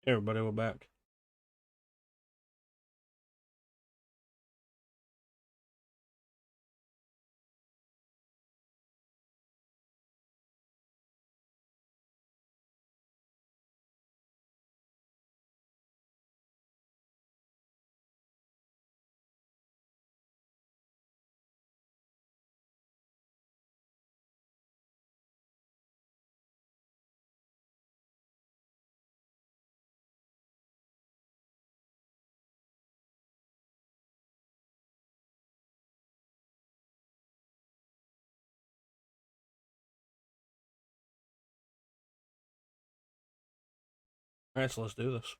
Hey everybody, we're back. Alright, so let's do this.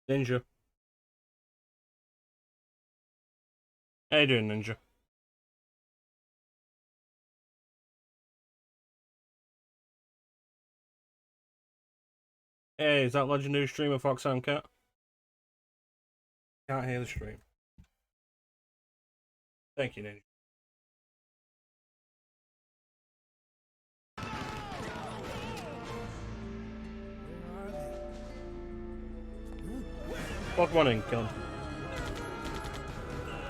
Ninja. How you doing, Ninja? Hey, is that legendary streamer Foxhound Cat? Can't hear the stream. Thank you, Ninja. Pokemon in, kill him.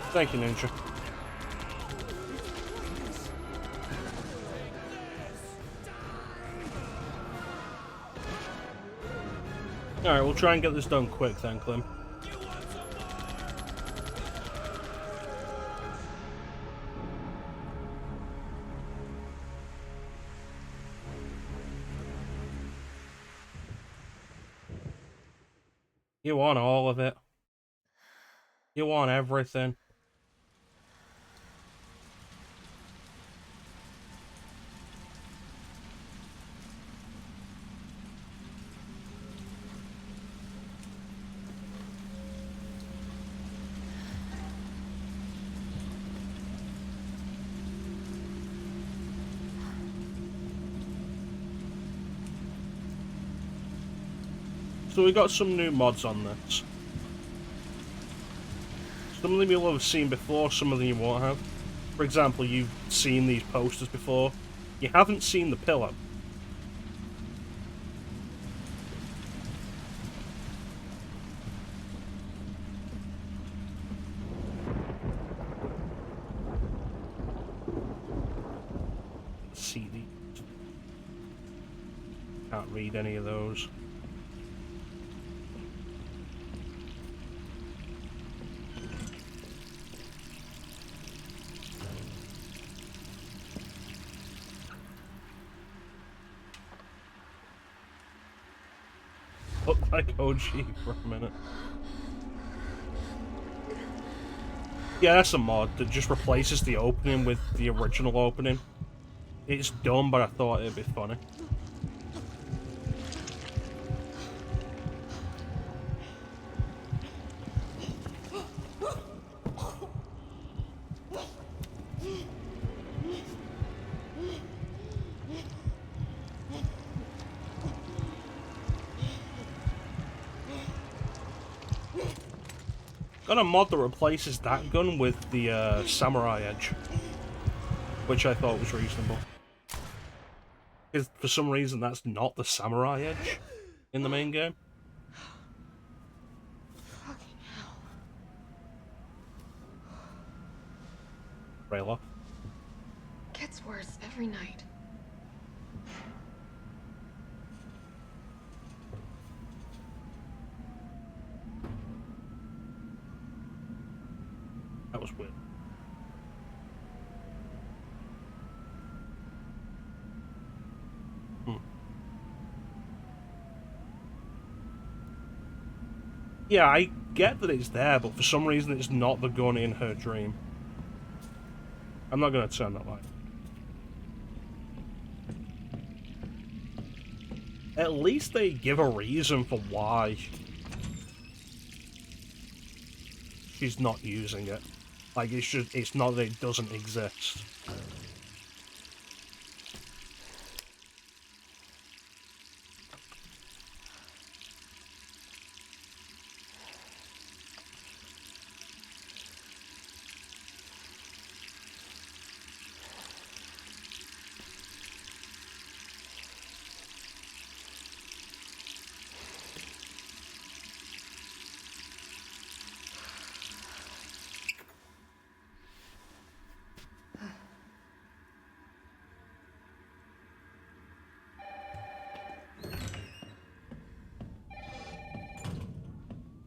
Thank you, Ninja. Alright, we'll try and get this done quick then, Clem. You want all of it. You want everything. So we got some new mods on this. Some of them you'll have seen before, some of them you won't have. For example, you've seen these posters before. You haven't seen the pillar. See these. Can't read any of those. Look like OG for a minute. Yeah, that's a mod that just replaces the opening with the original opening. It's dumb, but I thought it'd be funny. Got a mod that replaces that gun with the samurai edge, which I thought was reasonable. Because for some reason that's not the samurai edge in the main game. Fucking hell. Rayla. Gets worse every night. That was weird. Yeah, I get that it's there, but for some reason it's not the gun in her dream. I'm not gonna turn that light. At least they give a reason for why she's not using it. Like, it's not that it doesn't exist.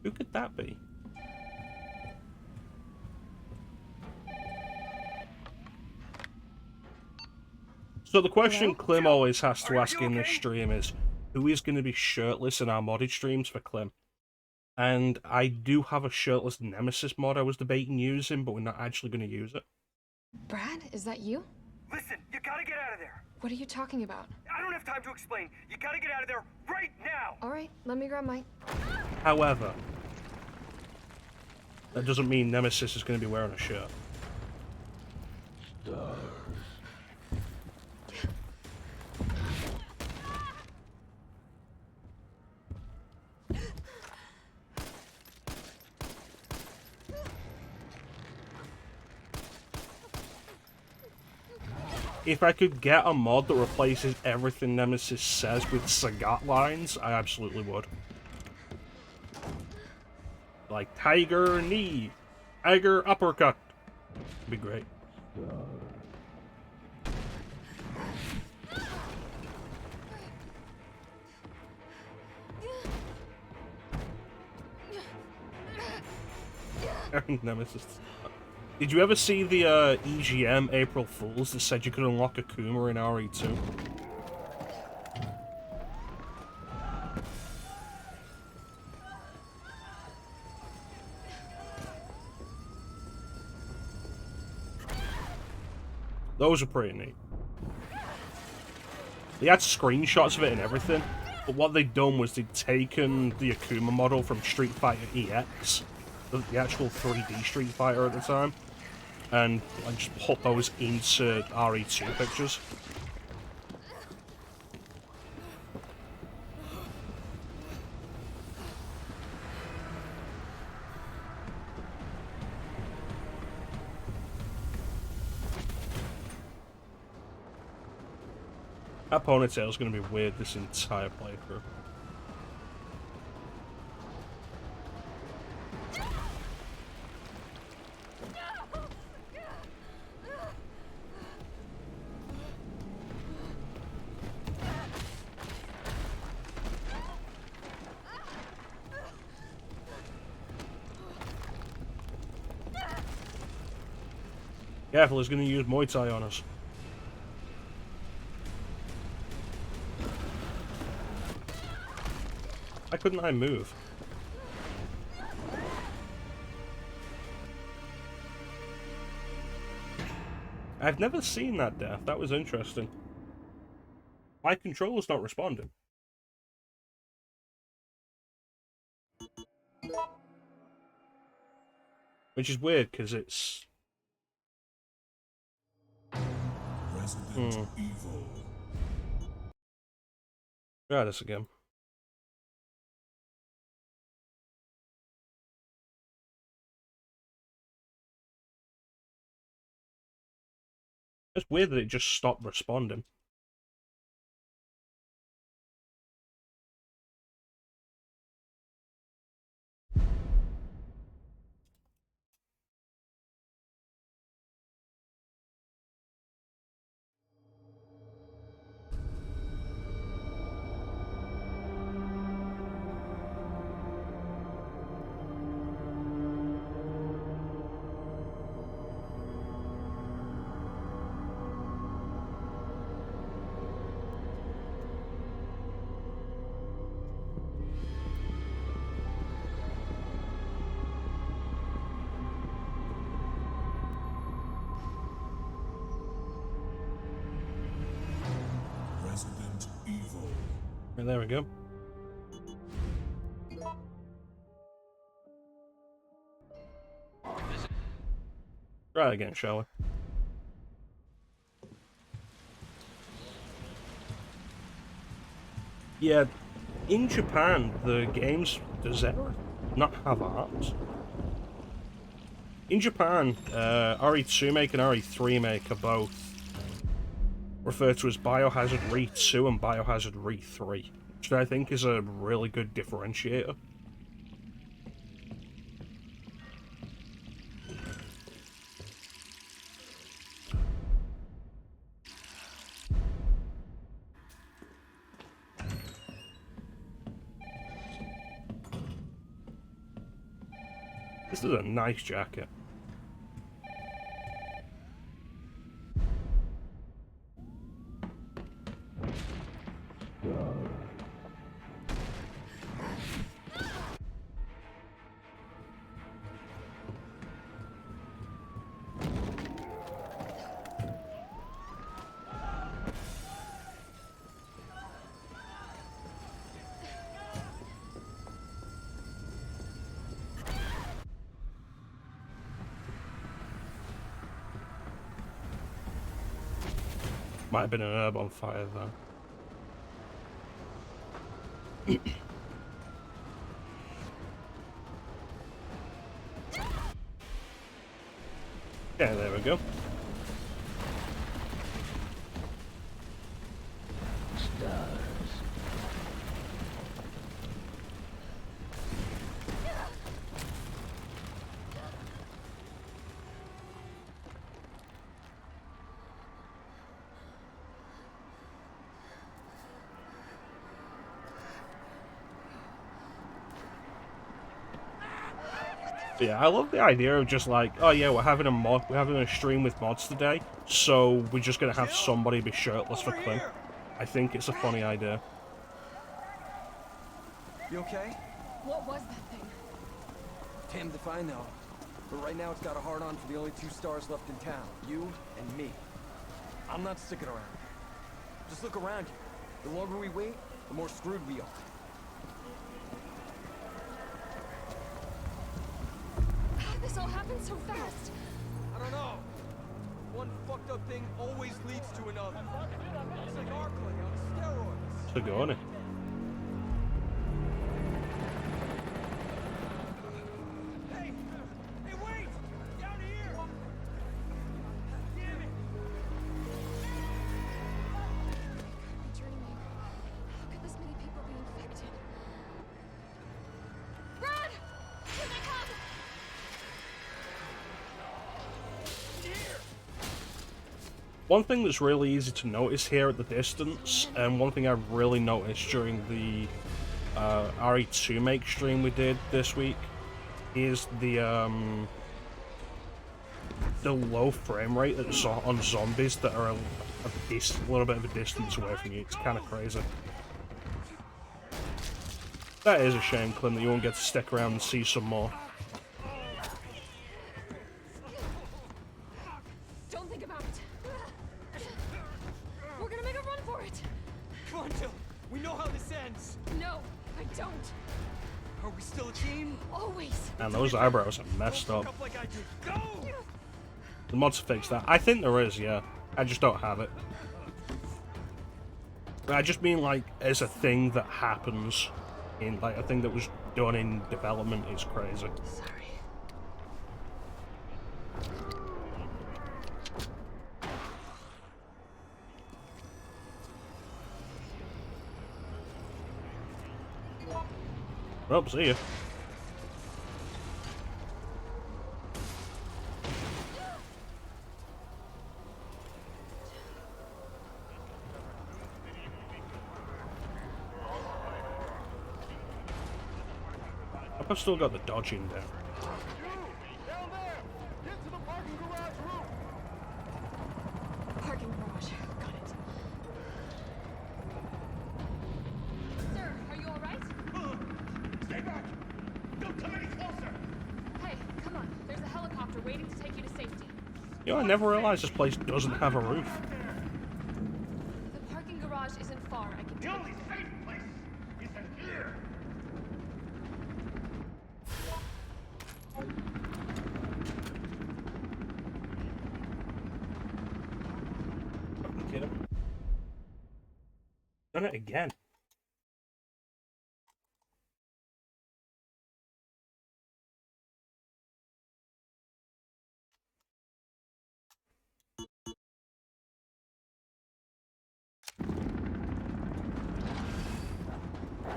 Who could that be? So the question Clem always has to ask in this stream is, who is going to be shirtless in our modded streams for Clem? And I do have a shirtless Nemesis mod I was debating using, but we're not actually going to use it. Brad, is that you? Listen, you gotta get out of there. What are you talking about? I don't have time to explain. You gotta get out of there right now. All right, let me grab my... However, that doesn't mean Nemesis is going to be wearing a shirt. If I could get a mod that replaces everything Nemesis says with Sagat lines, I absolutely would. Like, tiger knee, tiger uppercut. It'd be great. Nemesis. Did you ever see the EGM April Fools that said you could unlock Akuma in RE2? Those are pretty neat. They had screenshots of it and everything, but what they'd done was they'd taken the Akuma model from Street Fighter EX, the actual 3D Street Fighter at the time, and like, just put those into RE2 pictures. That ponytail's gonna be weird this entire playthrough. Careful, he's gonna use Muay Thai on us. Why couldn't I move? I've never seen that death. That was interesting. My controller's not responding. Which is weird, because it's... Evil. Try this again. It's weird that it just stopped responding. Right, there we go. Try it again, shall we? Yeah, in Japan, the games, does it not have art? In Japan, RE2 Make and RE3 Make are both referred to as Biohazard RE2 and Biohazard RE3, which I think is a really good differentiator. This is a nice jacket. Might have been an herb on fire, though. Yeah, there we go. Yeah, I love the idea of just like, oh yeah, we're having a stream with mods today, so we're just gonna have somebody be shirtless for Clint. I think it's a funny idea. You okay? What was that thing? Damned if I know. But right now it's got a hard-on for the only 2 stars left in town. You and me. I'm not sticking around. Just look around you. The longer we wait, the more screwed we are. This all happened so fast. I don't know. One fucked up thing always leads to another. It's like Arclight on steroids. So go on it. Hey! Hey, wait! Down here! Damn it! Returning you. How could this many people be infected? Run! Here they come! One thing that's really easy to notice here at the distance, and one thing I really noticed during the RE2 Make stream we did this week, is the low frame rate that's on zombies that are a little bit of a distance away from you. It's kind of crazy. That is a shame, Clint, that you won't get to stick around and see some more. Don't think about it. We're gonna make a run for it. Come on, Jill. We know how this ends. No, I don't. Are we still a team? Always. And those eyebrows are messed up. Up like I do. Go! The mods fix that. I think there is, yeah. I just don't have it. I just mean, like, as a thing that happens in, like, a thing that was done in development is crazy. Sorry. Well, see ya. I've still got the dodging down. Down there! Get to the parking garage roof! Parking garage. Got it. Sir, are you alright? Stay back! Don't come any closer! Hey, come on. There's a helicopter waiting to take you to safety. You know, I never realized this place doesn't have a roof. The parking garage isn't far. I can The take only safe place kidding. Done it again.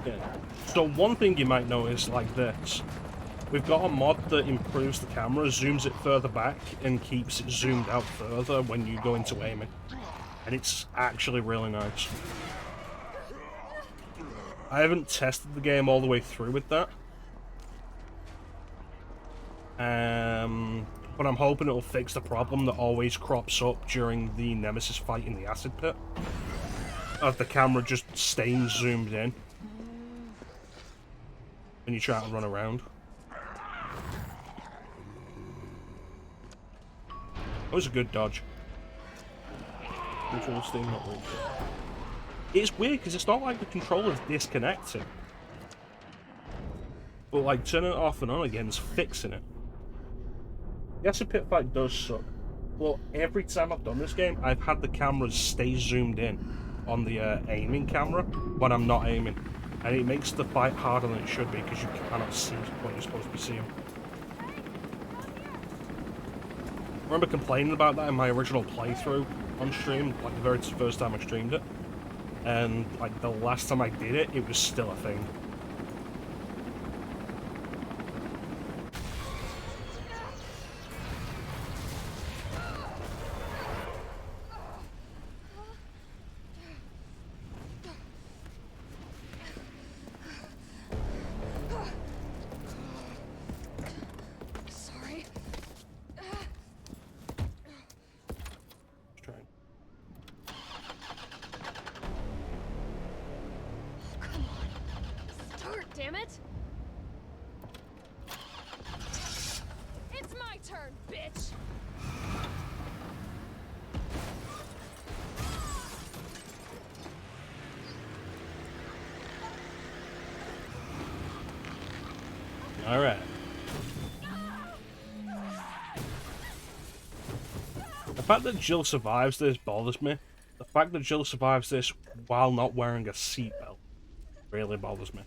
Yeah. So one thing you might notice like this, we've got a mod that improves the camera, zooms it further back, and keeps it zoomed out further when you go into aiming. And it's actually really nice. I haven't tested the game all the way through with that. But I'm hoping it'll fix the problem that always crops up during the Nemesis fight in the acid pit. Of the camera just staying zoomed in when you try to run around. That was a good dodge. Control steam not working. It's weird because it's not like the controller's disconnecting. But like turning it off and on again is fixing it. The acid pit fight does suck. But every time I've done this game, I've had the cameras stay zoomed in on the aiming camera when I'm not aiming. And it makes the fight harder than it should be because you cannot see what you're supposed to be seeing. I remember complaining about that in my original playthrough on stream, like the very first time I streamed it. And like the last time I did it, it was still a thing. Sorry. Trying. Come on. Start, damn it. It's my turn, bitch. All right. The fact that Jill survives this bothers me. The fact that Jill survives this while not wearing a seatbelt really bothers me.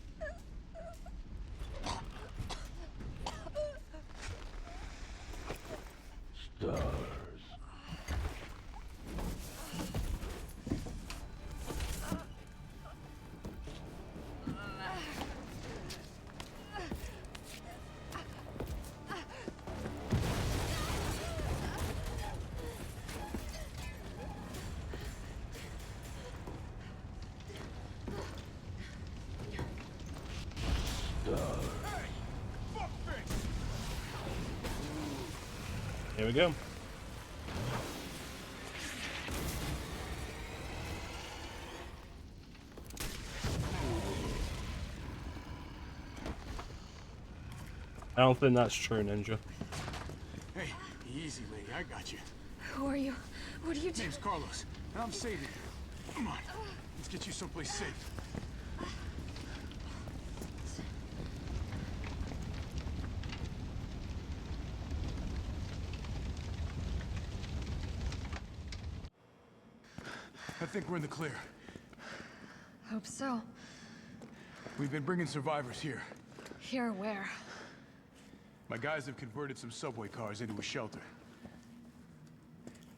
Here we go. I don't think that's true, Ninja. Hey, easy, lady. I got you. Who are you? What are you doing? Name's Carlos, and I'm saving you. Come on, let's get you someplace safe. I think we're in the clear. Hope so. We've been bringing survivors here. Here where? My guys have converted some subway cars into a shelter.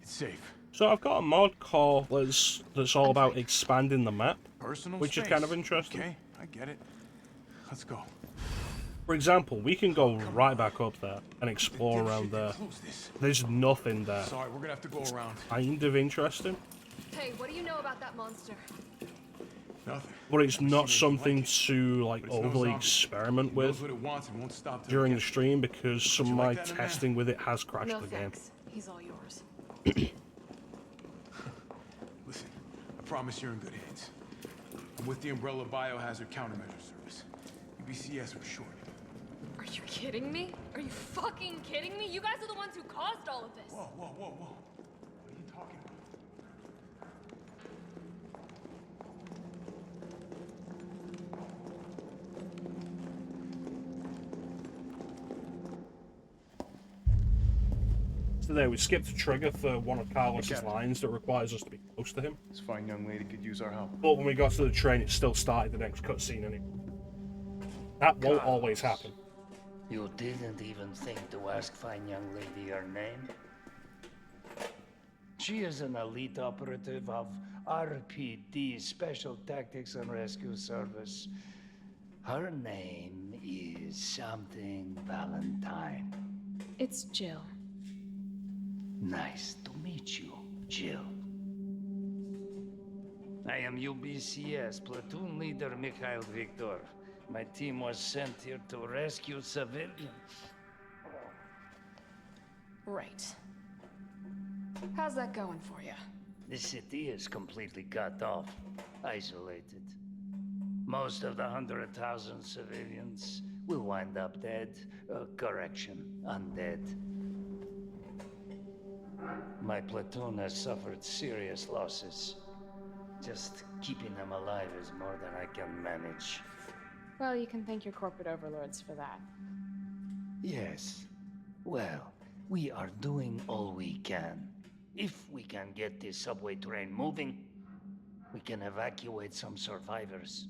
It's safe. So I've got a mod call that's all about expanding the map, Personal which is space. kind of interesting. Okay, I get it. Let's go. For example, we can go right back up there and explore Dipshit around there. can close this. There's nothing there. Sorry, we're gonna have to go around. Kind of interesting, Hey, what do you know about that monster? Nothing. but it's not Machine something like it, to like but it's no overly zombie. experiment It knows with what it wants and won't stop till during it the gets stream because some of you my like that in a man? testing with it has crashed No the game. thanks. He's all yours. it. Listen, I promise you're in good hands. I'm with the Umbrella Biohazard Countermeasure Service. UBCS for short. Are you kidding me? Are you fucking kidding me? You guys are the ones who caused all of this. Whoa, whoa, whoa, whoa. What are you talking about? So there, we skipped a trigger for one of Carlos's Captain. lines that requires us to be close to him. This fine young lady could use our help. But when we got to the train, it still started the next cutscene anyway. That won't always happen. You didn't even think to ask fine young lady her name? She is an elite operative of RPD, Special Tactics and Rescue Service. Her name is something Valentine. It's Jill. Nice to meet you, Jill. I am UBCS Platoon Leader Mikhail Viktor. My team was sent here to rescue civilians. Right. How's that going for you? The city is completely cut off, isolated. Most of the 100,000 civilians will wind up dead. Correction, undead. My platoon has suffered serious losses. Just keeping them alive is more than I can manage. Well, you can thank your corporate overlords for that. Yes. Well, we are doing all we can. If we can get this subway train moving, we can evacuate some survivors.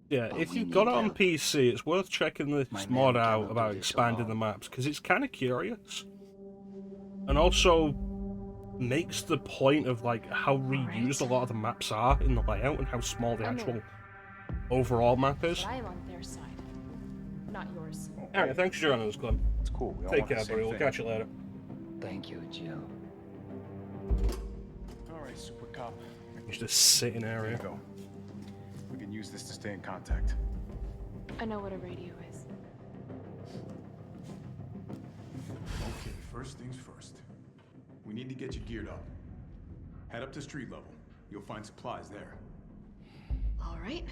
Yeah, But if we you've got it need on help. PC, it's worth checking this My mod men out cannot about do this expanding the alone. maps, because it's kind of curious. And also makes the point of like how reused a lot of the maps are in the layout and how small the I'm in. actual overall map is. But I am on their side, not yours. Alright, thanks for joining us, Glenn. It's cool. We all Take want the care, same buddy. We'll thing. catch you later. Thank you, Jill. All right, super cop. It's just sitting Here area. you go. We can use this to stay in contact. I know what a radio is. Okay, first things first. We need to get you geared up. Head up to street level. You'll find supplies there. All right.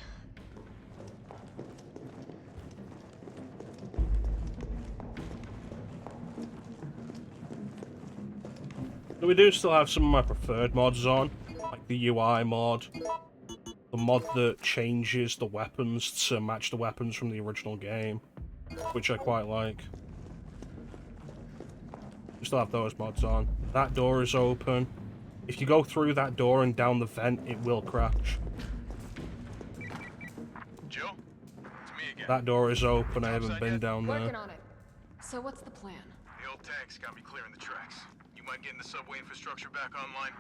So we do still have some of my preferred mods on, like the UI mod, the mod that changes the weapons to match the weapons from the original game, which I quite like. We still have those mods on. That door is open. If you go through that door and down the vent, it will crash. Jill? It's me again. That door is open, I haven't been down Working there. on it. So what's the plan? The old tanks got me clearing the tracks. You mind getting the subway infrastructure back online?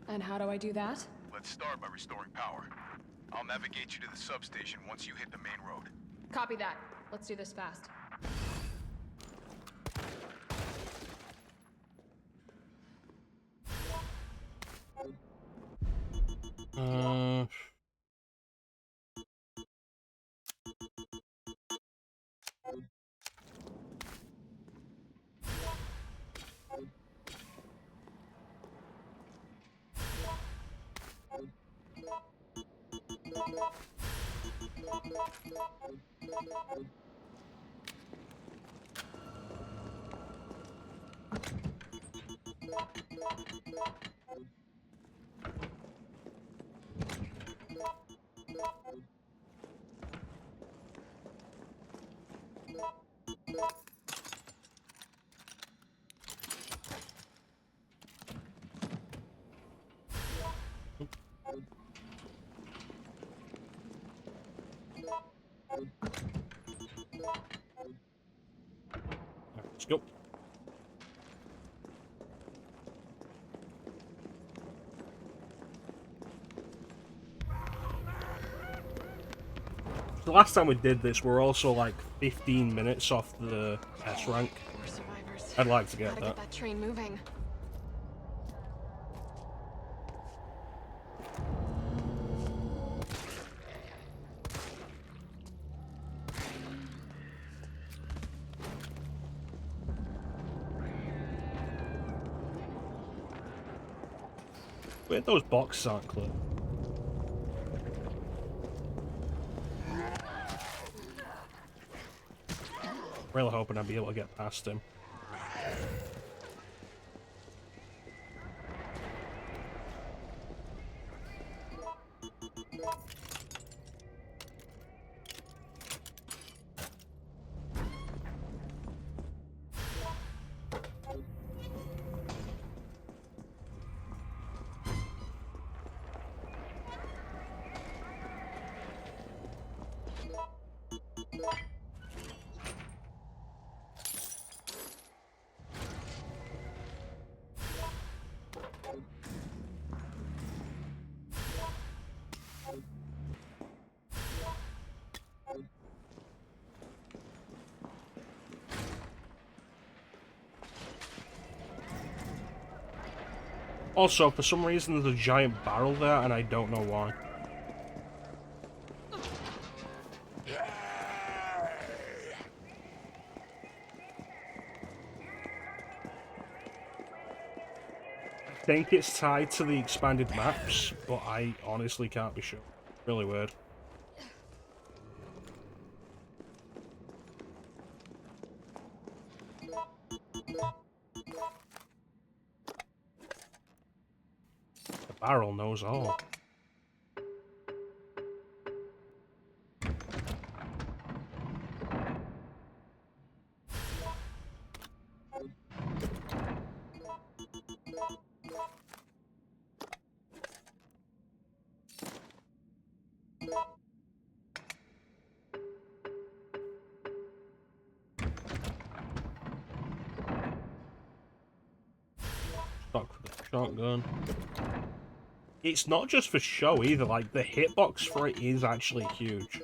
And how do I do that? Let's start by restoring power. I'll navigate you to the substation once you hit the main road. Copy that. Let's do this fast. Uh... Let's go. The last time we did this, we're also like 15 minutes off the S rank. We're survivors. I'd like to get Gotta that. get that train moving. Wait, those boxes aren't clear. Really hoping I'll be able to get past him. Also, for some reason, there's a giant barrel there, and I don't know why. I think it's tied to the expanded maps, but I honestly can't be sure. Really weird. The barrel knows all. Stock for the shotgun. It's not just for show either, like, the hitbox for it is actually huge.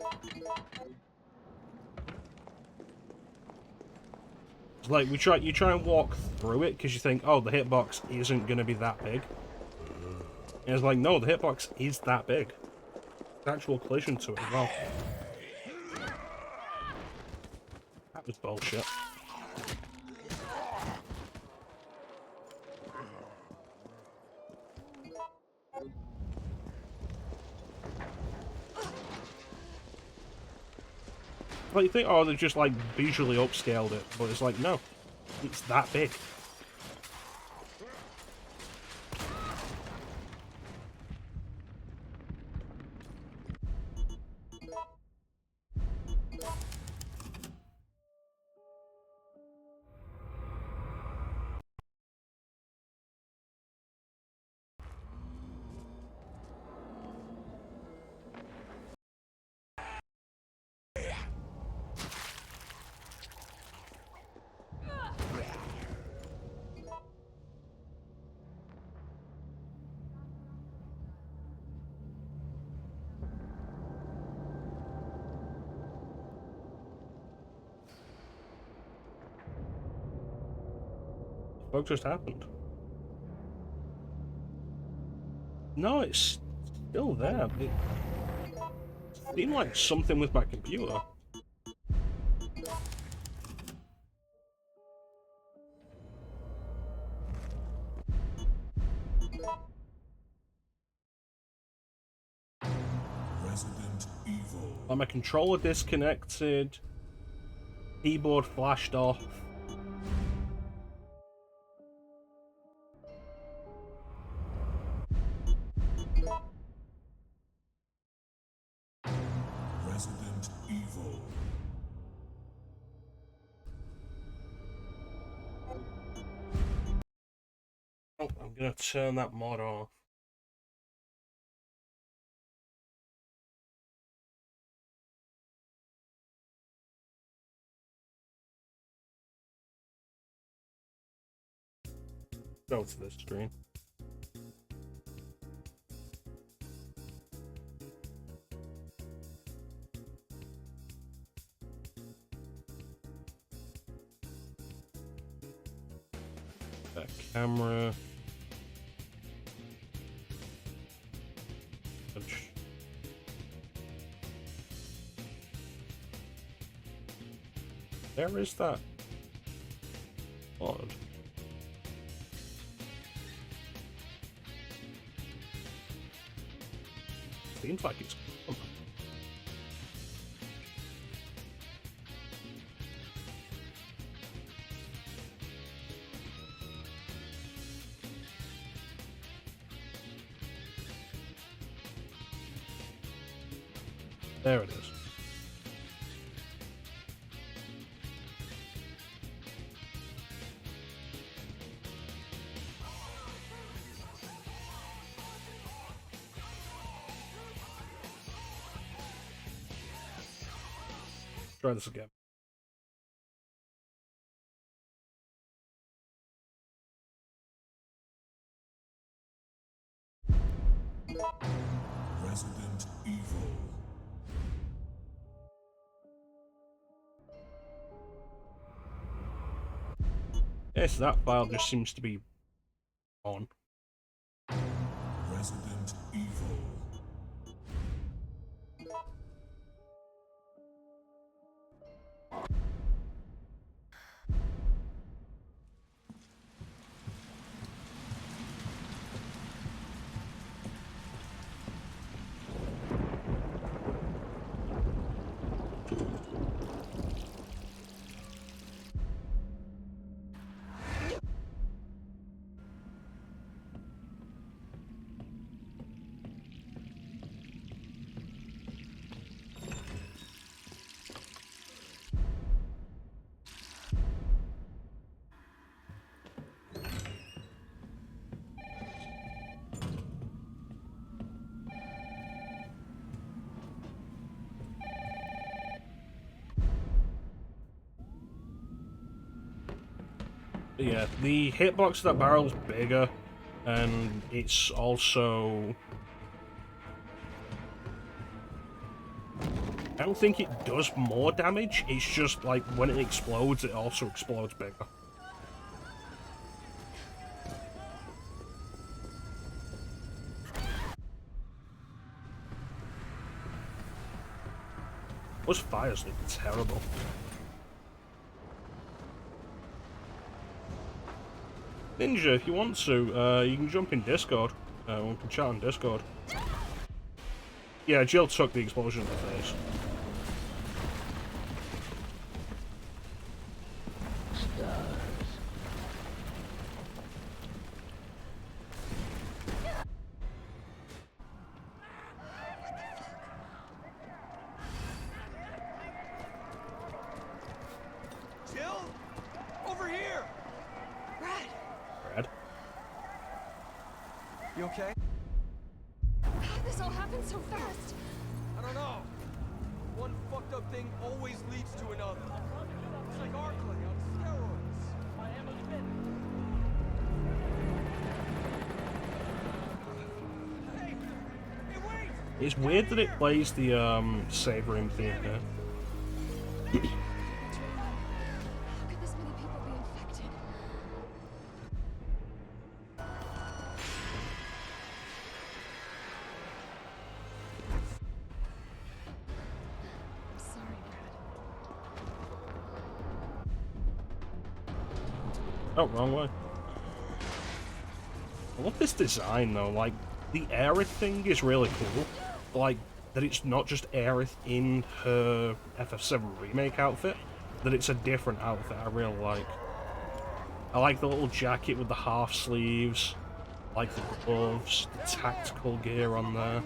It's like, you try and walk through it, because you think, oh, the hitbox isn't going to be that big. And it's like, no, the hitbox is that big. There's actual collision to it as well. That was bullshit. Like, you think, oh, they've just, like, visually upscaled it, but it's like, no, it's that big. What just happened? No, it's still there. It seemed like something with my computer. Resident Evil. Like, my controller disconnected. Keyboard flashed off. Resident Evil. Oh, I'm gonna turn that mod off. Go to this screen. That camera. Where is that mod? Seems like it's gone. There it is. Try this again. Resident Evil. Yes, that file just seems to be on. Resident Evil. Yeah, the hitbox of that barrel's bigger, and it's also... I don't think it does more damage, it's just like when it explodes, it also explodes bigger. Those fires look terrible. Ninja, if you want to, you can jump in Discord. We can chat on Discord. Yeah, Jill took the explosion in the face. Jill? Over here! Brad? You okay? This all happened so fast. I don't know. One fucked up thing always leads to another. It's like our clay on steroids. My ammo's been. Hey! Hey, wait! It's weird that it plays the save room theme here. How could this many people be infected? I'm sorry, Brad. Oh, wrong way. I love this design though, like, the Aerith thing is really cool. Like, that it's not just Aerith in her FF7 Remake outfit, that it's a different outfit I really like. I like the little jacket with the half sleeves, I like the gloves, the tactical gear on there.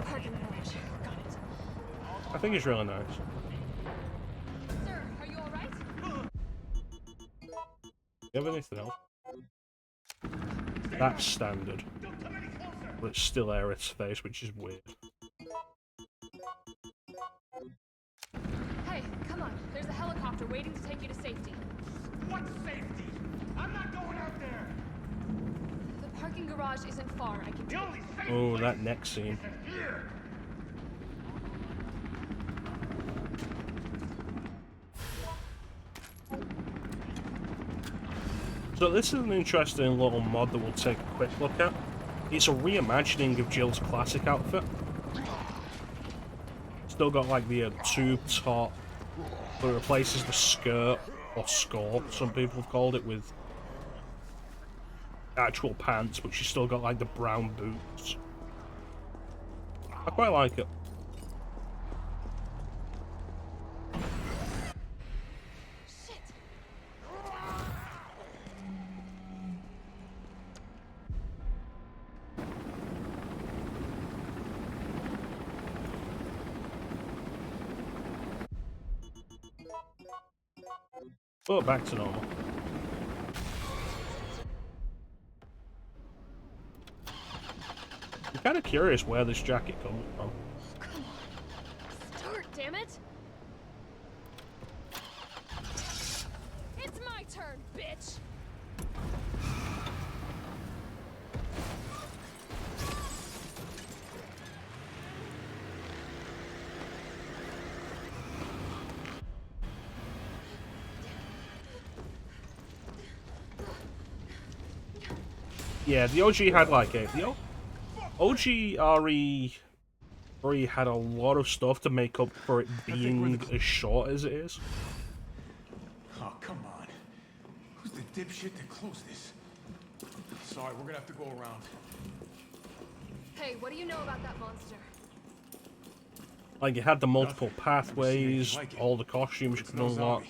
Parking garage. Got it. I think it's really nice. Sir, are you alright? You have anything else? That's standard. But it's still Aerith's face, which is weird. Hey, come on. There's a helicopter waiting to take you to safety. What safety? I'm not going out there. The parking garage isn't far. I can The only safe Oh, place that next scene. is here. So this is an interesting little mod that we'll take a quick look at. It's a reimagining of Jill's classic outfit. Still got like the tube top, but it replaces the skirt, or skirt, some people have called it, with actual pants, but she's still got like the brown boots. I quite like it. Shit. Oh, back to normal. I'm kind of curious where this jacket comes from. Come on. Start, damn it. It's my turn, bitch. Yeah, the OG had like the OG RE3 had a lot of stuff to make up for it being as short as it is. Oh, come on. Who's the dipshit that closed this? Sorry, we're gonna have to go around. Hey, what do you know about that monster? Like, it had the multiple Nothing. pathways, Like it. all the costumes you It's could no unlock, zombie.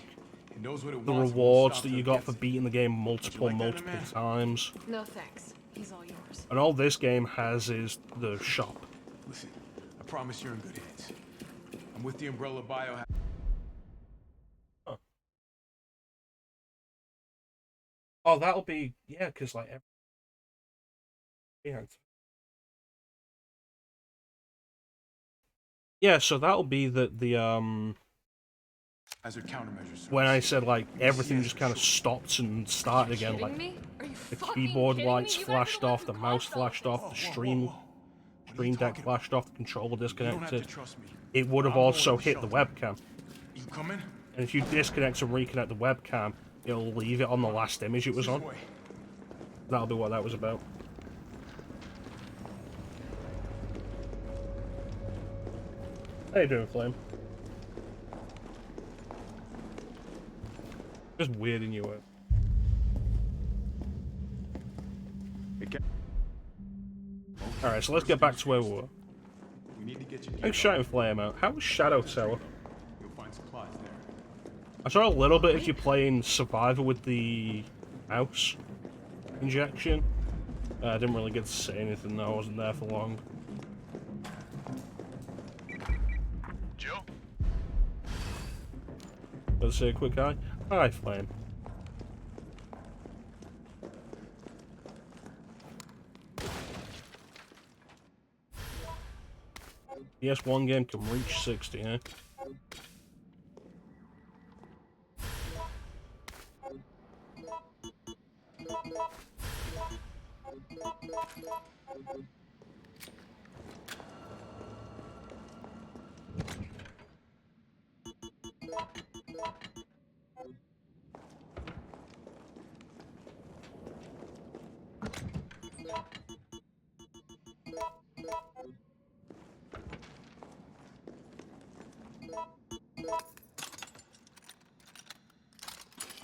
It knows what it the wants and won't rewards stop that till you it got gets for it. beating the game multiple like that in a man? times. No thanks. He's all yours. And all this game has is the shop. Listen, I promise you're in good hands. I'm with the Umbrella Bio. Oh, that'll be, yeah, because like yeah, so that'll be the As a countermeasure, sir. when I said like everything just kind of stopped and started again, Kidding like me? Are you the fucking keyboard kidding lights me? You guys are flashed the ones off, who the mouse caused all of flashed this. off, the What are you stream deck talking flashed off, the controller about? You don't have disconnected. to trust me. It would have I'm going also to the hit the shelter. webcam. You coming? And if you disconnect and reconnect the webcam, it'll leave it on the last image it was This on. way. That'll be what that was about. How you doing, Flame? Just weirding you out. Alright, so let's get back to where we were. We need to get you Thanks, shouting Flame out. How was Shadow Tower? You'll find supplies there. I saw a little bit of you playing Survivor with the mouse injection. I didn't really get to say anything though, I wasn't there for long. Joe? Let's say a quick hi. Hi, Flame. PS1 game can reach 60, eh?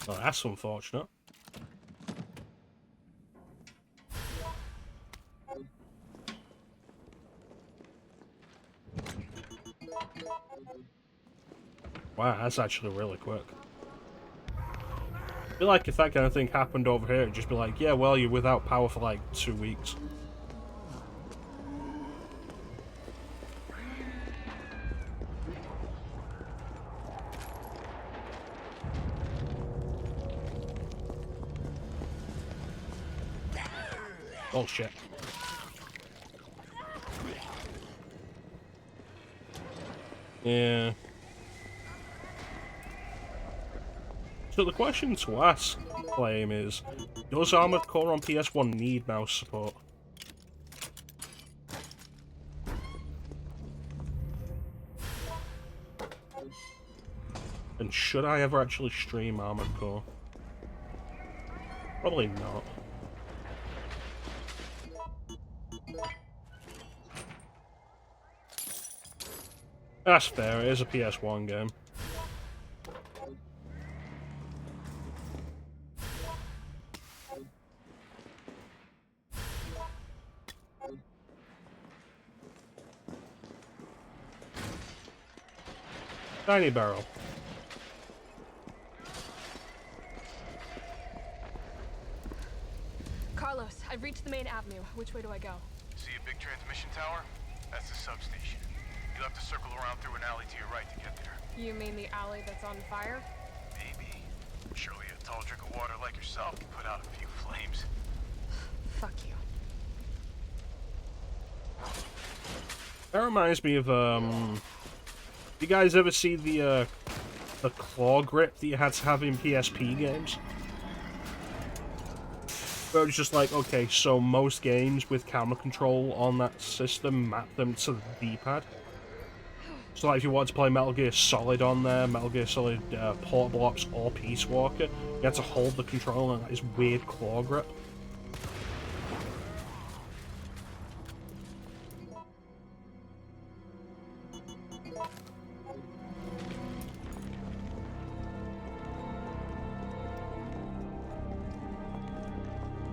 Well, that's unfortunate. Wow, that's actually really quick. I feel like if that kind of thing happened over here, it'd just be like, yeah, well, you're without power for like 2 weeks. Oh shit. Yeah. So the question to ask, Flame, is, does Armored Core on PS1 need mouse support? And should I ever actually stream Armored Core? Probably not. That's fair, it is a PS1 game. Tiny barrel. Carlos, I've reached the main avenue. Which way do I go? See a big transmission tower? That's the substation. You'll have to circle around through an alley to your right to get there. You mean the alley that's on fire? Maybe. Surely a tall drink of water like yourself can put out a few flames. Fuck you. That reminds me of, you guys ever see the claw grip that you had to have in PSP games? Where it was just like, okay, so most games with camera control on that system map them to the D-pad. So like if you wanted to play Metal Gear Solid on there, Metal Gear Solid Portable Ops or Peace Walker, you had to hold the controller on this weird claw grip.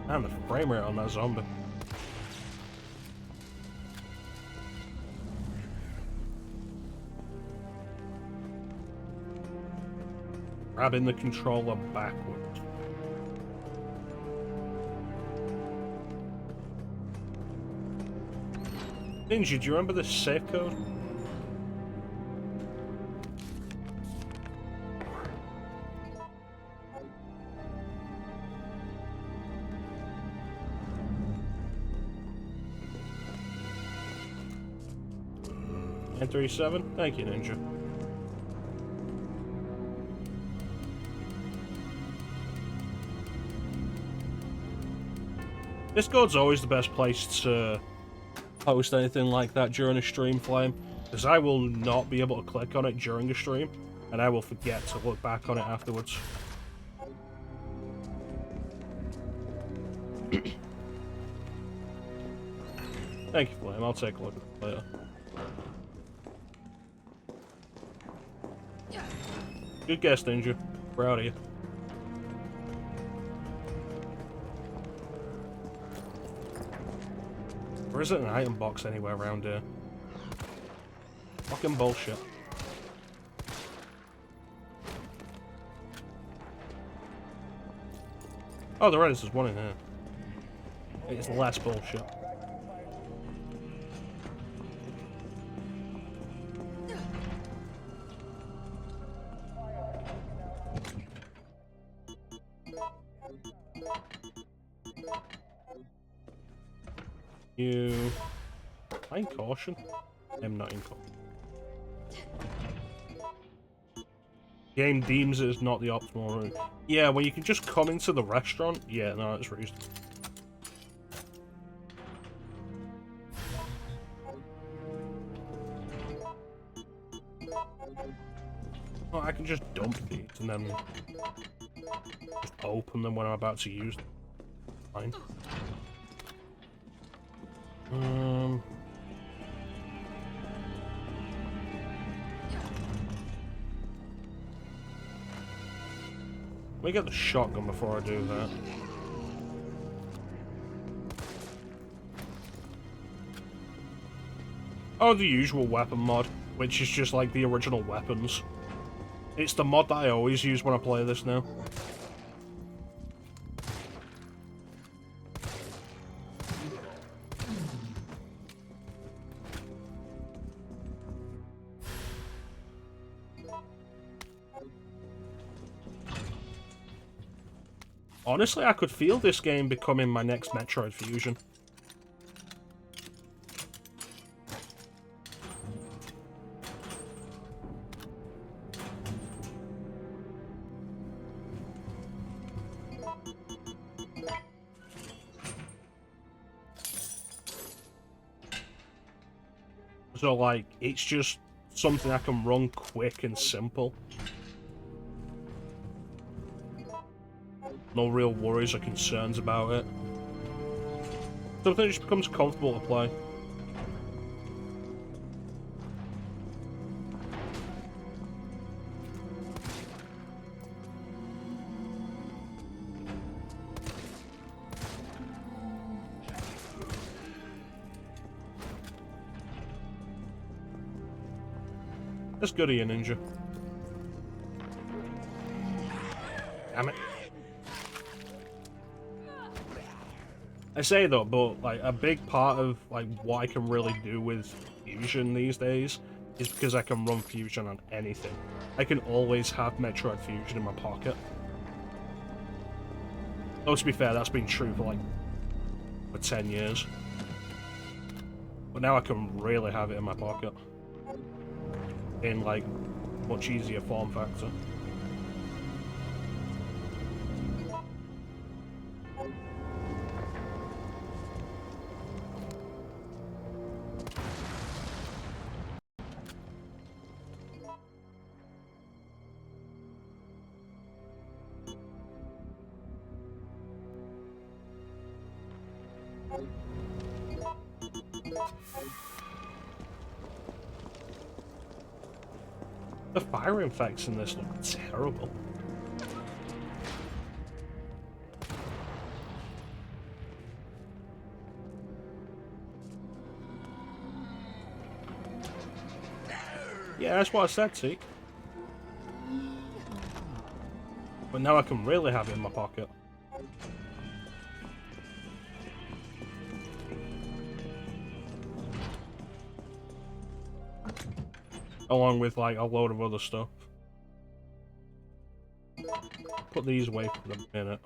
And the frame rate on that zombie. Grabbing the controller backwards. Ninja, do you remember the safe code? N37? Thank you, Ninja. Discord's always the best place to post anything like that during a stream, Flame, because I will not be able to click on it during a stream, and I will forget to look back on it afterwards. Thank you, Flame. I'll take a look at it later. Good guess, Ninja. Proud of you. There isn't an item box anywhere around here. Fucking bullshit. Oh, there is. There's one in here. It's less bullshit. You... I'm caution? I'm not in caution. Game deems it as not the optimal route. Yeah, when you can just come into the restaurant, yeah, no, it's reasonable. Oh, I can just dump these and then just open them when I'm about to use them. Fine. Let me get the shotgun before I do that. Oh, the usual weapon mod, which is just like the original weapons. It's the mod that I always use when I play this now. Honestly, I could feel this game becoming my next Metroid Fusion. So, like, it's just something I can run quick and simple. No real worries or concerns about it. Something that just becomes comfortable to play. That's good of you, Ninja. Damn it. I say though, but like a big part of like what I can really do with Fusion these days is because I can run Fusion on anything. I can always have Metroid Fusion in my pocket. Though to be fair, that's been true for 10 years. But now I can really have it in my pocket. In like much easier form factor. The fire effects in this look terrible. Yeah, that's what I said, see? But now I can really have it in my pocket. Along with, like, a load of other stuff. Put these away for a minute.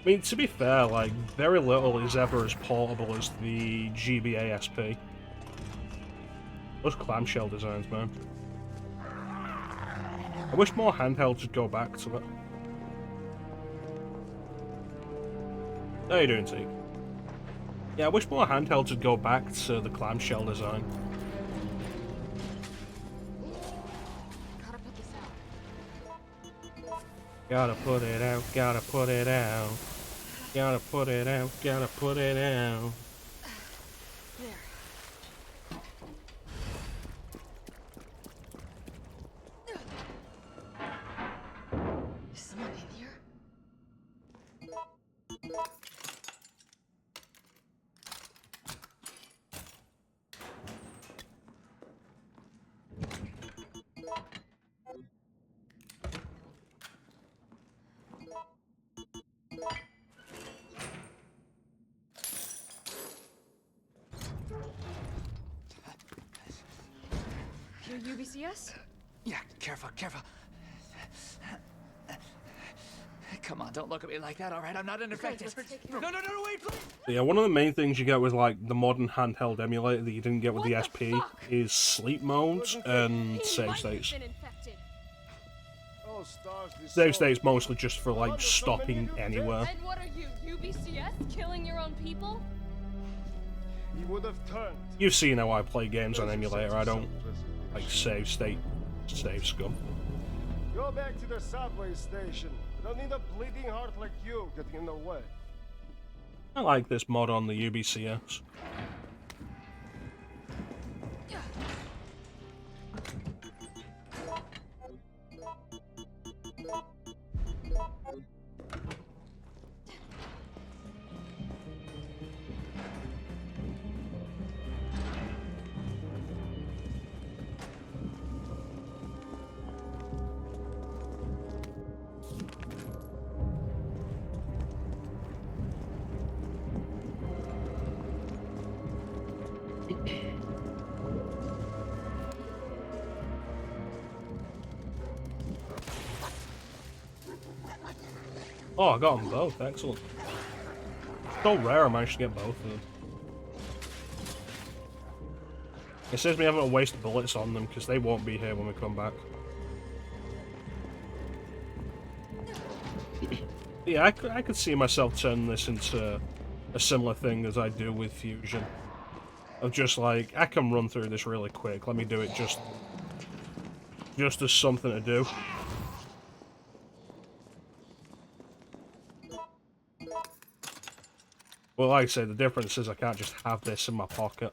I mean, to be fair, like, very little is ever as portable as the GBA SP. Those clamshell designs, man. I wish more handhelds would go back to it. How you doing, Teak? Yeah, I wish more handhelds would go back to the clamshell design. Gotta put this out. Gotta put it out, gotta put it out. Gotta put it out, gotta put it out. There. Is someone in here? Your UBCS? Yeah, careful, careful. Come on, don't look at me like that, alright? I'm not unaffected. No, wait, please! Yeah, one of the main things you get with, like, the modern handheld emulator that you didn't get with the SP fuck? is sleep modes and He save might states. have been infected. Save states mostly just for, like, stopping anywhere. And what are you, UBCS? Killing your own people? He would have turned. You've seen how I play games on emulator, I don't, like, save state, save scum. Go back to the subway station. I don't need a bleeding heart like you getting in the way. I like this mod on the UBCS. Oh, I got them both. Excellent. So rare I managed to get both of them. It saves me having to waste bullets on them because they won't be here when we come back. Yeah, I could see myself turning this into a similar thing as I do with Fusion. Of just like, I can run through this really quick. Let me do it just as something to do. Well, like I say, the difference is I can't just have this in my pocket.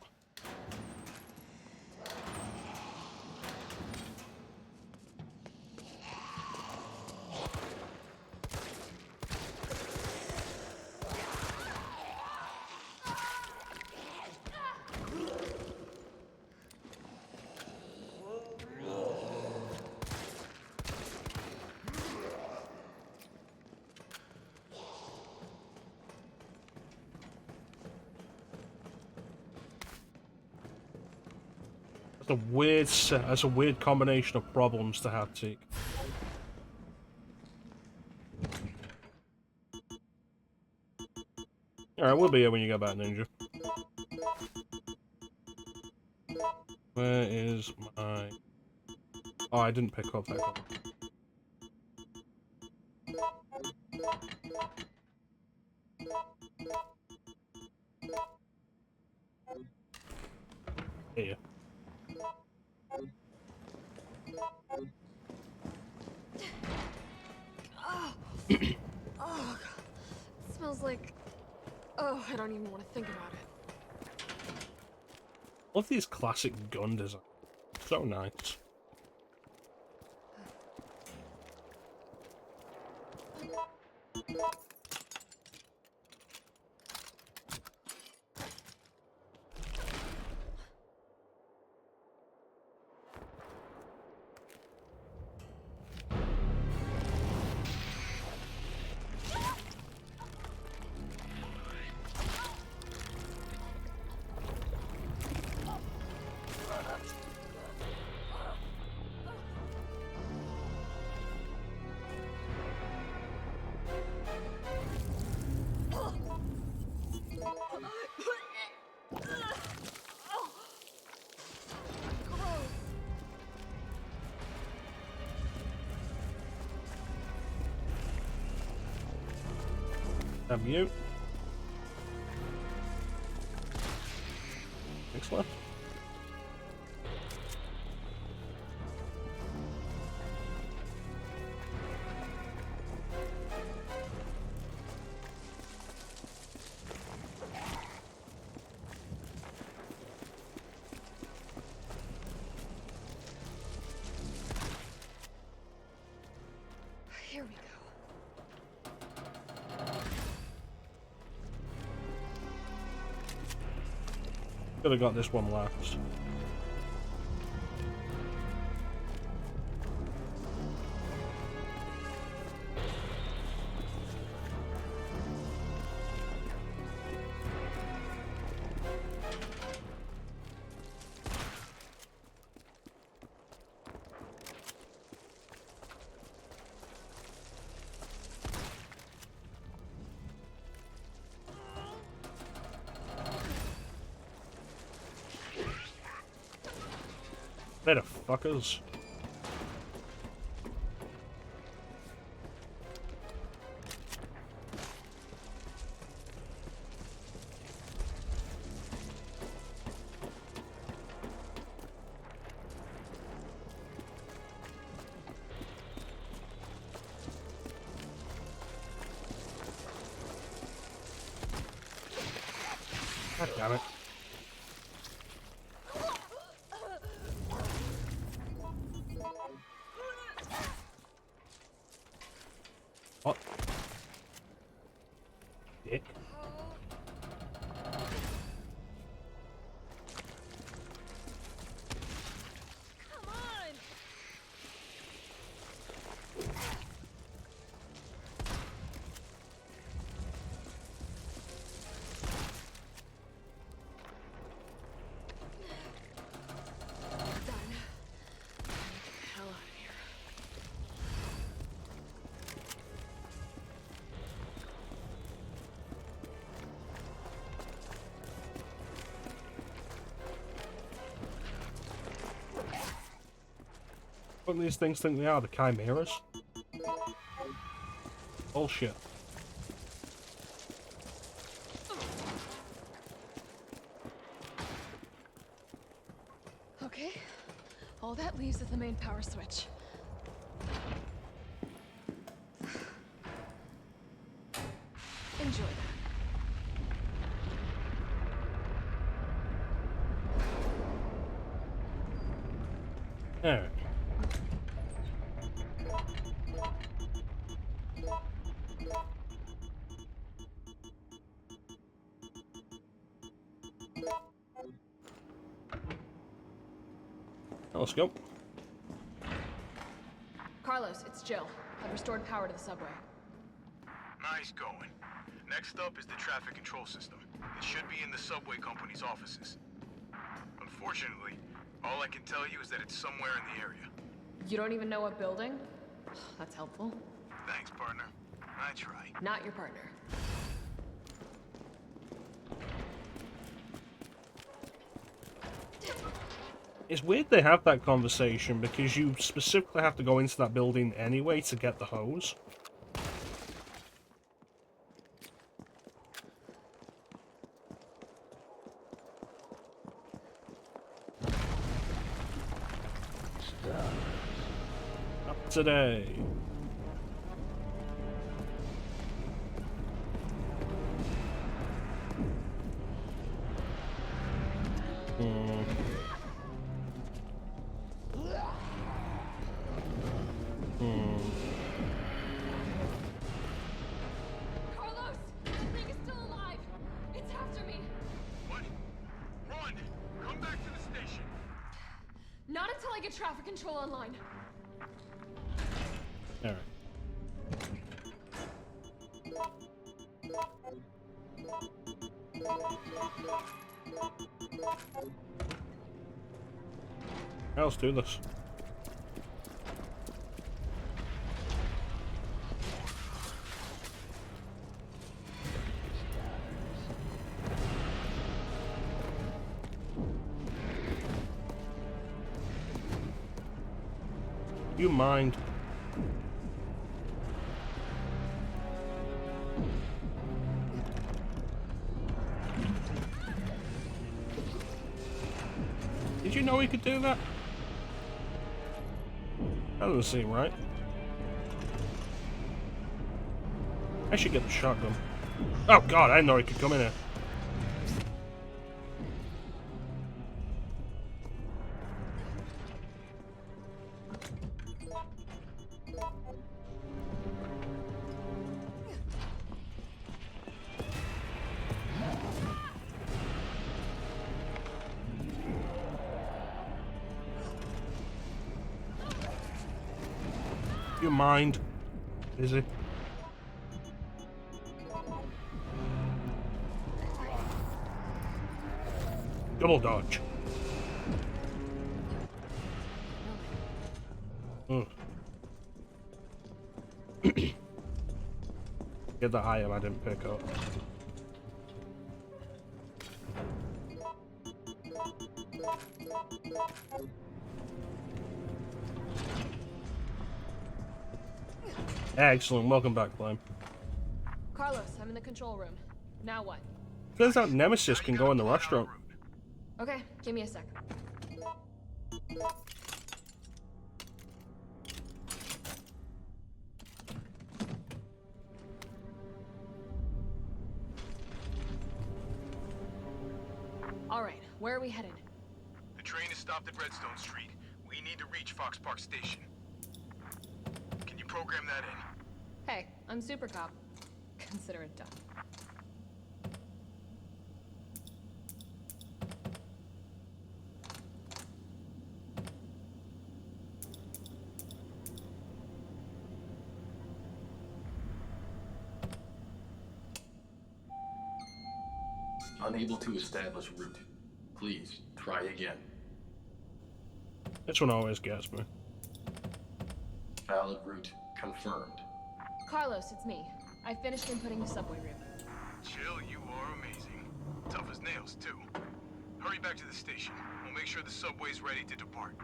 That's a weird combination of problems to have, Teak. Alright, we'll be here when you get back, Ninja. Where is my... Oh, I didn't pick up that one. Here. Oh, it smells like... Oh, I don't even want to think about it. Love these classic gun designs. So nice. Have you? Excellent. Here we go. Could have got this one last. Better fuckers. God damn it. What? Dick. Come on! Done. Get the hell out of here. What do these things think they are? The chimeras? Bullshit. Okay. All that leaves is the main power switch. Enjoy that. Alright. Let's go. Carlos, it's Jill. I've restored power to the subway. Nice going. Next up is the traffic control system. It should be in the subway company's offices. Unfortunately, all I can tell you is that it's somewhere in the area. You don't even know what building? That's helpful. Thanks, partner. I try. Not your partner. It's weird they have that conversation because you specifically have to go into that building anyway to get the hose. Up today. Carlos! The thing is still alive! It's after me! What? Run! Come back to the station! Not until I get traffic control online. Alright. Let's do this. You mind? know he could do that? That doesn't seem right. I should get the shotgun. Oh god, I didn't know he could come in here. You mind? Is he? Double dodge. Mm. Get the item I didn't pick up. Excellent. Welcome back, Flame. Carlos, I'm in the control room. Now what? Turns out Nemesis can go in the restaurant. Okay, give me a sec. All right, where are we headed? The train is stopped at Redstone Street. We need to reach Fox Park Station. Can you program that in? Hey, I'm Super Cop. Consider it done. Unable to establish route. Please try again. This one always gets me. Valid route confirmed. Carlos, it's me. I finished inputting the subway route. Chill, you are amazing. Tough as nails, too. Hurry back to the station. We'll make sure the subway's ready to depart.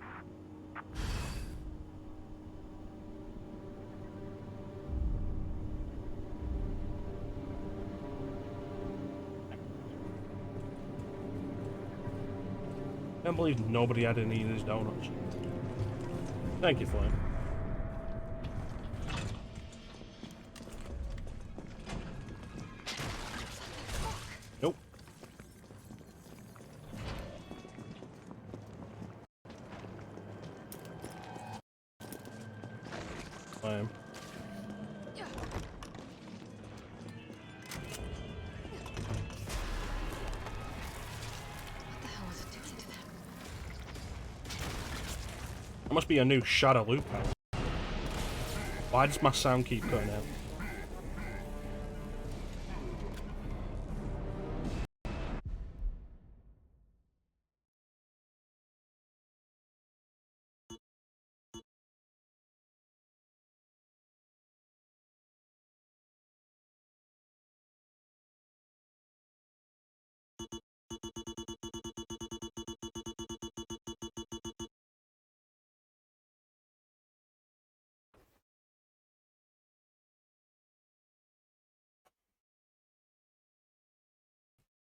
I can't believe nobody had any of these donuts. Thank you, Flame. Nope. Flame. That must be a new shadow loop house. Why does my sound keep cutting out?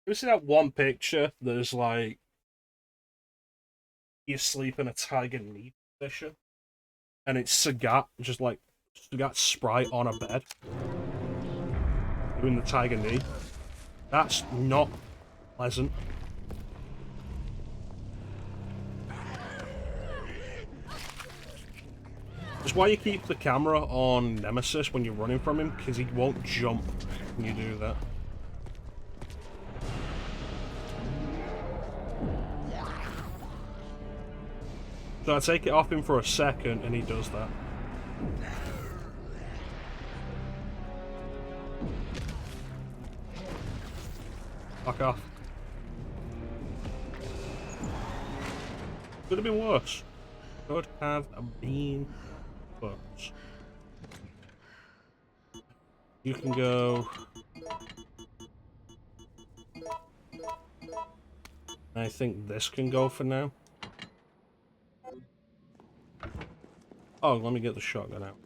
You see that one picture that's like you sleep in a tiger knee position, and it's Sagat, just like Sagat Sprite on a bed doing the tiger knee. That's not pleasant. That's why you keep the camera on Nemesis when you're running from him, because he won't jump when you do that. So I take it off him for a second, and he does that. Fuck off. Could have been worse. Could have been worse. You can go. I think this can go for now. Oh, let me get the shotgun out.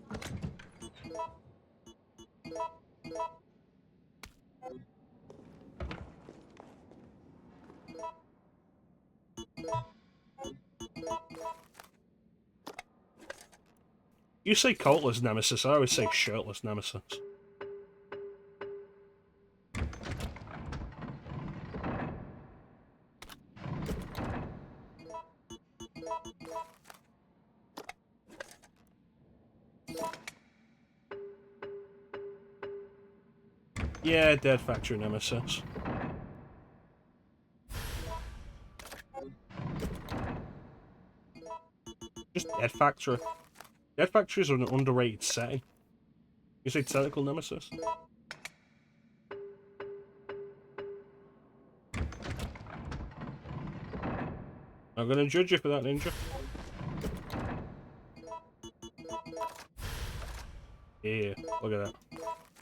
You say coatless nemesis, I always say shirtless nemesis. Yeah, Dead Factory nemesis. Just Dead Factory. Dead Factory is an underrated setting. You say technical nemesis? I'm gonna judge you for that, ninja. Yeah, look at that.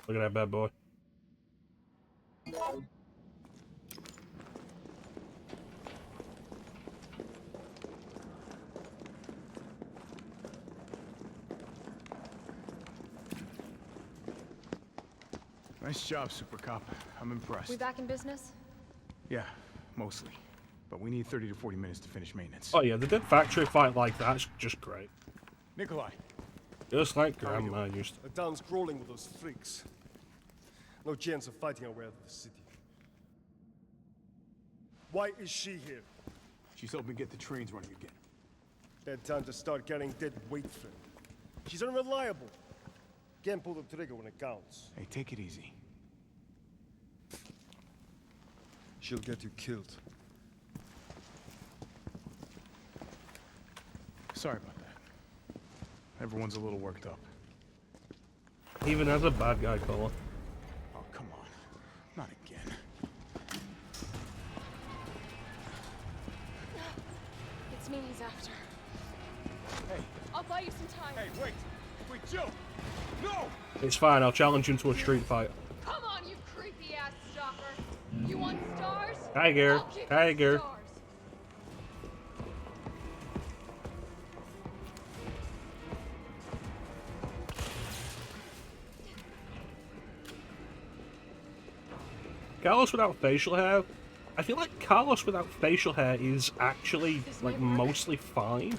Look at that bad boy. Nice job, Super Cop. I'm impressed. We back in business? Yeah, mostly. But we need 30 to 40 minutes to finish maintenance. Oh yeah, the Dead Factory fight like that's just great. Nikolai. Just like Grandma used to. The town's crawling with those freaks. No chance of fighting our way out of the city. Why is she here? She's helping get the trains running again. Bad time to start carrying dead weight, friend. She's unreliable. Can't pull the trigger when it counts. Hey, take it easy. She'll get you killed. Sorry about that. Everyone's a little worked up. Even as a bad guy, Colin. Oh, come on. Not again. It's me he's after. Hey. I'll buy you some time. Hey, wait! Wait, Jill! No! It's fine, I'll challenge him to a street fight. Come on, you creepy ass stalker. You want stars? Tiger, I'll give you tiger. stars. Carlos without facial hair? I feel like Carlos without facial hair is actually, like, mostly fine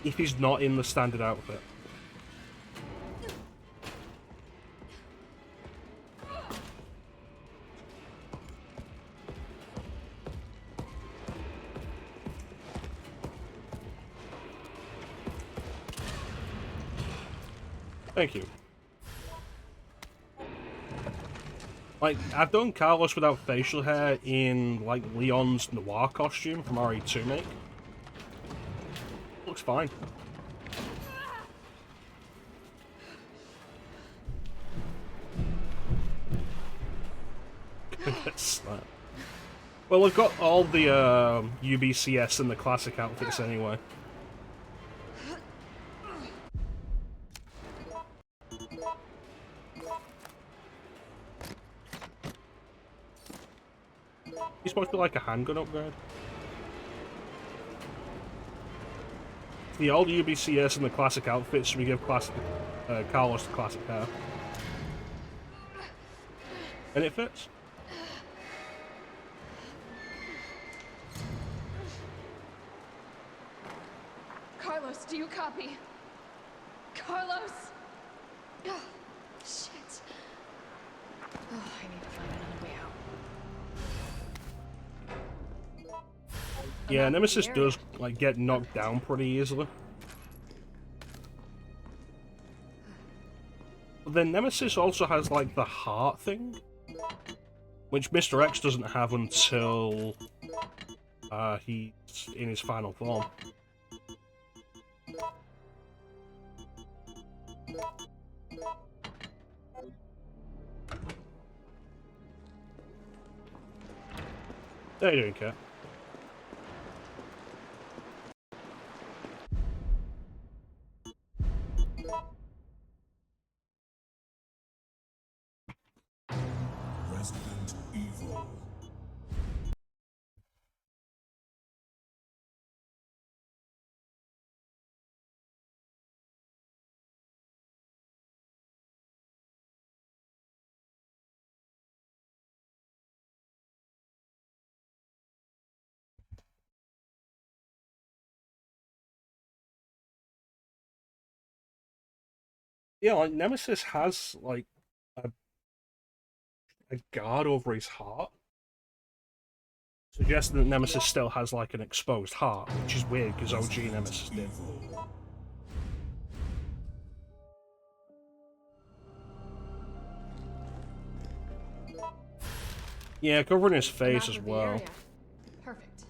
if he's not in the standard outfit. Thank you. Like, I've done Carlos without facial hair in, like, Leon's noir costume from RE2 Make. Looks fine. Get slapped. Well, we've got all the UBCS and the classic outfits anyway. He's supposed to be like a handgun upgrade. The old UBCS and the classic outfits, should we give classic, Carlos the classic hair? And it fits. Carlos, do you copy? Carlos? Oh, shit. Oh, I need to find another way out. Yeah, Nemesis does, like, get knocked down pretty easily. But then Nemesis also has, like, the heart thing, which Mr. X doesn't have until he's in his final form. How you doing, Cat? Resident Evil. Yeah, like Nemesis has like a guard over his heart, suggesting that Nemesis still has like an exposed heart, which is weird because OG Nemesis did. Yeah, covering his face as well. Perfect.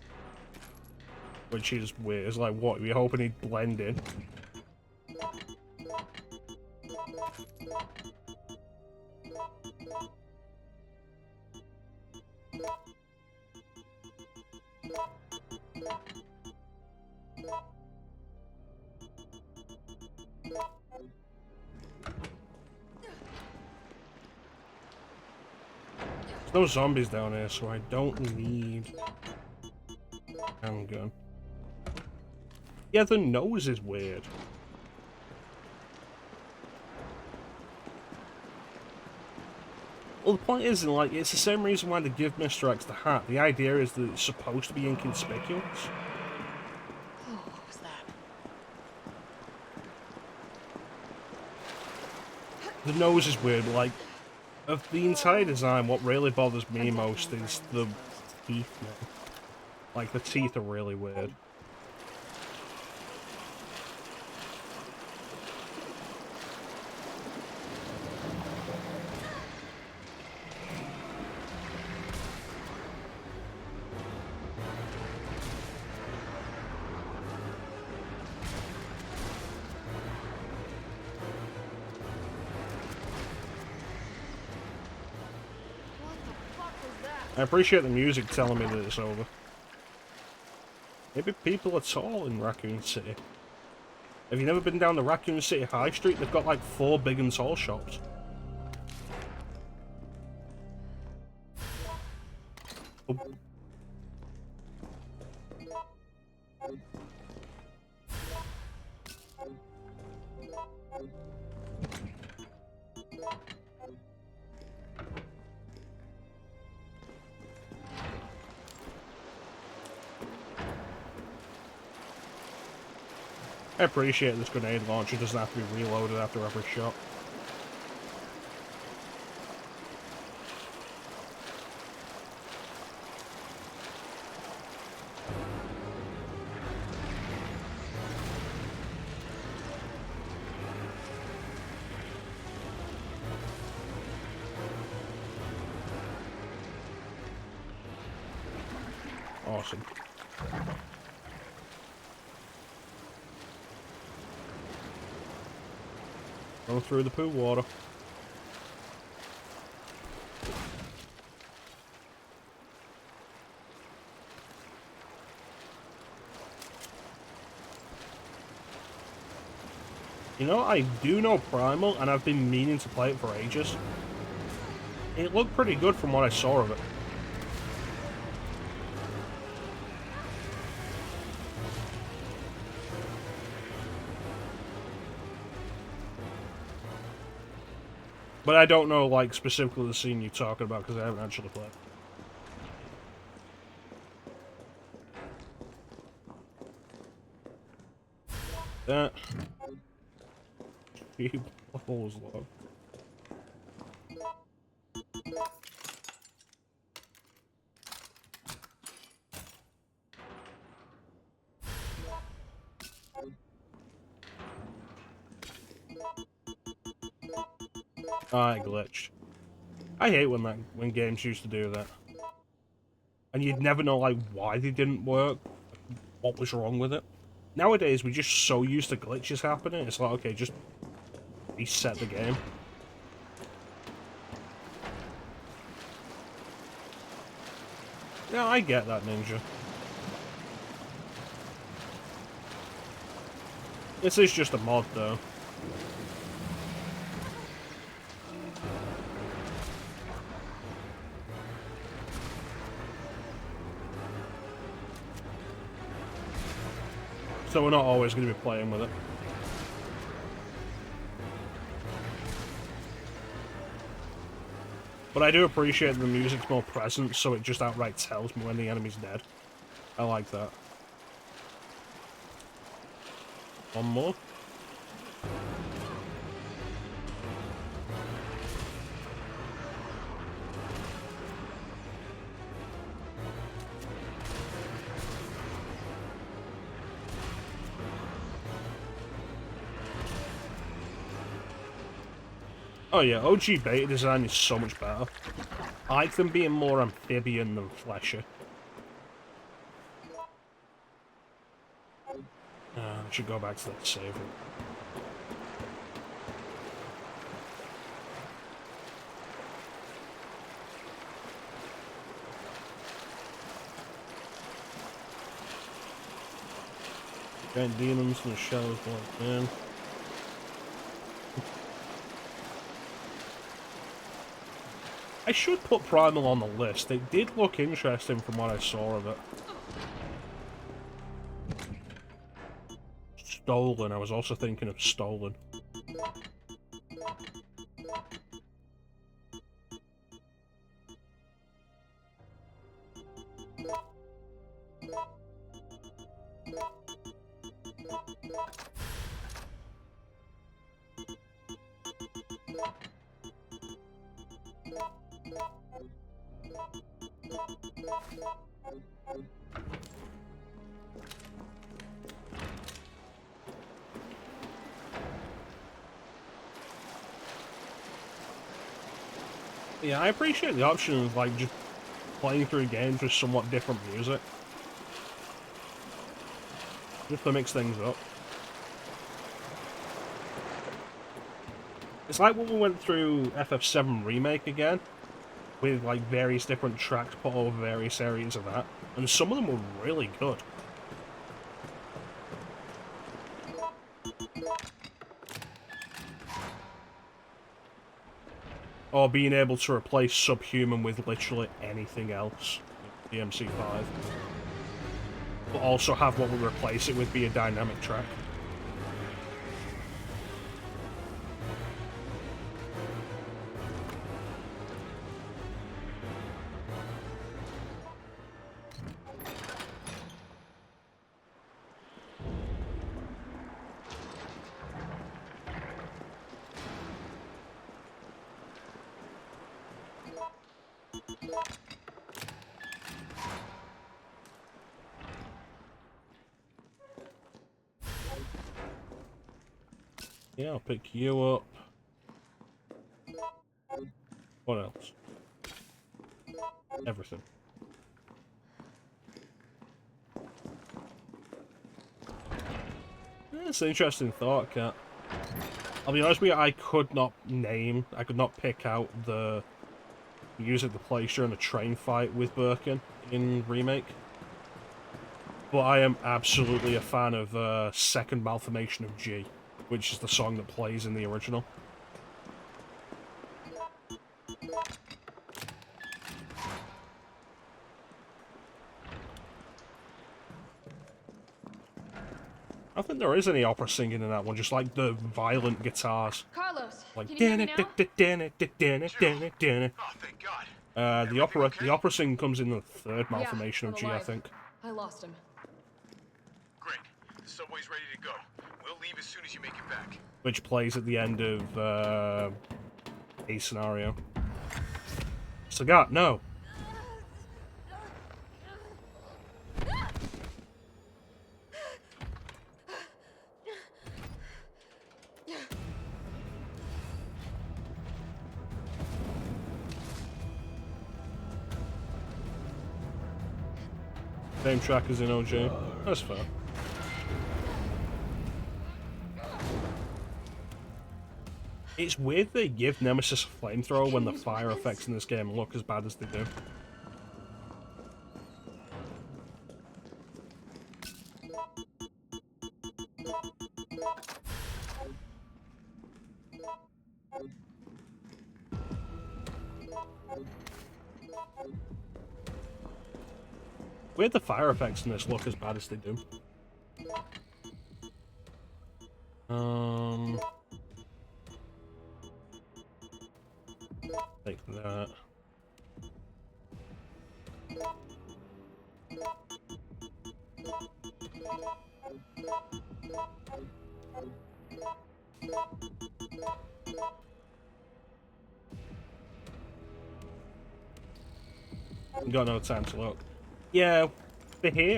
Which is weird. It's like, what, you're hoping he'd blend in? There's no zombies down here, so I don't need a handgun. Yeah, the nose is weird. Well, the point is, like, it's the same reason why they give Mr. X the hat. The idea is that it's supposed to be inconspicuous. Oh, what was that? The nose is weird, like, of the entire design, what really bothers me most is the teeth, man. Like, the teeth are really weird. I appreciate the music telling me that it's over. Maybe people are tall in Raccoon City. Have you never been down the Raccoon City High Street? They've got like 4 big and tall shops. Oh. I appreciate this grenade launcher doesn't have to be reloaded after every shot. Awesome. Go through the poo water. You know, I do know Primal, and I've been meaning to play it for ages. It looked pretty good from what I saw of it. But I don't know, like, specifically the scene you're talking about, because I haven't actually played. That. Holes low. I glitched. I hate when games used to do that. And you'd never know like why they didn't work, what was wrong with it. Nowadays we're just so used to glitches happening, it's like, okay, just reset the game. Yeah, I get that, Ninja. This is just a mod though. So we're not always going to be playing with it. But I do appreciate that the music's more present, so it just outright tells me when the enemy's dead. I like that. One more. Oh yeah, OG beta design is so much better. I like them being more amphibian than fleshy. I should go back to that save. Giant demons in the shadows like man. I should put Primal on the list. It did look interesting from what I saw of it. Stolen. I was also thinking of Stolen. Yeah, I appreciate the option of, like, just playing through games with somewhat different music. Just to mix things up. It's like when we went through FF7 Remake again, with, like, various different tracks put over various areas of that, and some of them were really good. Or being able to replace Subhuman with literally anything else. DMC5. But also have what we replace it with be a dynamic track. Yeah, I'll pick you up. What else? Everything. It's an interesting thought, Cat. I'll be honest with you, I could not pick out the music to play during a train fight with Birkin in Remake. But I am absolutely a fan of Second Malformation of G, which is the song that plays in the original. I don't think there is any opera singing in that one, just like the violent guitars. Carlos, Like can you hear me now? The opera sing comes in the third Malformation of G, I think. I lost him. Great. The subway's ready to go. We'll leave as soon as you make it back. Which plays at the end of a scenario. Sagat, no. Same track as in OG. That's fair. It's weird they give Nemesis a flamethrower when the fire effects in this game look as bad as they do. Weird the fire effects in this look as bad as they do. Take that. Got no time to look. Yeah,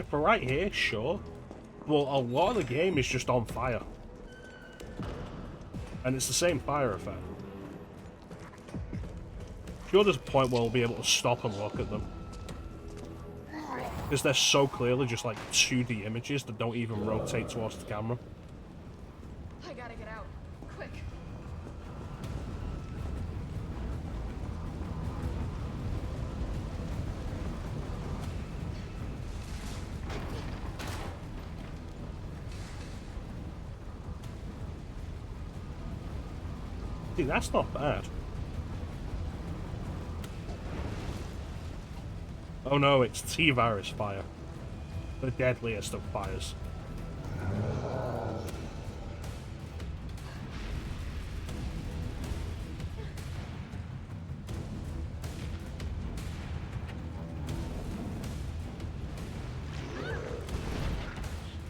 for right here, sure. Well, a lot of the game is just on fire. And it's the same fire effect. sure there's a point where we'll be able to stop and look at them. Because they're so clearly just like 2D images that don't even rotate towards the camera. I gotta get out. Quick. See, that's not bad. Oh no, it's T-virus fire. The deadliest of fires.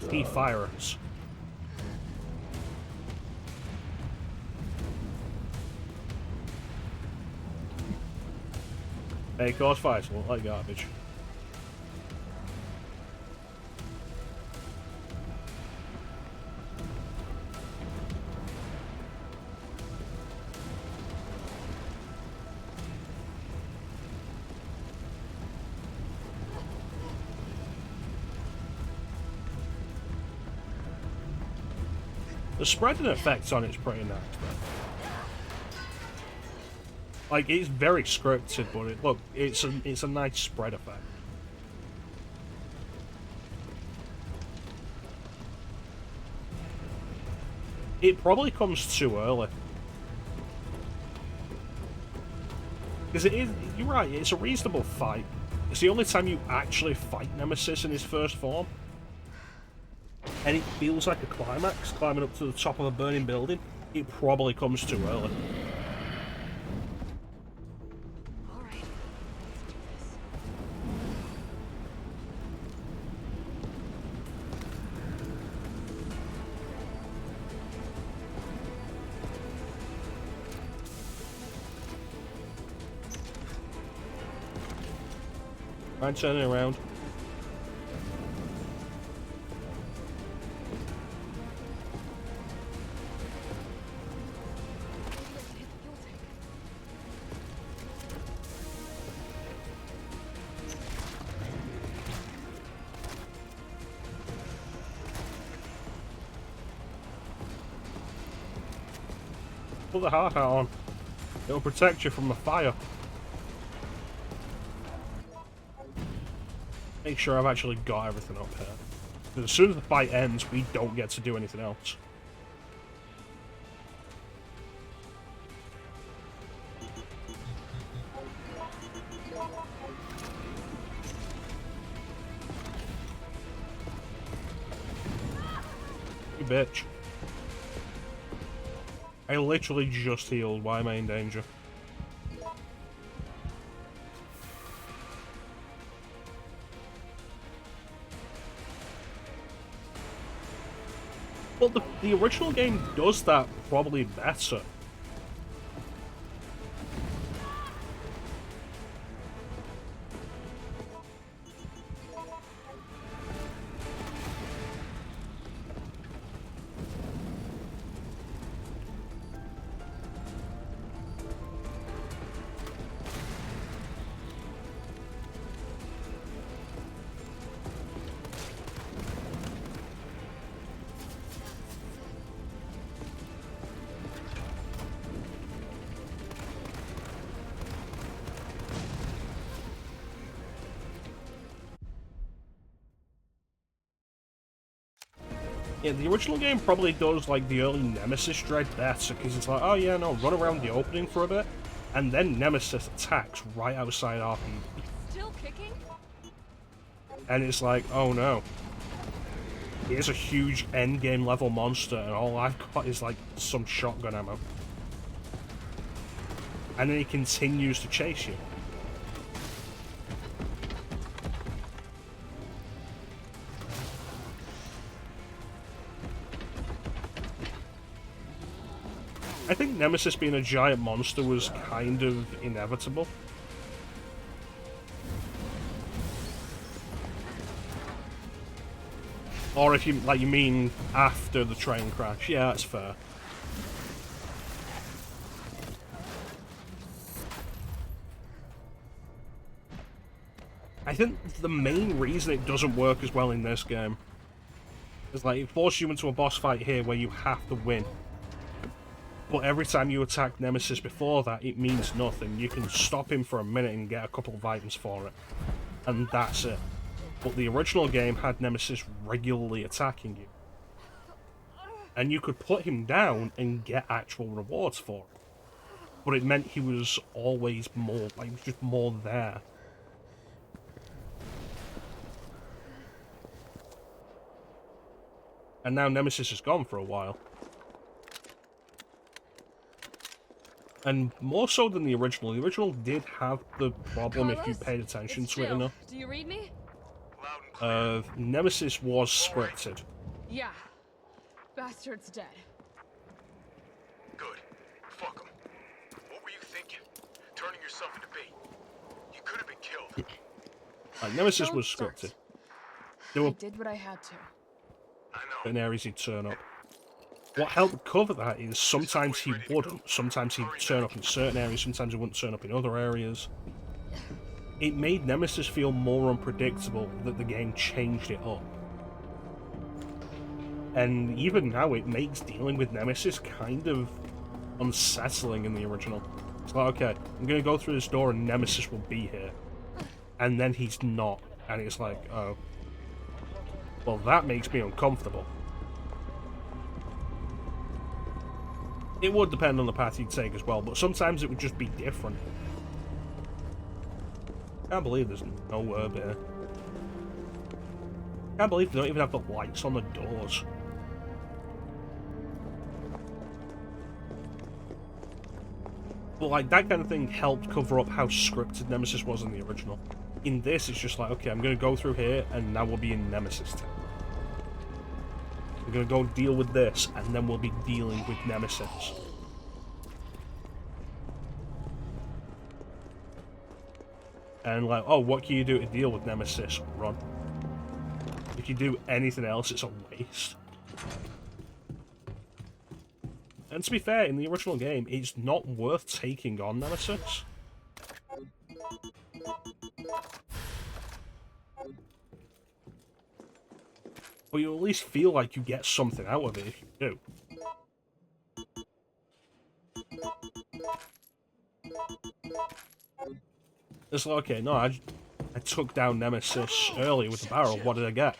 T-virus. Hey, cause fires look like garbage. The spreading effects on it's pretty nice, though. Like, it's very scripted, but look, it's a nice spread effect. It probably comes too early. Because it is, you're right, it's a reasonable fight. It's the only time you actually fight Nemesis in his first form. And it feels like a climax, climbing up to the top of a burning building. It probably comes too early. I'm turning around. Put the hard hat on. It'll protect you from the fire. Make sure I've actually got everything up here. Because as soon as the fight ends, we don't get to do anything else. You bitch. I literally just healed. Why am I in danger? Well, the original game does that probably better. Yeah, the original game probably does, like, the early Nemesis dread better, because it's like, oh yeah, no, run around the opening for a bit, and then Nemesis attacks right outside RP. Still kicking? And it's like, oh no. Here's a huge endgame level monster, and all I've got is, like, some shotgun ammo. And then he continues to chase you. I think Nemesis being a giant monster was kind of inevitable. Or if you mean after the train crash, yeah, that's fair. I think the main reason it doesn't work as well in this game is like it forces you into a boss fight here where you have to win. But every time you attack Nemesis before that, it means nothing. You can stop him for a minute and get a couple of items for it. And that's it. But the original game had Nemesis regularly attacking you. And you could put him down and get actual rewards for it. But it meant he was always more, like, he was just more there. And now Nemesis is gone for a while. And more so than the original did have the problem if you paid attention to it enough. Do you read me? Nemesis was scripted. Yeah. Bastard's dead. Good. Fuck him. What were you thinking? Turning yourself into bait. You could have been killed. Like, Nemesis was scripted. There I were did what I had to. certain areas he'd turn up. What helped cover that is sometimes he wouldn't. Sometimes he'd turn up in certain areas, sometimes he wouldn't turn up in other areas. It made Nemesis feel more unpredictable that the game changed it up. And even now, it makes dealing with Nemesis kind of unsettling in the original. It's like, okay, I'm going to go through this door and Nemesis will be here. And then he's not. And it's like, oh. Well, that makes me uncomfortable. It would depend on the path you'd take as well, but sometimes it would just be different. Can't believe there's no herb here. Can't believe they don't even have the lights on the doors. But like, that kind of thing helped cover up how scripted Nemesis was in the original. In this, it's just like, okay, I'm going to go through here, and now we'll be in Nemesis town. We're going to go deal with this, and then we'll be dealing with Nemesis. And like, oh, what can you do to deal with Nemesis? Run. If you do anything else, it's a waste. And to be fair, in the original game, it's not worth taking on Nemesis. But you at least feel like you get something out of it if you do. It's like, okay, no, I took down Nemesis earlier with the barrel. What did I get?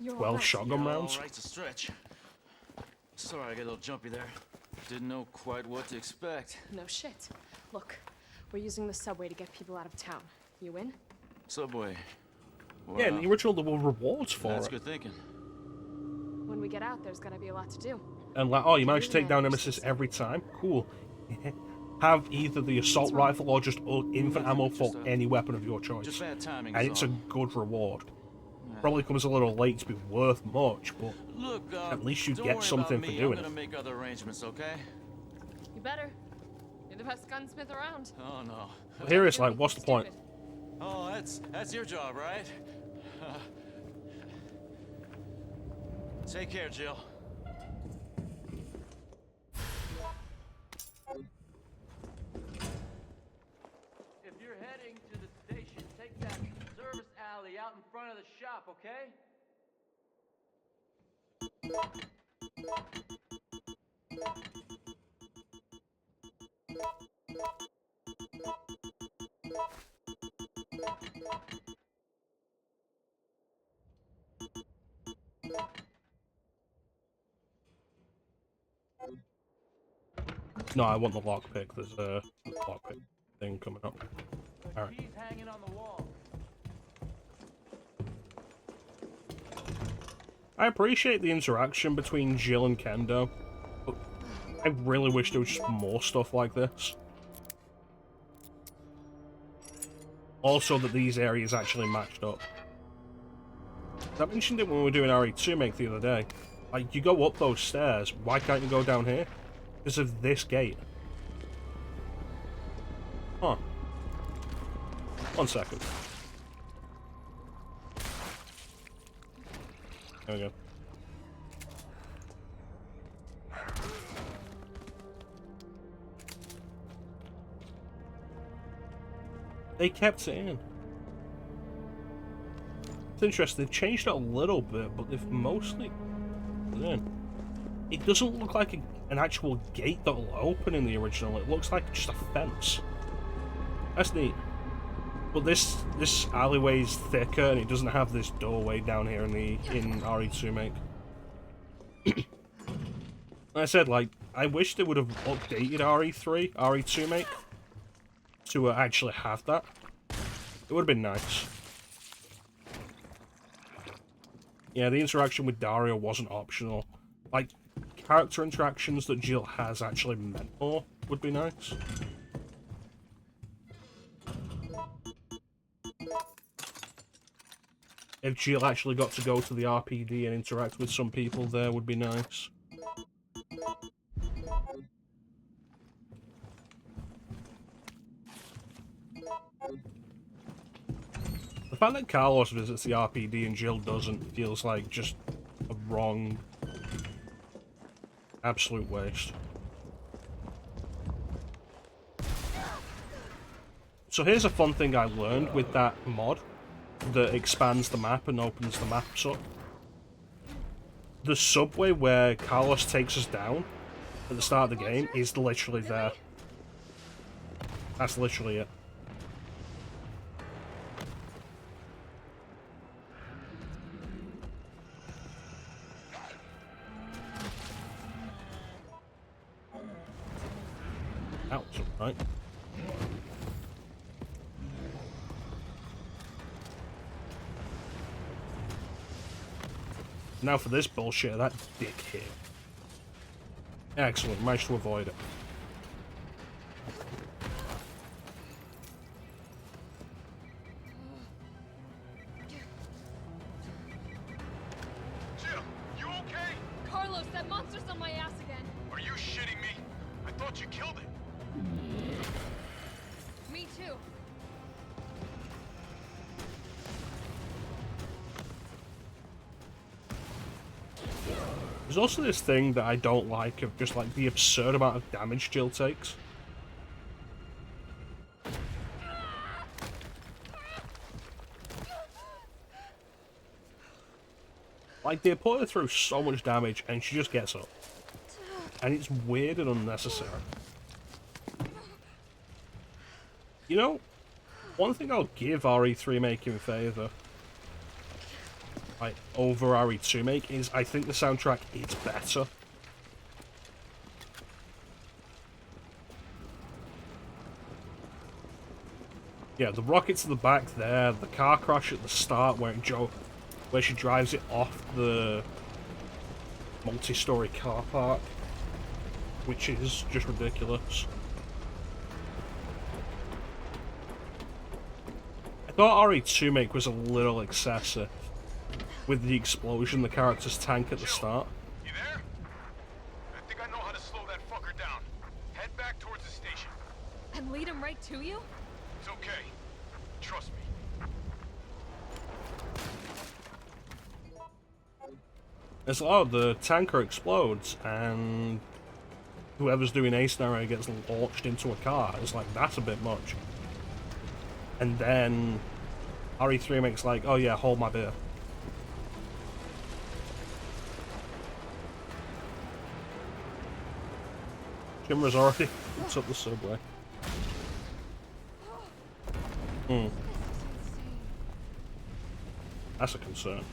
12 shotgun rounds? Right to stretch. Sorry, I got a little jumpy there. Didn't know quite what to expect. No shit. Look, we're using the subway to get people out of town. You in? Subway. Wow. Yeah, in the original there were rewards for That's it. good thinking. When we get out, there's gonna be a lot to do. And like, oh, you managed to take down Nemesis every time? Cool. Have either the assault rifle or just infinite ammo for any weapon of your choice. Just bad timing. And it's a good reward. Probably comes a little late to be worth much, but look, at least you don't get worry something about for me. doing I'm gonna it. make other arrangements, okay? You better. You're the best gunsmith around. Oh no. But here it's like, what's the point? Oh, that's your job, right? Take care, Jill. If you're heading to the station, take that service alley out in front of the shop, okay? No, I want the lockpick. There's a lockpick thing coming up. Alright. He's hanging on the wall. I appreciate the interaction between Jill and Kendo, but I really wish there was just more stuff like this. Also that these areas actually matched up. I mentioned it when we were doing RE2 Make the other day. Like, you go up those stairs, why can't you go down here? Because of this gate. Huh. 1 second. There we go. They kept saying. It's interesting, they've changed it a little bit, but they've mostly... Yeah. It doesn't look like an actual gate that'll open in the original, it looks like just a fence. That's neat. But this alleyway is thicker and it doesn't have this doorway down here in RE2 Make. Like I said, like, I wish they would have updated RE2 Make to actually have that. It would have been nice. Yeah, the interaction with Dario wasn't optional. Like, character interactions that Jill has actually meant more would be nice. If Jill actually got to go to the RPD and interact with some people there would be nice. The fact that Carlos visits the RPD and Jill doesn't feels like just a wrong, absolute waste. So here's a fun thing I learned with that mod that expands the map and opens the maps up. The subway where Carlos takes us down at the start of the game is literally there. That's literally it. Ouch, right? Now for this bullshit, that dick hit. Excellent, managed to avoid it. Jill, you okay? Carlos, that monster's on my ass again. Are you shitting me? I thought you killed it. Me too. There's also this thing that I don't like of just like the absurd amount of damage Jill takes. Like, they put her through so much damage and she just gets up. And it's weird and unnecessary. You know, one thing I'll give RE3 Make in favour, like, over RE2 Make, is I think the soundtrack is better. Yeah, the rocket to the back there, the car crash at the start where she drives it off the multi-story car park, which is just ridiculous. I thought RE2 Make was a little excessive with the explosion the characters tank at the start. You there? I think I know how to slow that fucker down. Head back towards the station. And lead him right to you? It's okay. Trust me. It's the tanker explodes and whoever's doing a scenario gets launched into a car. It's like, that's a bit much. And then RE3 Make's like, oh yeah, hold my beer. Jimra's already took the subway. That's a concern.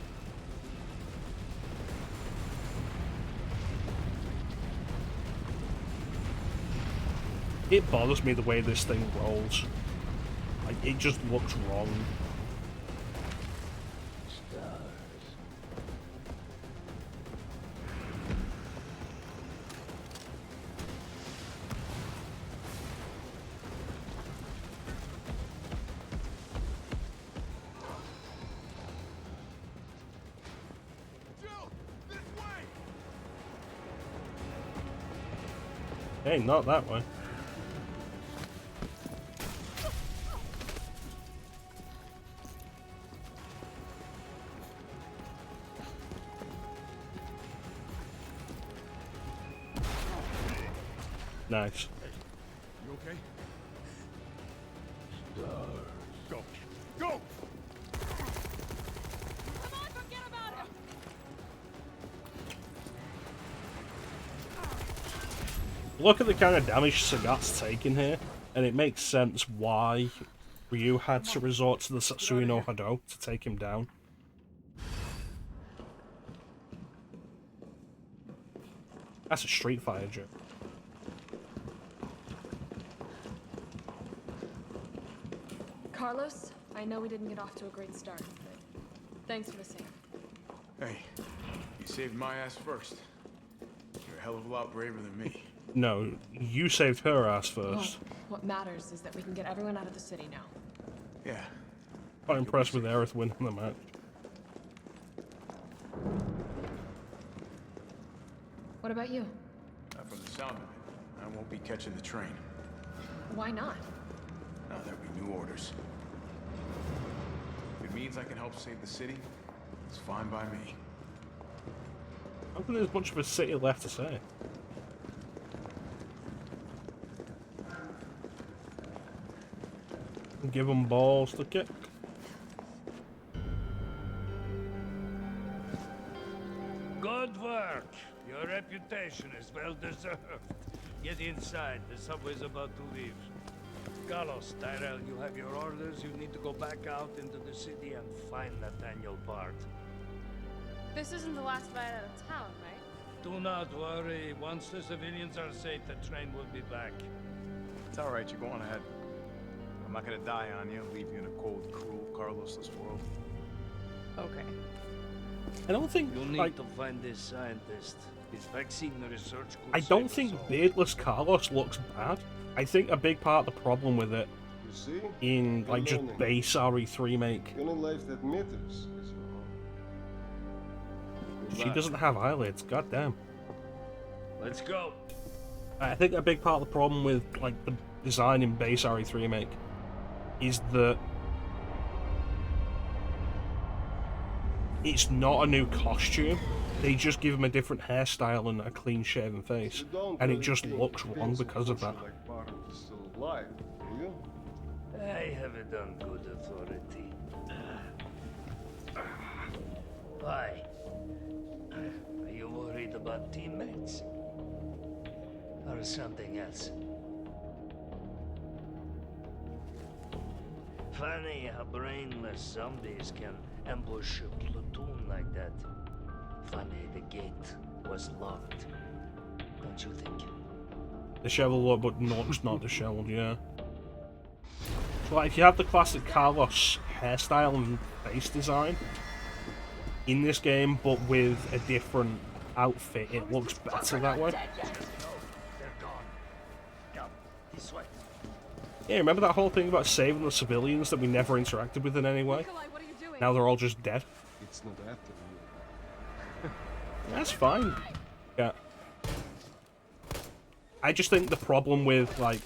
It bothers me the way this thing rolls. Like, it just looks wrong. Hey, not that way. Nice. You okay? Go. Go! Look at the kind of damage Sagat's taking here, and it makes sense why Ryu had to resort to the Satsui no Hado to take him down. That's a Street Fighter joke. Carlos, I know we didn't get off to a great start, but thanks for the save. Hey, you saved my ass first. You're a hell of a lot braver than me. No, you saved her ass first. Well, what matters is that we can get everyone out of the city now. Yeah. Quite impressed with Aerith winning the match. What about you? From the sound of it, I won't be catching the train. Why not? Now there'll be new orders. If it means I can help save the city, it's fine by me. I don't think there's much of a city left to say. Give them balls to kick. Good work. Your reputation is well deserved. Get inside. The subway's about to leave. Carlos, Tyrell, you have your orders. You need to go back out into the city and find Nathaniel Bard. This isn't the last ride out of town, right? Do not worry. Once the civilians are safe, the train will be back. It's alright, you're going ahead. I'm not gonna die on you, leave you in a cold, cruel, Carlosless world. Okay. I don't think You'll need like, to find this scientist. His vaccine research could I don't save think us all. beardless Carlos looks bad. I think a big part of the problem with it in like just base RE3 make. The only life that matters is your own. She doesn't have eyelids, goddamn. Let's go. I think a big part of the problem with like the design in base RE3 make is that it's not a new costume. They just give him a different hairstyle and a clean shaven face, and it just looks wrong because of that. Like Bard is still alive, do you? I have it on good authority. Why? Are you worried about teammates? Or something else? Funny how brainless zombies can ambush a platoon like that. Funny the gate was locked. Don't you think? Disheveled, but not disheveled, yeah. So like, if you have the classic Carlos hairstyle and face design in this game, but with a different outfit, it looks better that way. They're gone. Come, this way. Yeah, remember that whole thing about saving the civilians that we never interacted with in any way? Nikolai, what are you doing? Now they're all just dead. It's not after you. That's fine. Yeah. I just think the problem with, like,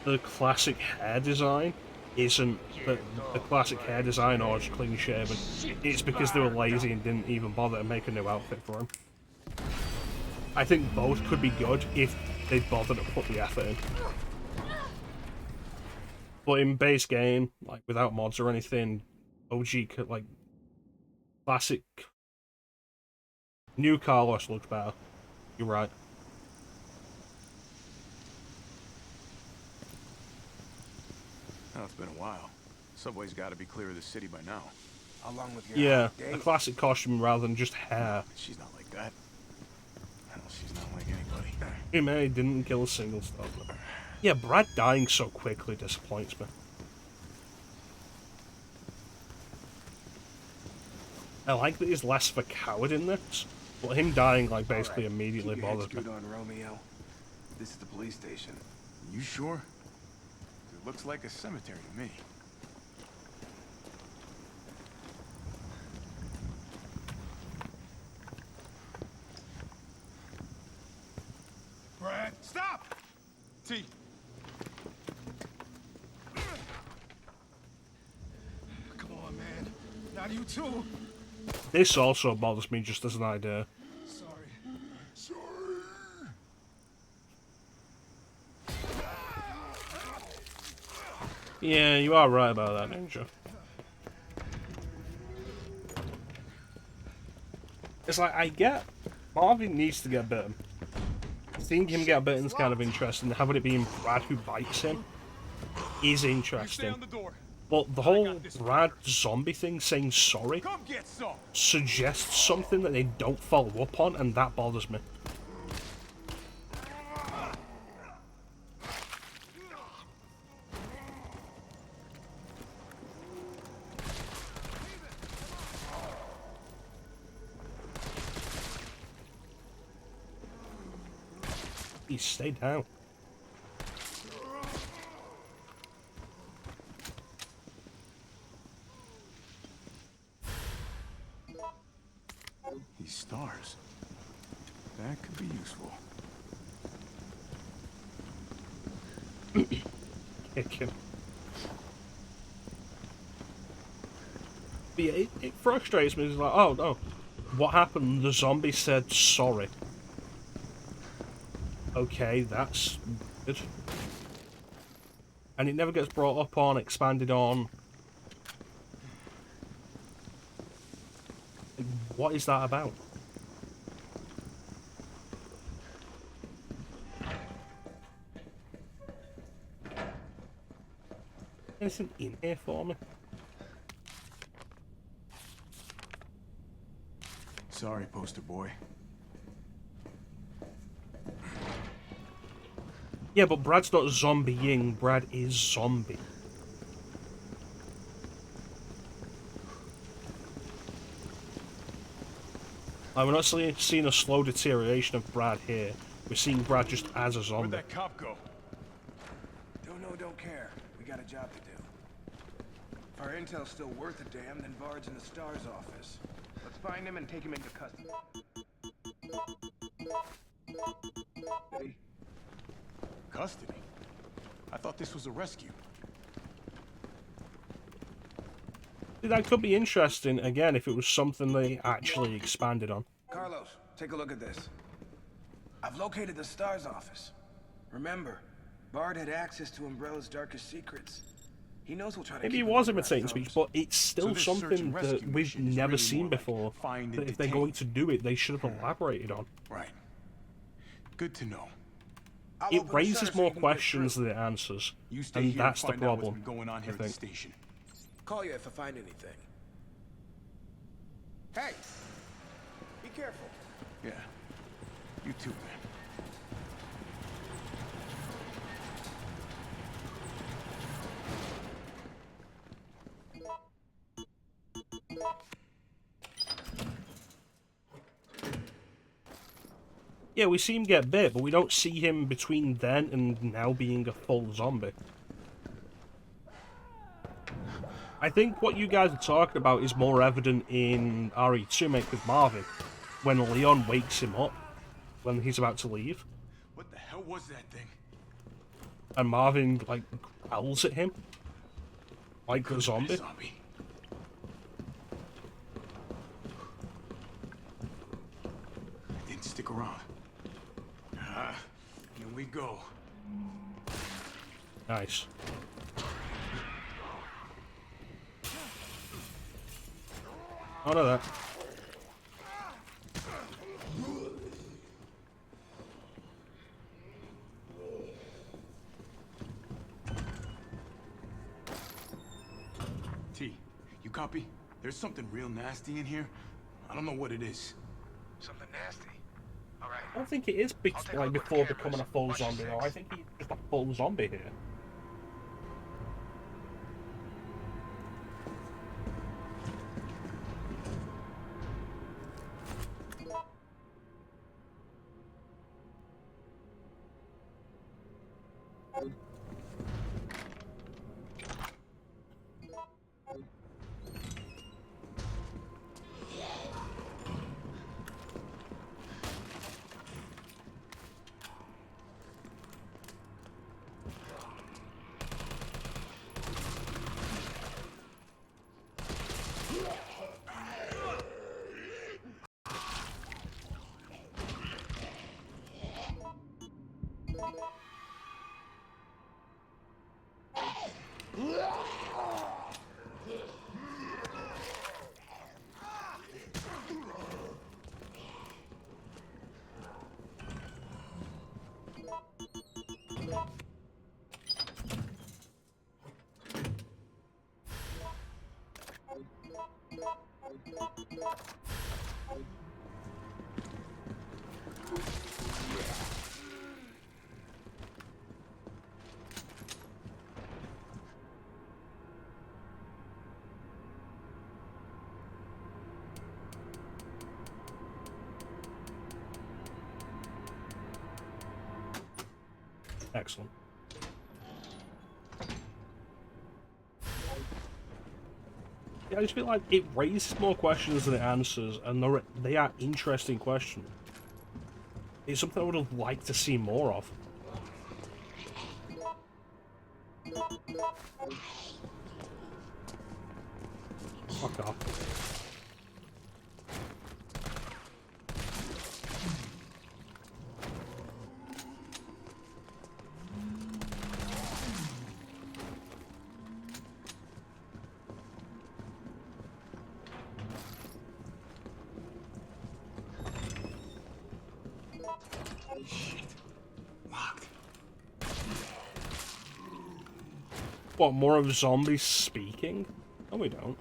the classic hair design isn't that the classic hair design or just clean shaven. It's because they were lazy and didn't even bother to make a new outfit for him. I think both could be good if they bothered to put the effort in. But in base game, like, without mods or anything, OG could, like, classic new Carlos looks better. You're right. Now it's been a while. Subway's got to be clear of the city by now. Along with your Yeah, date. a classic costume rather than just hair. She's not like that. Hell, she's not like anybody. May didn't kill a single stalker. Yeah, Brad dying so quickly disappoints me. I like that he's less of a coward in this, but him dying like basically immediately Keep your head bothers me. screwed on, Romeo. This is the police station. You sure? It looks like a cemetery to me. Brad, stop! T. Come on, man. Not you too. This also bothers me just as an idea. Sorry. Yeah, you are right about that, Ninja. It's like, I get Marvin needs to get bitten. seeing him get bitten is kind of interesting. Having it being Brad who bites him is interesting. But the whole Brad zombie thing saying sorry suggests something that they don't follow up on, and that bothers me. Please stay down. These stars. That could be useful. Kick him. But yeah, it frustrates me. It's like, oh no, what happened? The zombie said sorry. Okay, that's good. And it never gets brought up on, expanded on. What is that about? Anything in here for me? Sorry, poster boy. Yeah, but Brad's not zombieing, Brad is zombie. Like, we're not seeing a slow deterioration of Brad here. We're seeing Brad just as a zombie. Where'd that cop go? Don't know, don't care. We got a job to do. If our intel's still worth a damn, then Bard's in the STARS office. Let's find him and take him into custody. Custody? I thought this was a rescue. That could be interesting, again, if it was something they actually expanded on. Carlos, take a look at this. I've located the STARS office. Remember, Bard had access to Umbrella's darkest secrets. He knows we'll try to Maybe he keep was him imitating under our speech, but it's still So this search something and that rescue we've mission is never really seen more like before. find and That if they're detain. going to do it, they should have elaborated on. Right. Good to know. I'll It open the raises shutter so more you can get questions through. than it answers, You stay and here that's the and find out what's problem. been going on here I at the think. station. Call you if I find anything. Hey! Be careful. Yeah. You too, man. Yeah, we see him get bit, but we don't see him between then and now being a full zombie. I think what you guys are talking about is more evident in RE2 Remake with Marvin, when Leon wakes him up when he's about to leave, What the hell was that thing? and Marvin, like, growls at him like a zombie. Didn't stick around. Here we go. Nice. Oh no, that. T, you copy? There's something real nasty in here. I don't know what it is. Something nasty. All right. I don't think it is like before becoming a full zombie, though. I think he's just a full zombie here. Excellent. Yeah, I just feel like it raises more questions than it answers, and they are interesting questions. It's something I would have liked to see more of. Fuck off. What, more of zombies speaking? No, we don't.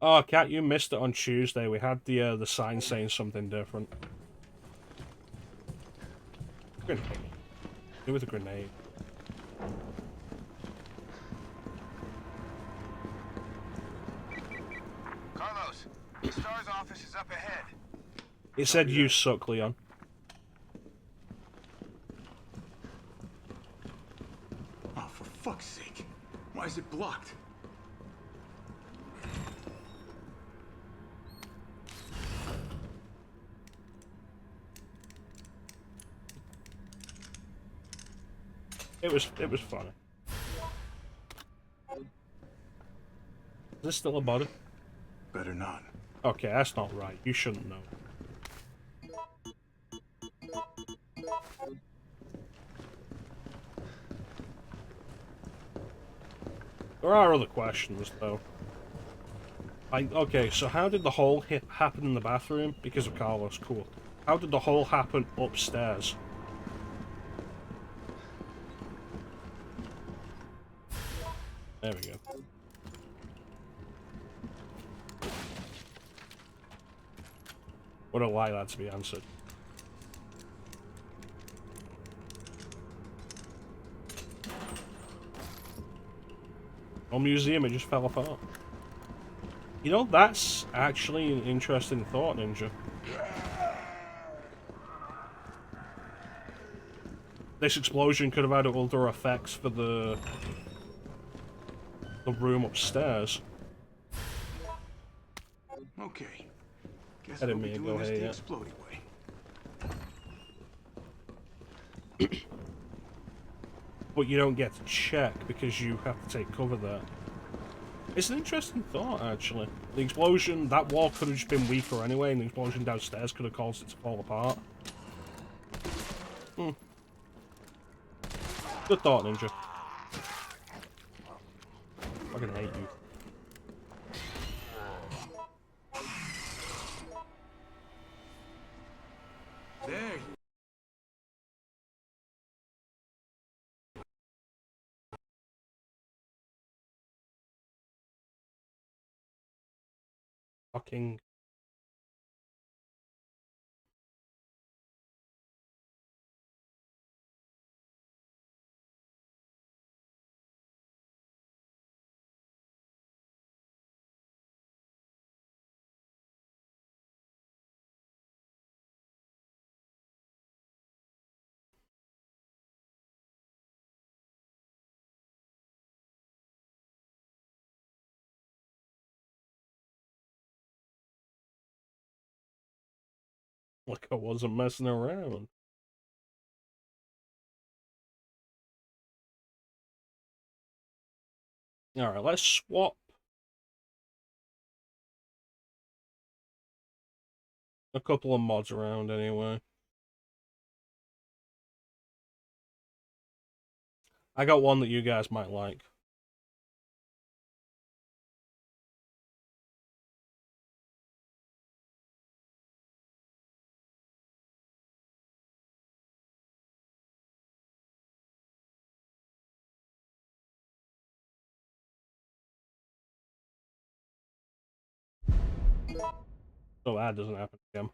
Oh, Cat, you missed it on Tuesday. We had the sign saying something different. Grenade. Do with a grenade. Carlos, the STAR's office is up ahead. It said you suck, Leon. Oh, for fuck's sake. Why is it blocked? It was funny. Is this still a body? Better not. Okay, that's not right. You shouldn't know. There are other questions, though. Okay, so how did the hole happen in the bathroom? Because of Carlos, cool. How did the hole happen upstairs? There we go. Would have liked that to be answered. No museum, it just fell apart. You know, that's actually an interesting thought, Ninja. This explosion could have had other effects for the room upstairs. Okay. Guess I didn't we'll be mean to doing go this here the yet. exploding way. But you don't get to check because you have to take cover there. It's an interesting thought, actually. The explosion, that wall could have just been weaker anyway, and the explosion downstairs could have caused it to fall apart. Good thought, Ninja. I fucking hate you. There. Fucking... Like I wasn't messing around. Alright, let's swap a couple of mods around anyway. I got one that you guys might like. So that doesn't happen again.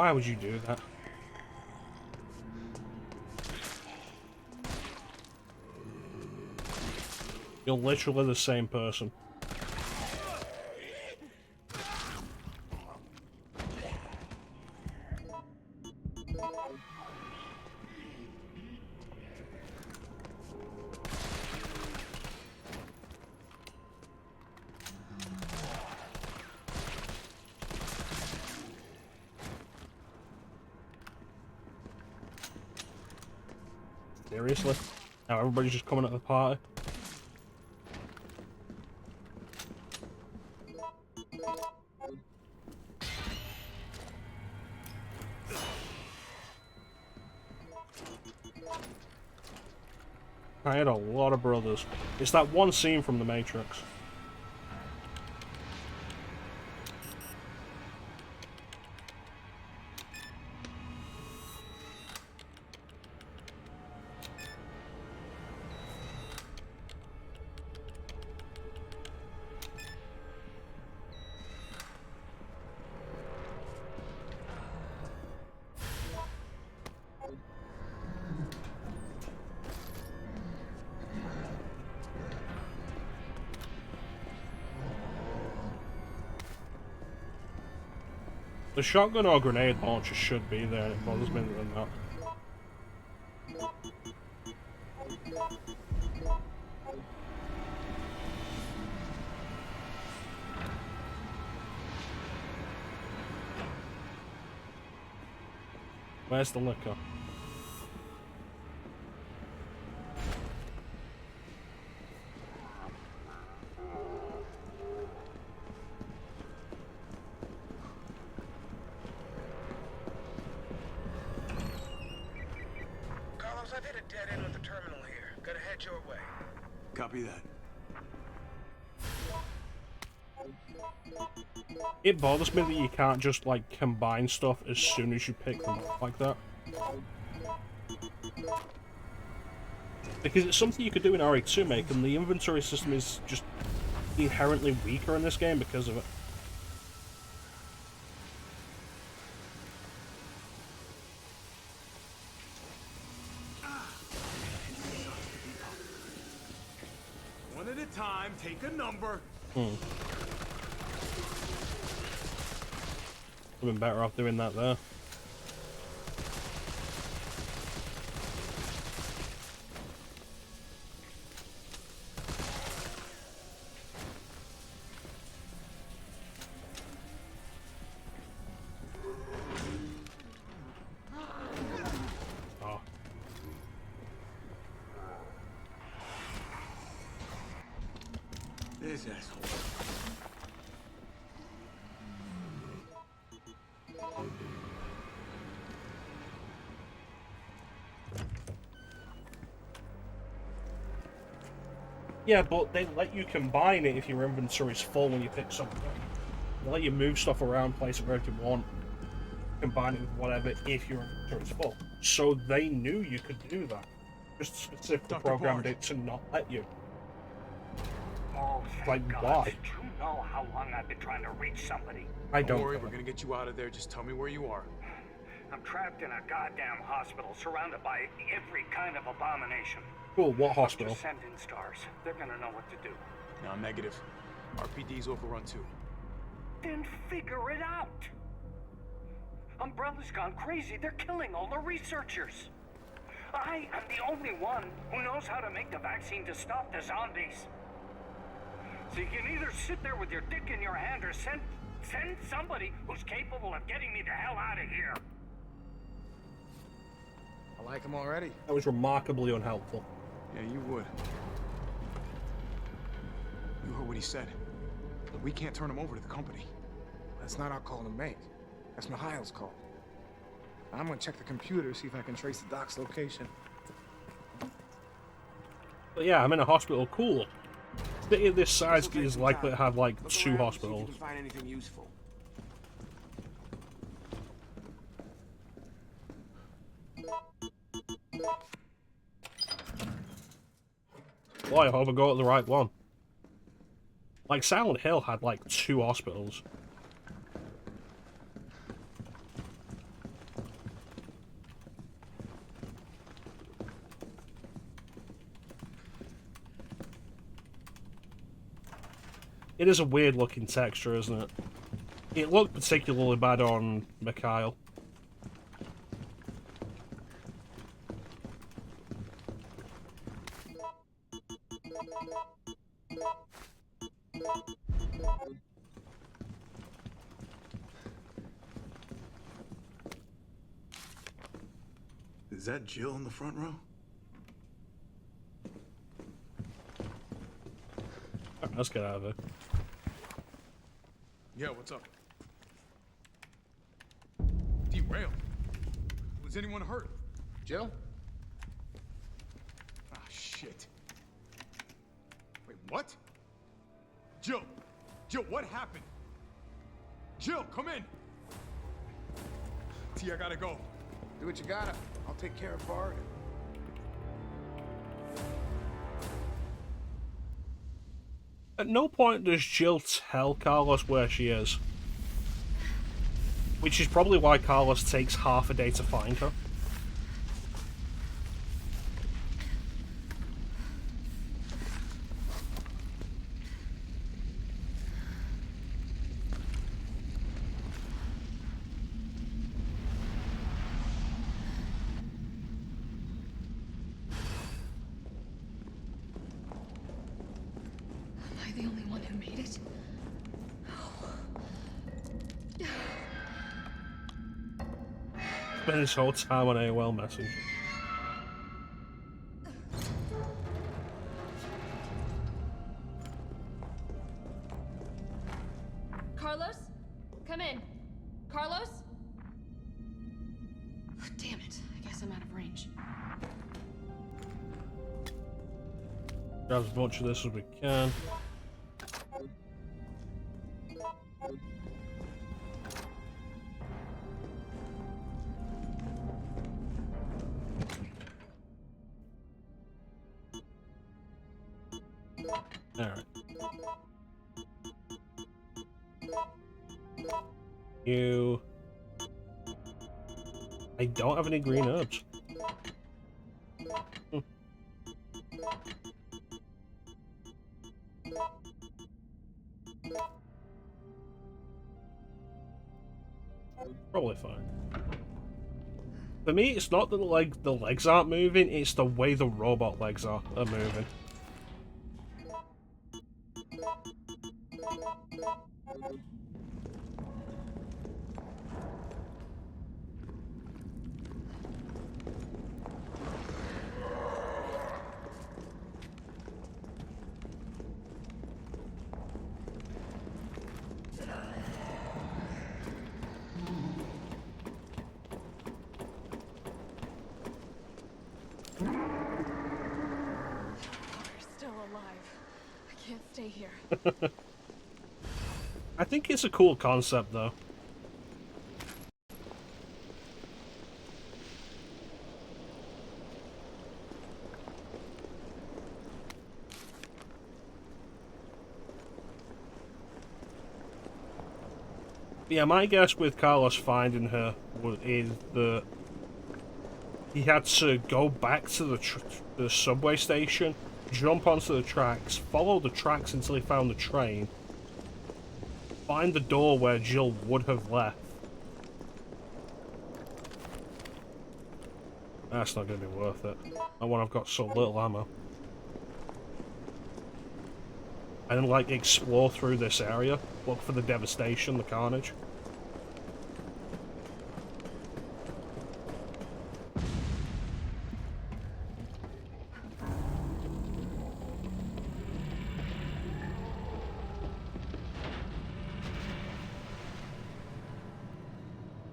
Why would you do that? You're literally the same person. Seriously? Now everybody's just coming at the party? I had a lot of brothers. It's that one scene from The Matrix. The shotgun or grenade launcher should be there, and it bothers me that they're not. Where's the liquor? Carlos, I've hit a dead end with the terminal here. Gotta head your way. Copy that. It bothers me that you can't just, like, combine stuff as soon as you pick them up like that. Because it's something you could do in RE2 Make, and the inventory system is just inherently weaker in this game because of it. One at a time, take a number. Would have been better off doing that there. This asshole. Yeah, but they let you combine it if your inventory's full when you pick something up. They let you move stuff around, place it wherever you want, combine it with whatever if your inventory's full. So they knew you could do that. Just specifically programmed it to not let you. Oh, like, God. why? Do you know how long I've been trying to reach somebody? I don't worry, know. we're gonna get you out of there. Just tell me where you are. I'm trapped in a goddamn hospital, surrounded by every kind of abomination. Cool, what hospital? Just send in stars. They're gonna know what to do. No, negative. RPD's overrun too. Then figure it out. Umbrella's gone crazy. They're killing all the researchers. I am the only one who knows how to make the vaccine to stop the zombies. So you can either sit there with your dick in your hand or send somebody who's capable of getting me the hell out of here. I like him already. That was remarkably unhelpful. Yeah, you would. You heard what he said. We can't turn him over to the company. That's not our call to make. That's Mikhail's call. I'm gonna check the computer, see if I can trace the doc's location. But yeah, I'm in a hospital. Cool. City of this size is likely to have like 2 hospitals. See if you can find anything useful. Boy, I hope I go to the right one. Like, Silent Hill had like 2 hospitals. It is a weird looking texture, isn't it? It looked particularly bad on Mikhail. Is that Jill in the front row? Alright, let's get out of here. Yeah, what's up? Derailed. Was anyone hurt? Jill? Ah, shit. Wait, what? Jill! Jill, what happened? Jill, come in! T, I gotta go. Do what you gotta. I'll take care of Bard. At no point does Jill tell Carlos where she is. Which is probably why Carlos takes half a day to find her. Am I the only one who made it? Spent this whole time on AOL Messenger. Carlos? Come in. Carlos? Damn it. I guess I'm out of range. Grab as much of this as we can. Alright. You... I don't have any green herbs. Probably fine. For me, it's not that the legs aren't moving, it's the way the robot legs are moving. Stay here. I think it's a cool concept, though. Yeah, my guess with Carlos finding her is that he had to go back to the subway station, jump onto the tracks, follow the tracks until he found the train, find the door where Jill would have left. That's not going to be worth it. Not when I've got so little ammo. And then, like, explore through this area, look for the devastation, the carnage.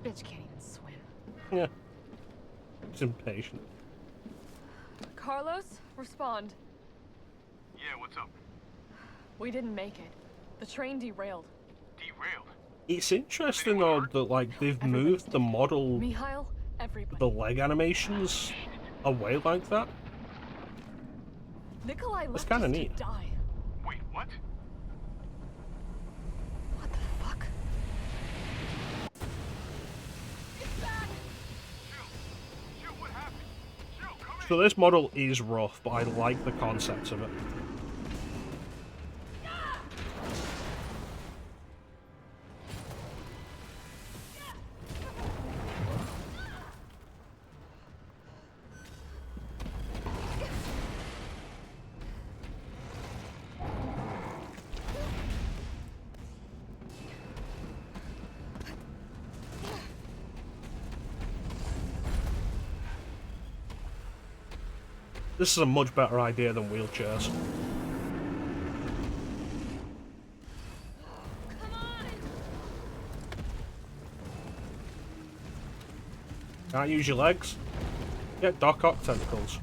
Bitch can't even swim. Yeah. He's impatient. Carlos, respond. Yeah, what's up? We didn't make it. The train derailed. Derailed? It's interesting, though, that, like, they've moved the model, Mikhail, everybody. the leg animations, away like that. Nikolai That's left kind of us neat. to die. Wait, what? What the fuck? It's back! Jill, what happened? Jill, come in! So this model is rough, but I like the concept of it. This is a much better idea than wheelchairs. Can't use your legs? Get Doc Ock tentacles.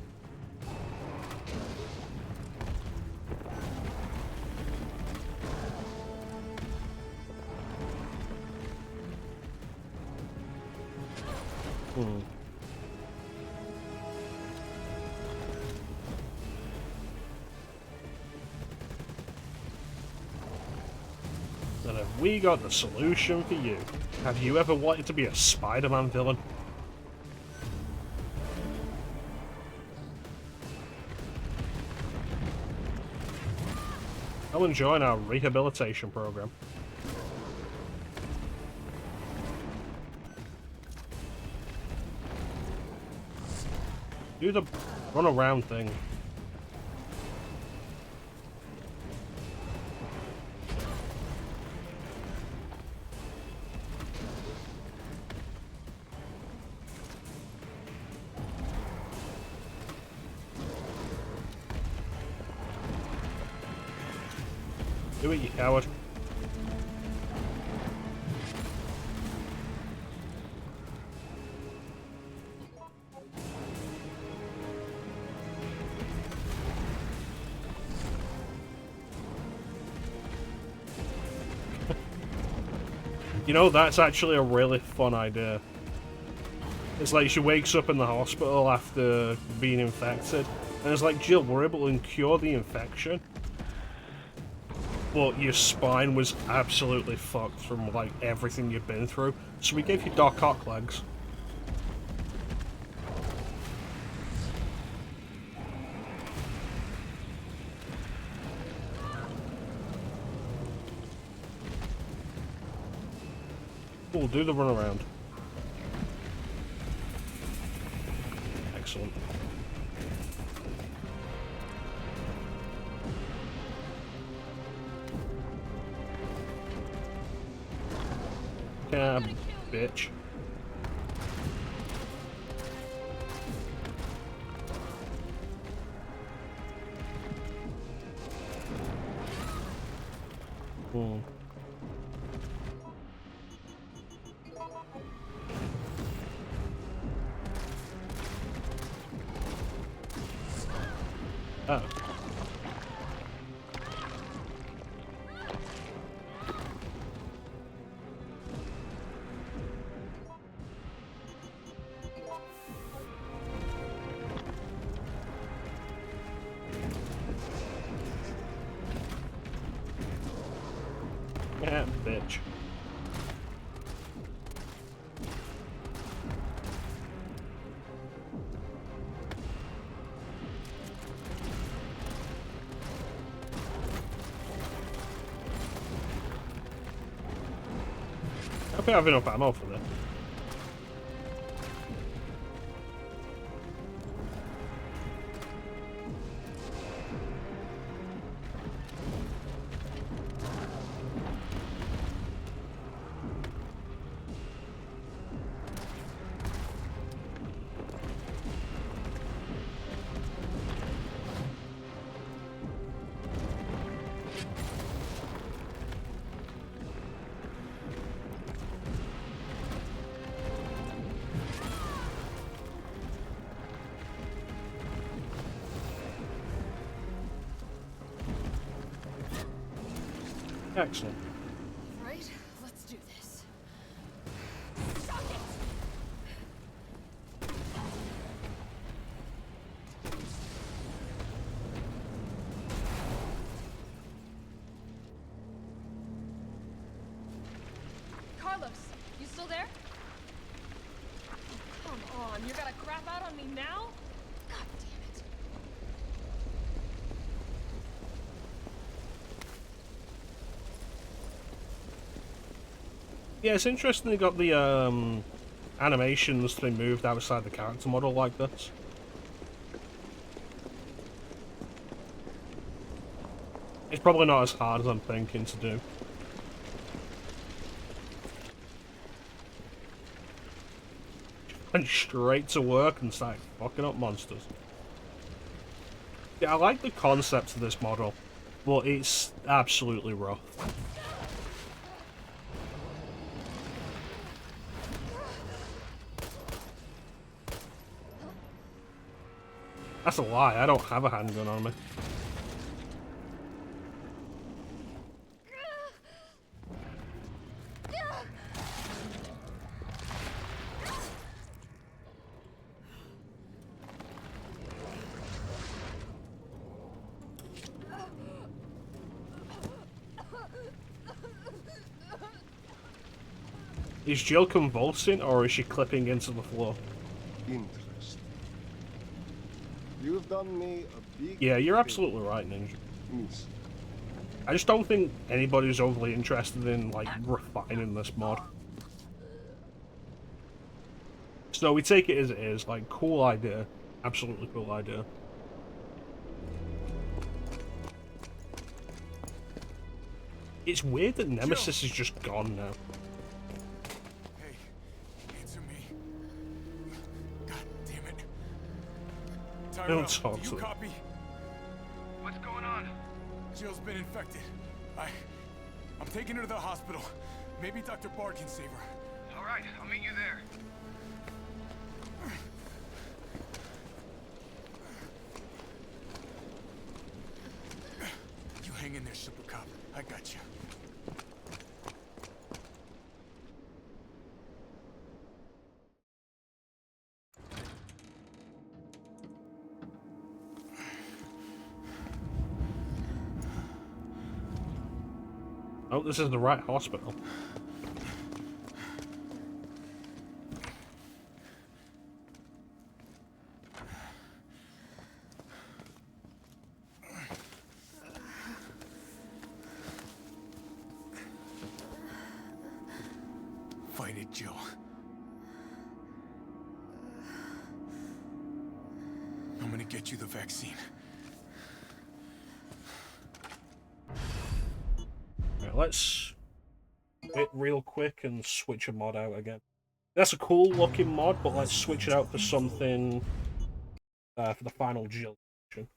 And have we got the solution for you? Have you ever wanted to be a Spider-Man villain? I'll join our rehabilitation program. Do the run around thing. Do it, you coward. You know, that's actually a really fun idea. It's like she wakes up in the hospital after being infected, and it's like, Jill, we're able to cure the infection, but your spine was absolutely fucked from like everything you've been through, so we gave you Doc Ock legs. Cool, do the run around. Excellent. Yeah, bitch. Hmm. Oh. Yeah, bitch. I think I have enough ammo for this. Excellent. Right? Let's do this. Carlos, you still there? Come on, you're gonna crap out on me now? God damn it. Yeah, it's interesting they got the animations to be moved outside the character model like this. It's probably not as hard as I'm thinking to do. And straight to work and start fucking up monsters. Yeah, I like the concept of this model, but it's absolutely rough. That's a lie, I don't have a handgun on me. Is Jill convulsing, or is she clipping into the floor? Interesting. You've done me a big Yeah, you're favor, absolutely right, Ninja. Miss. I just don't think anybody's overly interested in, like, refining this mod. So we take it as it is, like, cool idea. Absolutely cool idea. It's weird that Nemesis is just gone now. Hey, answer me. God damn it. Tyrell, Don't talk do to you them. copy? What's going on? Jill's been infected. I'm taking her to the hospital. Maybe Dr. Bard can save her. All right, I'll meet you there. You hang in there, Super Cop. I got you. Oh, this is the right hospital. Fight it, Jill. I'm gonna get you the vaccine. Right, let's quit real quick and switch a mod out again. That's a cool looking mod, but let's switch it out for something for the final Jill section.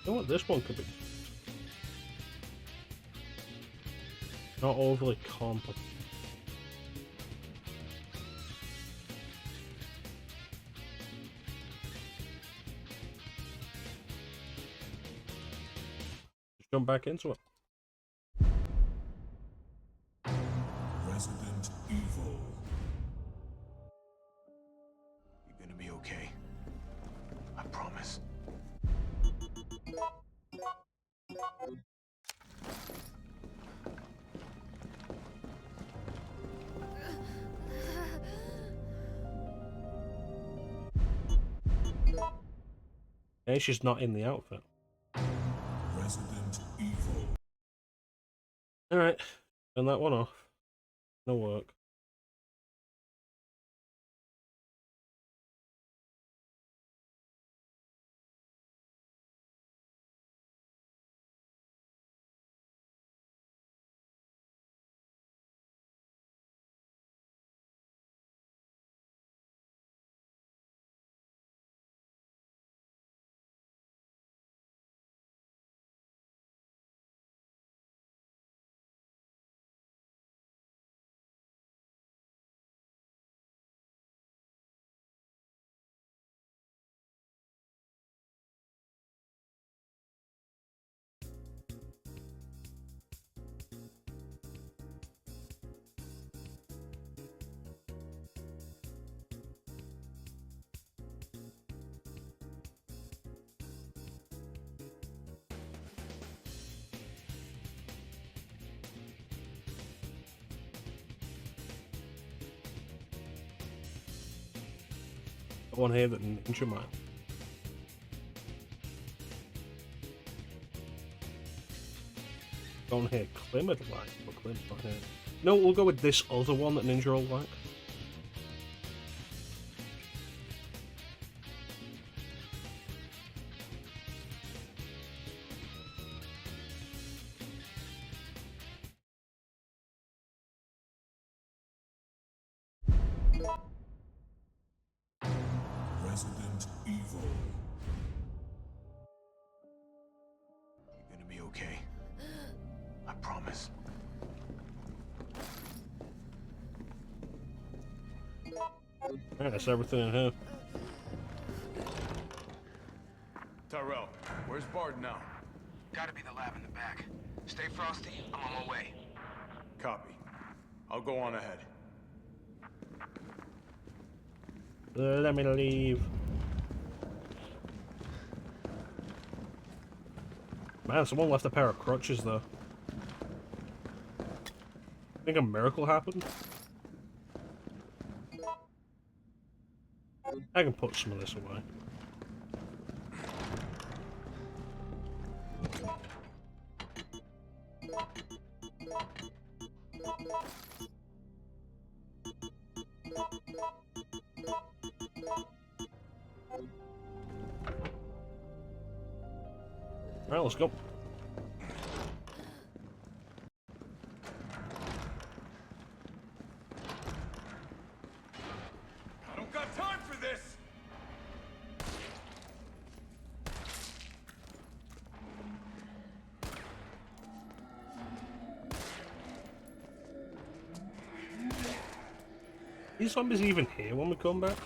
You know what this one could be? Not overly complicated. Just jump back into it. Resident Evil. You're gonna be okay. I promise. Okay, she's not in the outfit. Resident Evil. Alright, turn that one off. No work. One here that ninja mine. Don't hear Clem would like, but Clem's not here. No, we'll go with this other one that Ninja will like. Resident Evil. You're gonna be okay. I promise. Alright, that's everything in here. Tyrell, where's Bard now? Gotta be the lab in the back. Stay frosty, I'm on my way. Copy. I'll go on ahead. Let me leave. Man, someone left a pair of crutches though. I think a miracle happened. I can put some of this away. Alright, let's go. I don't got time for this! These zombies even here when we come back?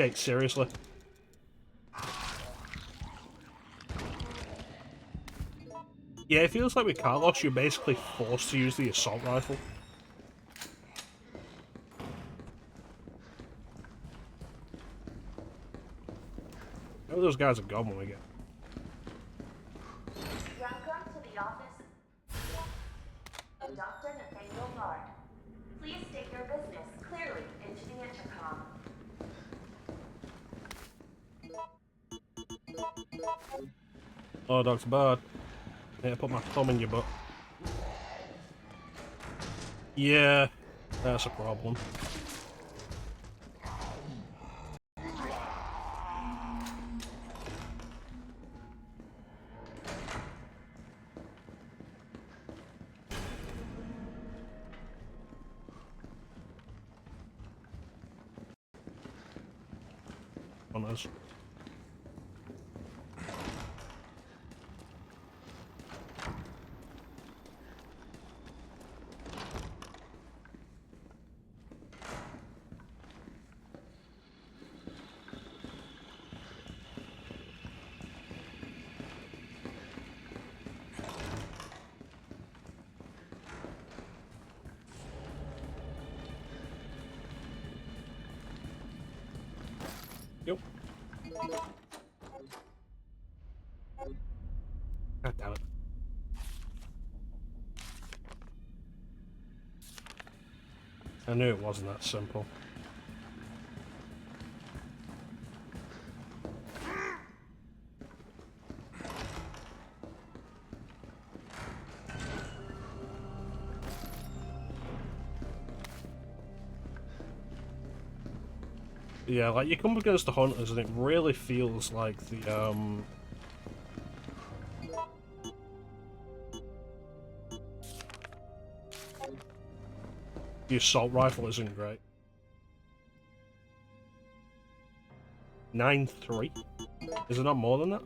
Okay, seriously. Yeah, it feels like with Carlos, you're basically forced to use the assault rifle. I know those guys are gone when we get. Welcome to the office of Dr. Nathaniel Bard. Please state your business clearly into the intercom. Oh, Dr. Bard. Yeah, put my thumb in your butt. Yeah, that's a problem. On us. Yep. God damn it. I knew it wasn't that simple. Yeah, like you come up against the hunters and it really feels like the assault rifle isn't great. 9-3? Is it not more than that?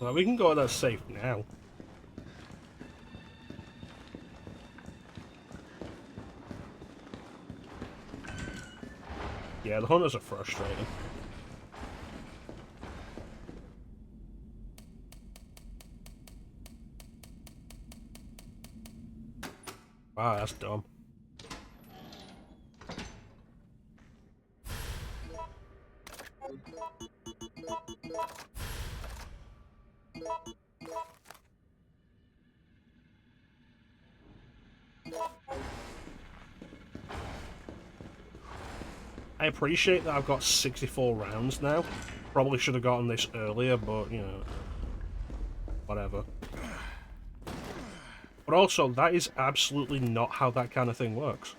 Well, we can go at that safe now. Yeah, the hunters are frustrating. Wow, that's dumb. I appreciate that I've got 64 rounds now. Probably should have gotten this earlier, but, you know, whatever. But also, that is absolutely not how that kind of thing works.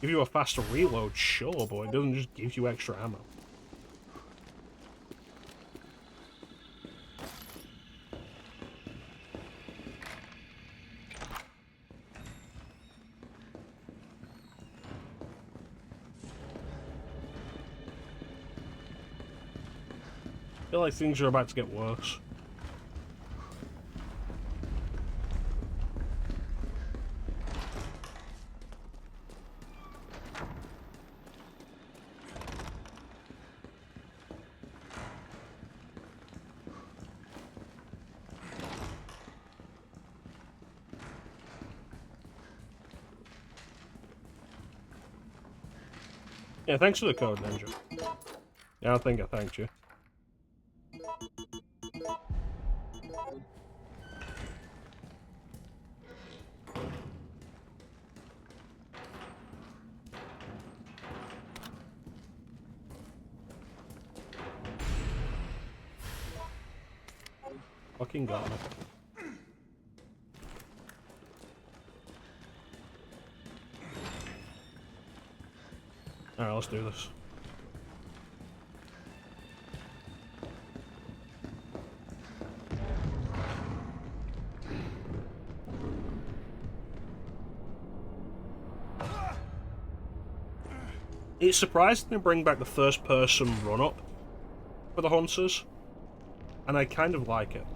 Give you a faster reload, sure, but it doesn't just give you extra ammo. I feel like things are about to get worse. Yeah, thanks for the code, Ninja. Yeah, I think I thanked you. Fucking got me. Alright, let's do this. It's surprising to bring back the first-person run-up for the Hunters, and I kind of like it.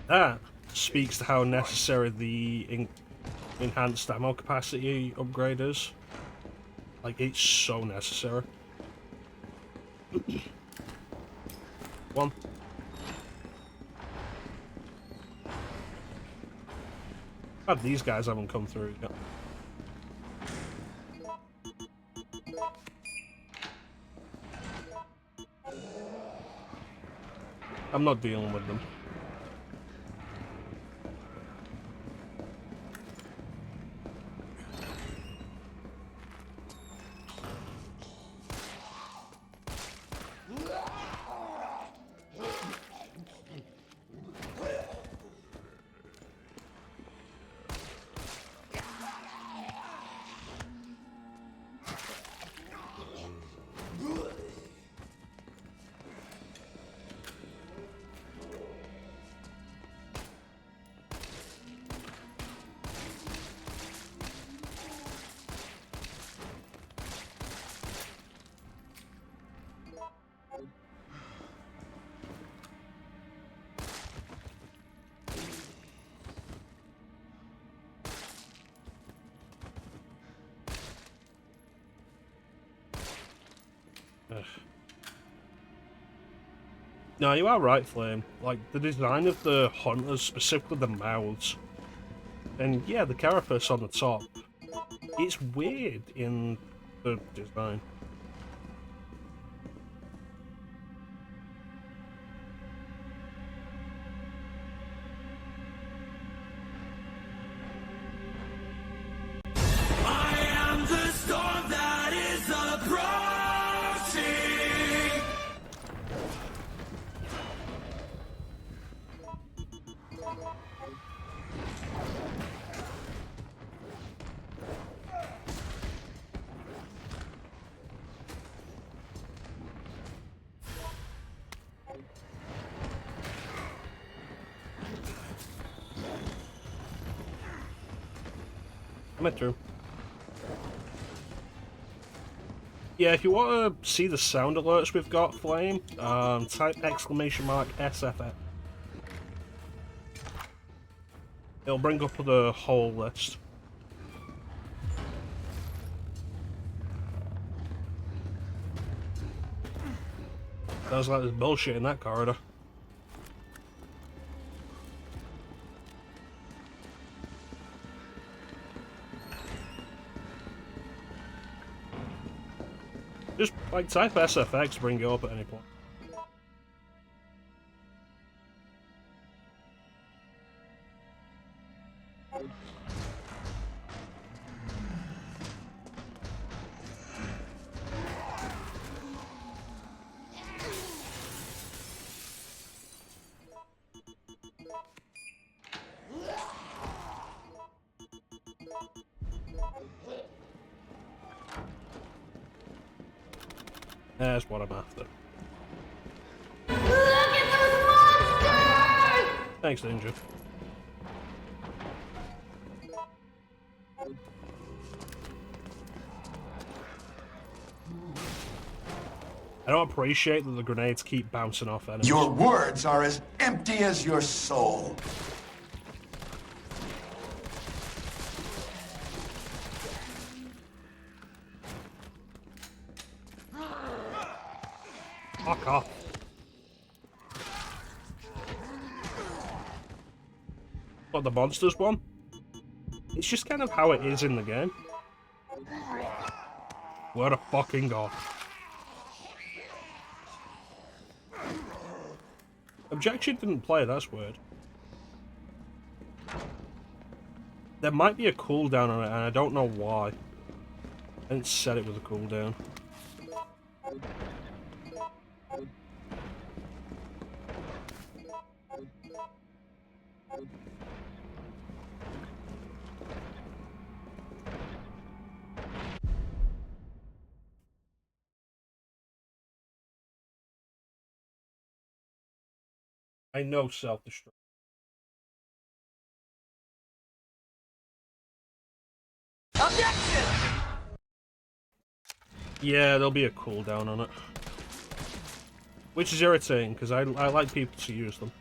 That speaks to how necessary the enhanced ammo capacity upgrade is. Like, it's so necessary. One. God, these guys haven't come through yet. I'm not dealing with them. Ugh. No, you are right, Flame. Like, the design of the hunters, specifically the mouths, and yeah, the carapace on the top, it's weird in the design. I'm at through. Yeah, if you want to see the sound alerts we've got, Flame, type !SFX. It'll bring up the whole list. Sounds like there's bullshit in that corridor. Just like type SFX to bring it up at any point. That's what I'm after. Look at those monsters! Thanks, Ninja. I don't appreciate that the grenades keep bouncing off enemies. Your words are as empty as your soul. Fuck off. What, the monsters one? It's just kind of how it is in the game. What a fucking god. Objection didn't play, that's weird. There might be a cooldown on it, and I don't know why. I didn't set it with a cooldown. I know self-destruct. Objection! Yeah, there'll be a cooldown on it. Which is irritating, because I like people to use them.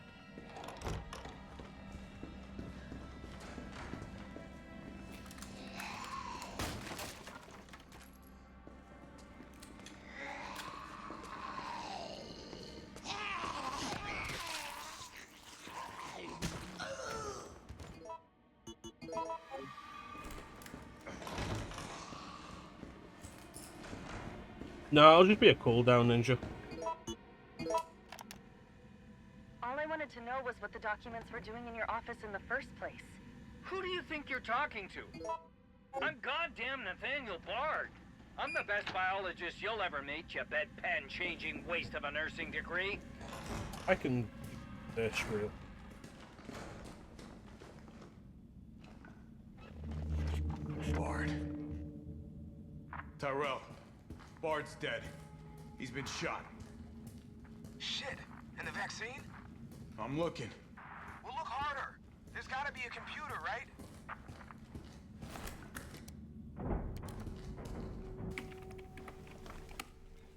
No, it'll just be a cooldown, Ninja. All I wanted to know was what the documents were doing in your office in the first place. Who do you think you're talking to? I'm goddamn Nathaniel Bard. I'm the best biologist you'll ever meet, you bedpan-changing waste of a nursing degree. I can do this real. Bard. Tyrell. Bard's dead. He's been shot. Shit. And the vaccine? I'm looking. Well, look harder. There's gotta be a computer, right?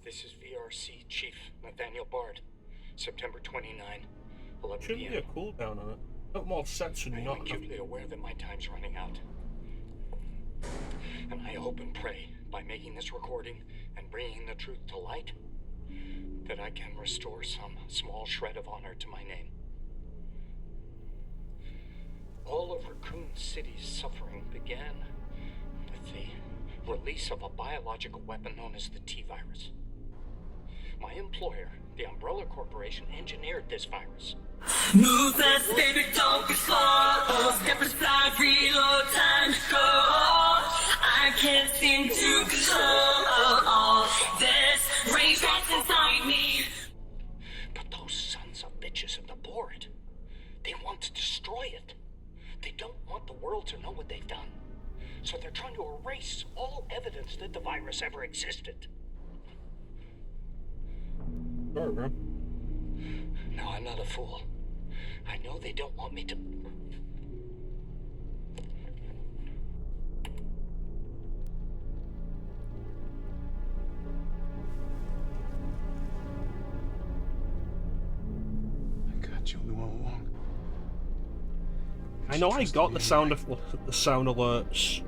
This is VRC Chief Nathaniel Bard. September 29, 11 Shouldn't be a cooldown on it. Not more sense than I am not. acutely aware that my time's running out. And I hope and pray, by making this recording and bringing the truth to light, that I can restore some small shred of honor to my name. All of Raccoon City's suffering began with the release of a biological weapon known as the T-virus. My employer, the Umbrella Corporation, engineered this virus. Move fast, baby, don't be slow. Step aside, reload, time to go. I can't seem to control all this rage that's inside me. But those sons of bitches in the board, they want to destroy it. They don't want the world to know what they've done. So they're trying to erase all evidence that the virus ever existed. Sure, bro. No, I'm not a fool. I know they don't want me to... I know I got the sound alerts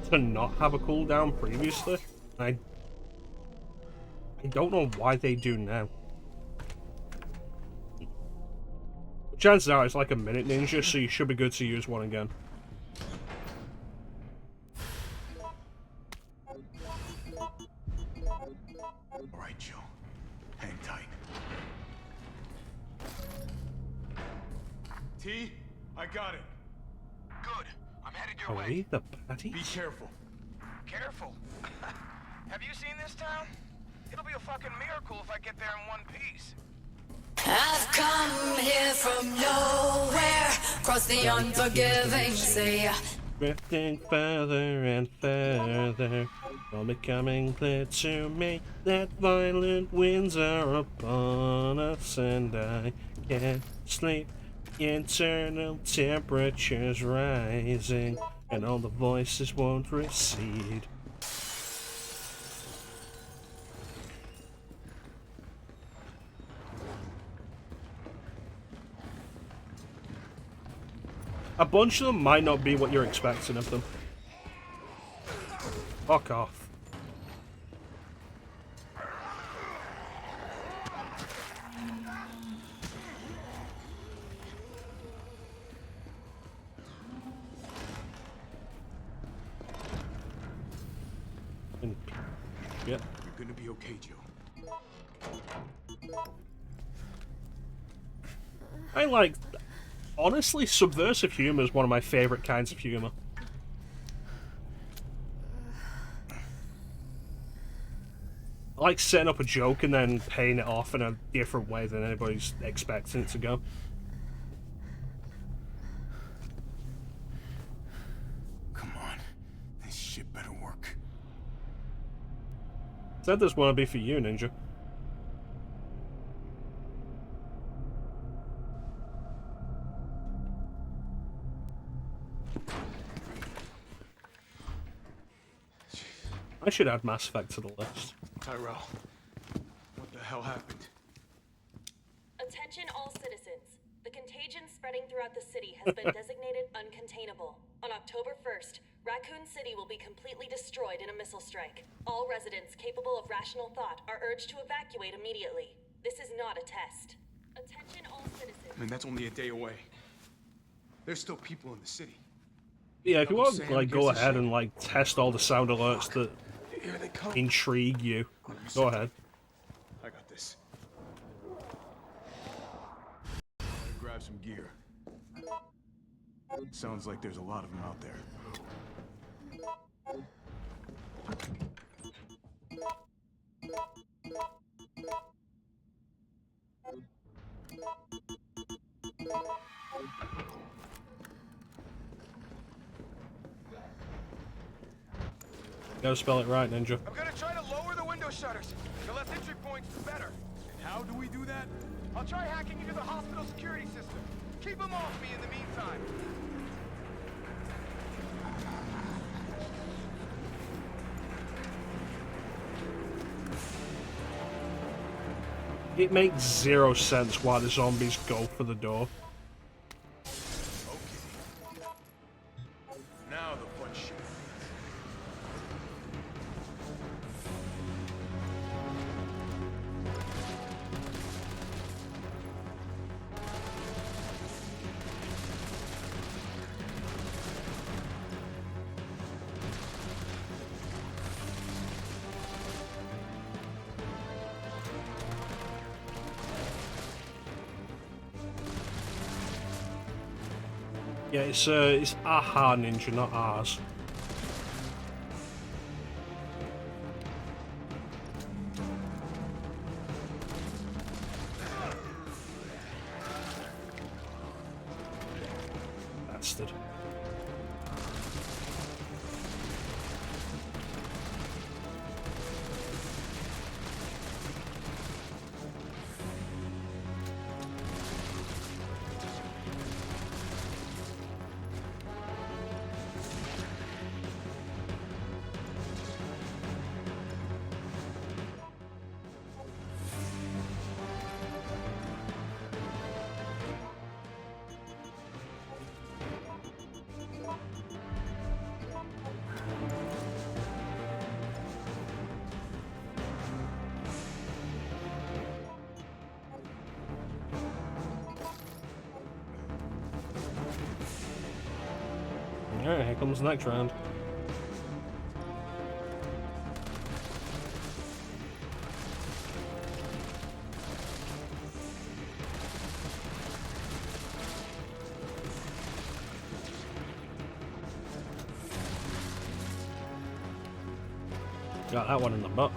to not have a cooldown previously. I don't know why they do now. Chances are it's like a minute ninja, so you should be good to use one again. Alright, Joe. Hang tight. T, I got it. Good. I'm headed your Are way. we the patties? Be careful. Careful. Have you seen this town? It'll be a fucking miracle if I get there in one piece. I've come here from nowhere, across the unforgiving sea. Drifting further and further, all becoming clear to me that violent winds are upon us, and I can't sleep. Internal temperatures rising, and all the voices won't recede. A bunch of them might not be what you're expecting of them. Fuck off. Yeah. You're gonna be okay, Joe. I like... Honestly, subversive humor is one of my favorite kinds of humor. I like setting up a joke and then paying it off in a different way than anybody's expecting it to go. Come on. This shit better work. Said this wanna be for you, Ninja. I should add Mass Effect to the list. Tyrell, what the hell happened? Attention all citizens. The contagion spreading throughout the city has been designated uncontainable. On October 1st, Raccoon City will be completely destroyed in a missile strike. All residents capable of rational thought are urged to evacuate immediately. This is not a test. Attention all citizens. I mean, that's only a day away. There's still people in the city. Yeah, if you want to Sam like go gives a ahead shit. and like test all the sound alerts that Here they come. intrigue you, go ahead. I got this. Gotta grab some gear. Sounds like there's a lot of them out there. Gotta spell it right, Ninja. I'm gonna try to lower the window shutters. The less entry points, the better. And how do we do that? I'll try hacking into the hospital security system. Keep them off me in the meantime. It makes zero sense why the zombies go for the door. Now the fun shit. Yeah, it's aha Ninja, not ours. Bastard. Alright, here comes the next round. Got that one in the butt.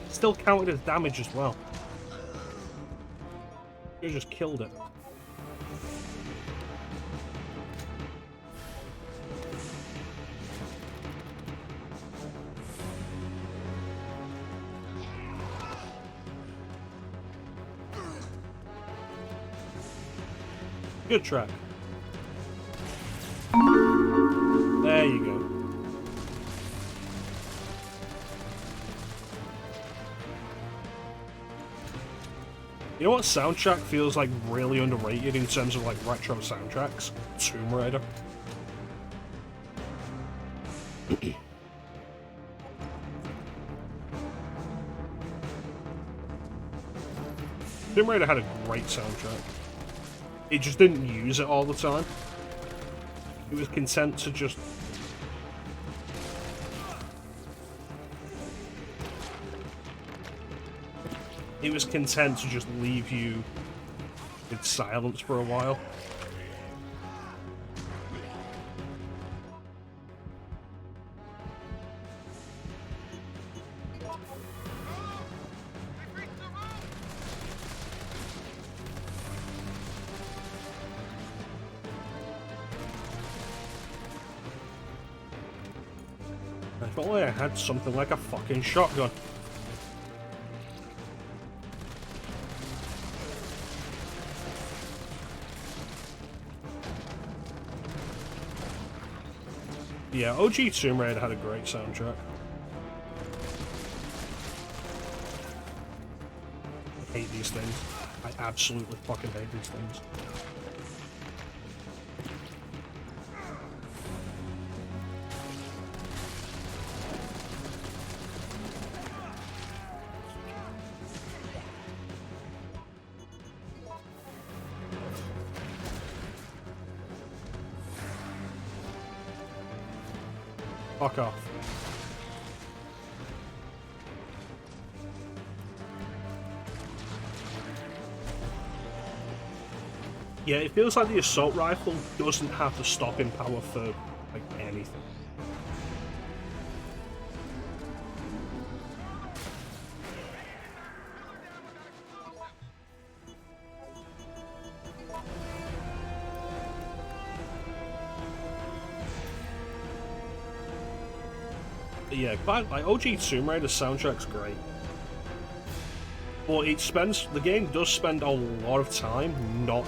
Still counted as damage as well. You just killed it. Good track. There you go. You know what soundtrack feels like really underrated in terms of like retro soundtracks? Tomb Raider. Tomb Raider had a great soundtrack. It just didn't use it all the time. It was content to just... It was content to just leave you in silence for a while. If only I had something like a fucking shotgun. Yeah, OG Tomb Raider had a great soundtrack. I hate these things. I absolutely fucking hate these things. Fuck off. Yeah, it feels like the assault rifle doesn't have to stop in power for, like, anything. Yeah, like OG Tomb Raider soundtrack's great. But the game does spend a lot of time not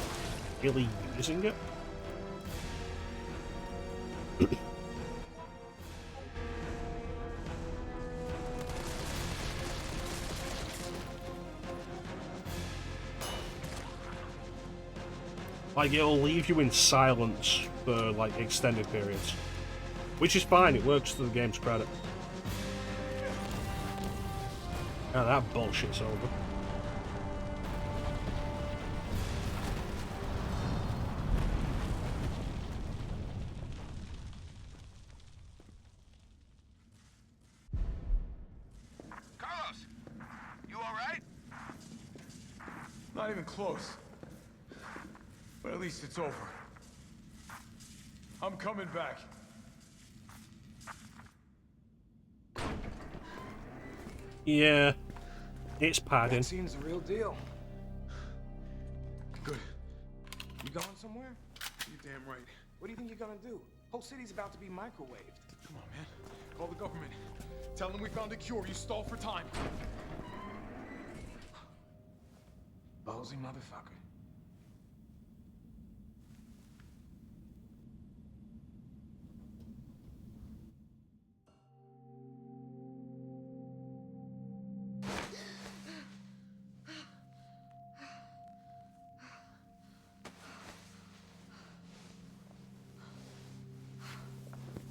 really using it. Like, it'll leave you in silence for, like, extended periods. Which is fine, it works to the game's credit. Now that bullshit's over. Carlos, you all right? Not even close. But at least it's over. I'm coming back. Yeah, it's padding. That seems the real deal. Good. You going somewhere? You're damn right. What do you think you're gonna do? Whole city's about to be microwaved. Come on, man. Call the government. Tell them we found a cure. You stall for time. Ballsy motherfucker.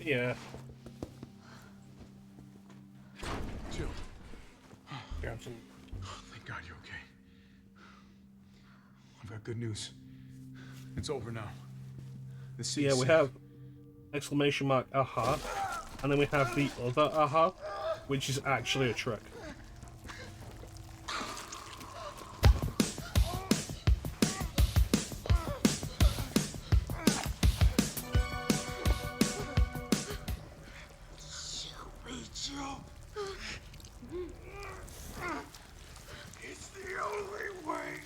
Yeah. Chill. Grab some. Thank God you're okay. I've got good news. It's over now. The city's Yeah, we safe. have exclamation mark aha, and then we have the other aha, which is actually a trick. It's the only way.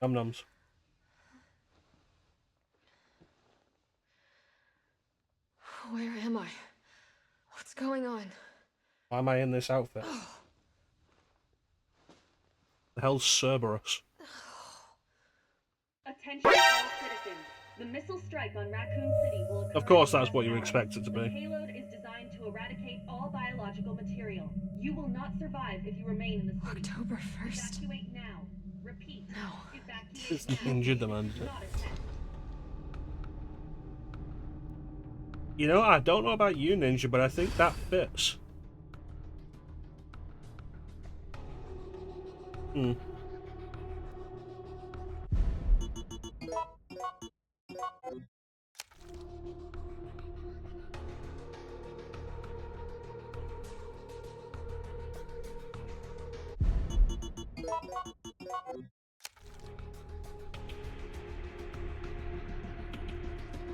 Nums. Where am I? What's going on? Why am I in this outfit? The hell's Cerberus? Attention all citizens. The missile strike on Raccoon City will occur. Of course, in that's what you just expect it to hours. The be. payload is designed to eradicate all biological material. You will not survive if you remain in the city. October 1st. Evacuate now. Repeat. No. Evacuate It's now. Ninja demanded it. Not attempt. You know, I don't know about you, Ninja, but I think that fits. Hmm.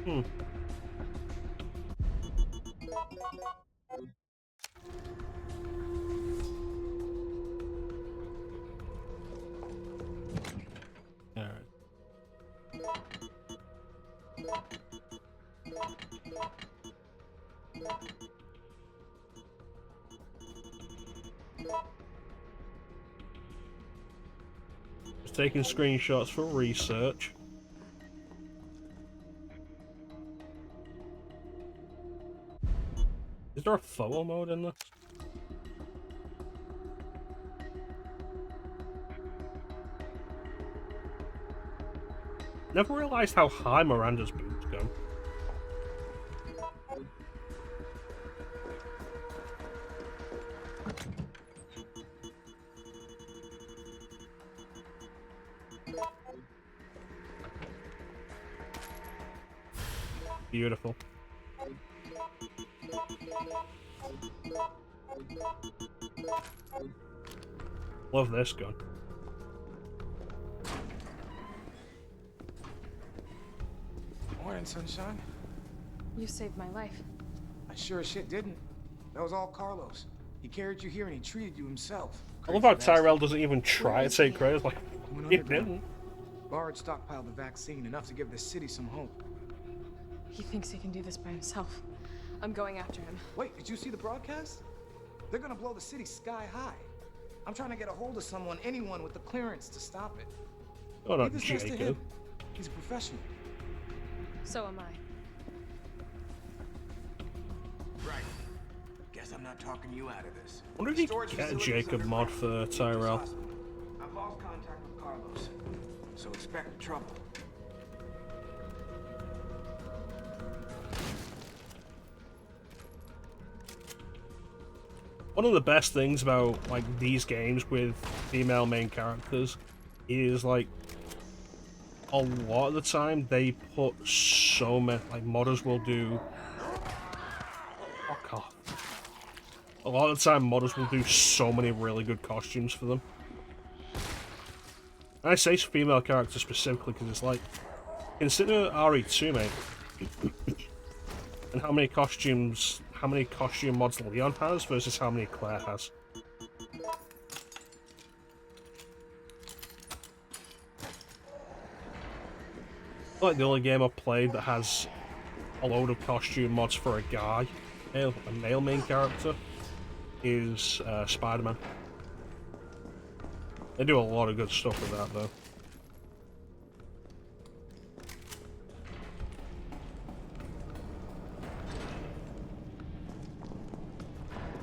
Hmm. Alright. Just taking screenshots for research. Is there a photo mode in this? Never realized how high Miranda's boobs go. Beautiful. Love this gun. Morning, sunshine. You saved my life. I sure as shit didn't. That was all Carlos. He carried you here and he treated you himself. I love how Tyrell doesn't even try to take credit. Like, Went he underground. didn't. Bard stockpiled the vaccine, enough to give the city some hope. He thinks he can do this by himself. I'm going after him. Wait, did you see the broadcast? They're gonna blow the city sky high. I'm trying to get a hold of someone, anyone with the clearance to stop it. Oh, not Leave this mess to Jacob. him. He's a professional. So am I. Right. Guess I'm not talking you out of this. I wonder if you Storage could get a facilities Jacob mod for underground. Tyrell. I've lost contact with Carlos, so expect trouble. One of the best things about like these games with female main characters is like a lot of the time they put so many, like modders will do. Fuck off. A lot of the time modders will do so many really good costumes for them. And I say female characters specifically because it's like, consider RE2, mate. And how many costume mods Leon has versus how many Claire has. Like the only game I've played that has a load of costume mods for a guy, a male main character, is Spider-Man. They do a lot of good stuff with that though.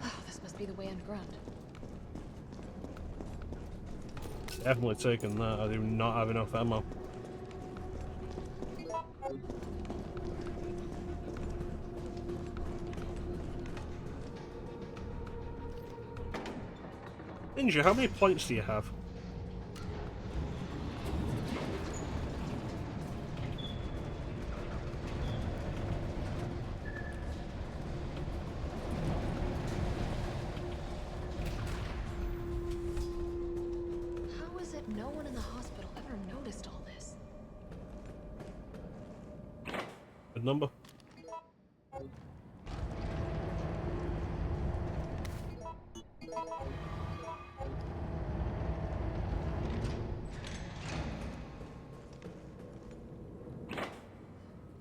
Oh, this must be the way underground. Definitely taking that. I do not have enough ammo. Ninja, how many points do you have? How is it no one in the hospital ever noticed all this? Good number.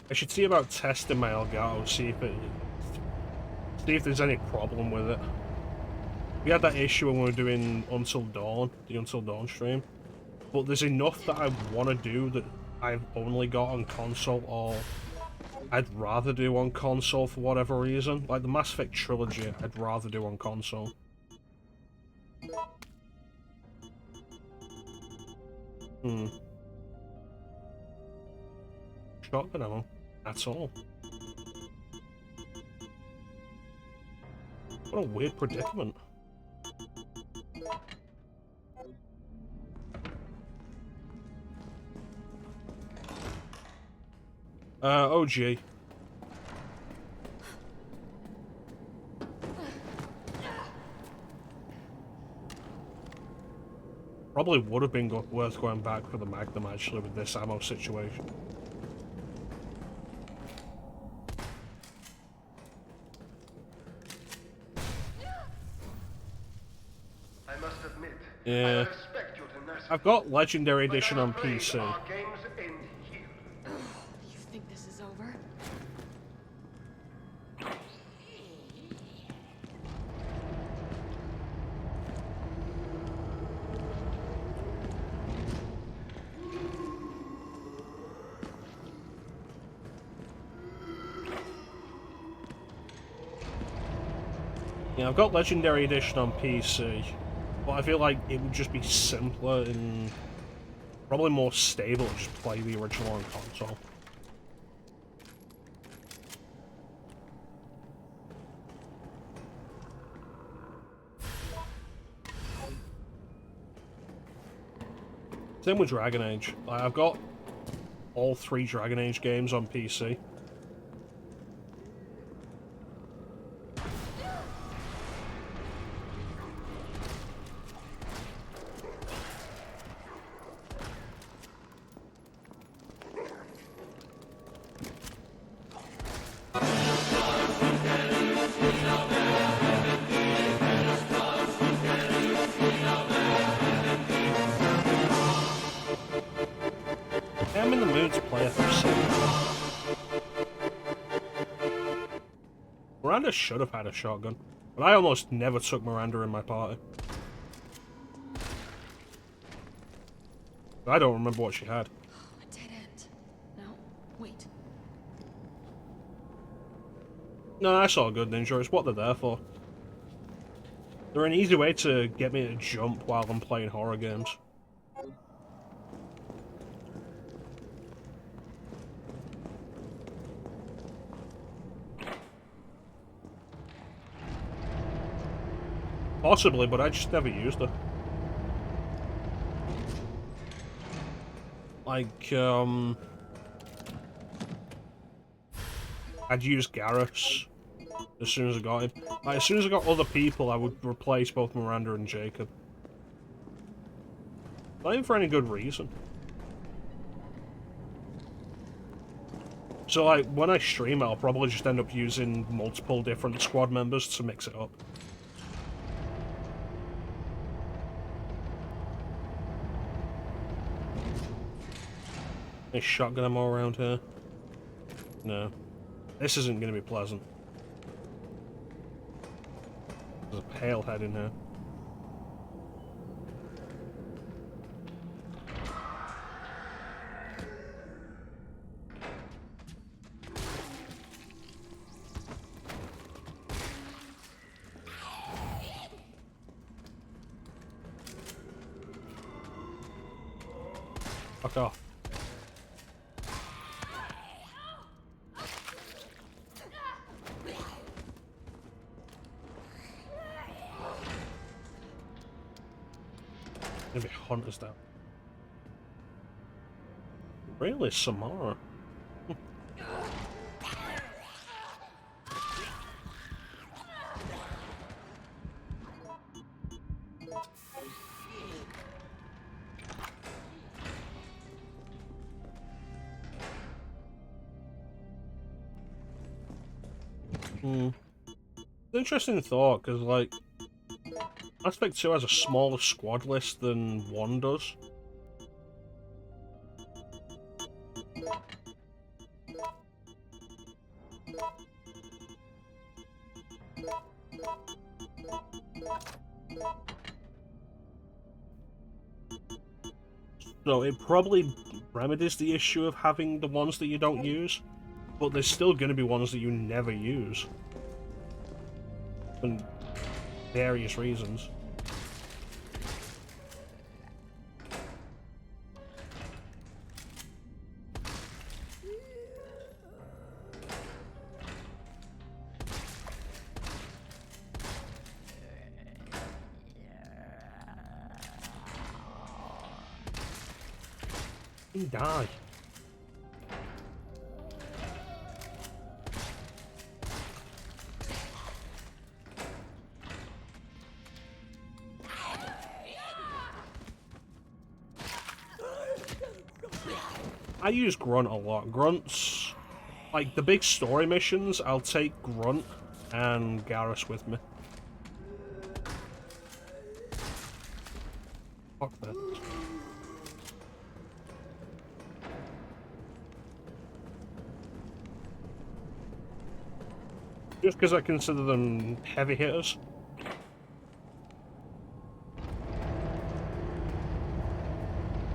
I should see about testing my Elgato, see if there's any problem with it. We had that issue when we were doing Until Dawn, the Until Dawn stream. But there's enough that I want to do that I've only got on console, or I'd rather do on console for whatever reason. Like the Mass Effect trilogy, I'd rather do on console. Shotgun ammo. That's all. What a weird predicament. OG. Probably would have been worth going back for the Magnum actually with this ammo situation. I must admit, Yeah. I respect your tenacity. I've got Legendary Edition on PC. Our games end here. You think this is over? Yeah, I've got Legendary Edition on PC, but I feel like it would just be simpler and probably more stable to just play the original on console. Same with Dragon Age. Like, I've got all 3 Dragon Age games on PC. I'm in the mood to play FF7. Miranda should have had a shotgun, but I almost never took Miranda in my party. I don't remember what she had. A dead end. No, wait. No, that's all good, Ninja. It's what they're there for. They're an easy way to get me to jump while I'm playing horror games. Possibly, but I just never used it. Like, I'd use Garrus as soon as I got him. Like, as soon as I got other people, I would replace both Miranda and Jacob. Not even for any good reason. So, like, when I stream, I'll probably just end up using multiple different squad members to mix it up. Any shotgun ammo around here? No. This isn't going to be pleasant. There's a pale head in here. Fuck off. Maybe hunters down. Really, Samara? Interesting thought, because, like, Aspect 2 has a smaller squad list than 1 does. So it probably remedies the issue of having the ones that you don't use, but there's still going to be ones that you never use. For various reasons. Die. I use Grunt a lot. Grunt's... like, the big story missions, I'll take Grunt and Garrus with me. Fuck this. Just because I consider them heavy hitters.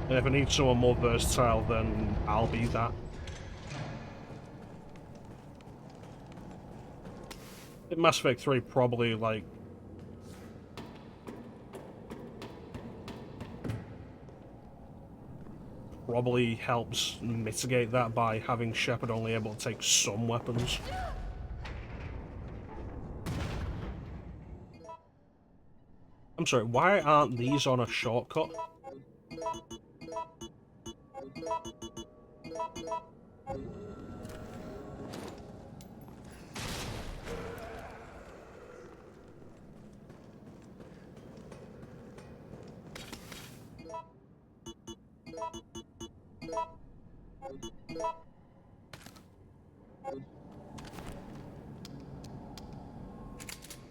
And if I need someone more versatile, then I'll be that. In Mass Effect 3 probably, like... probably helps mitigate that by having Shepard only able to take some weapons. I'm sorry, why aren't these on a shortcut?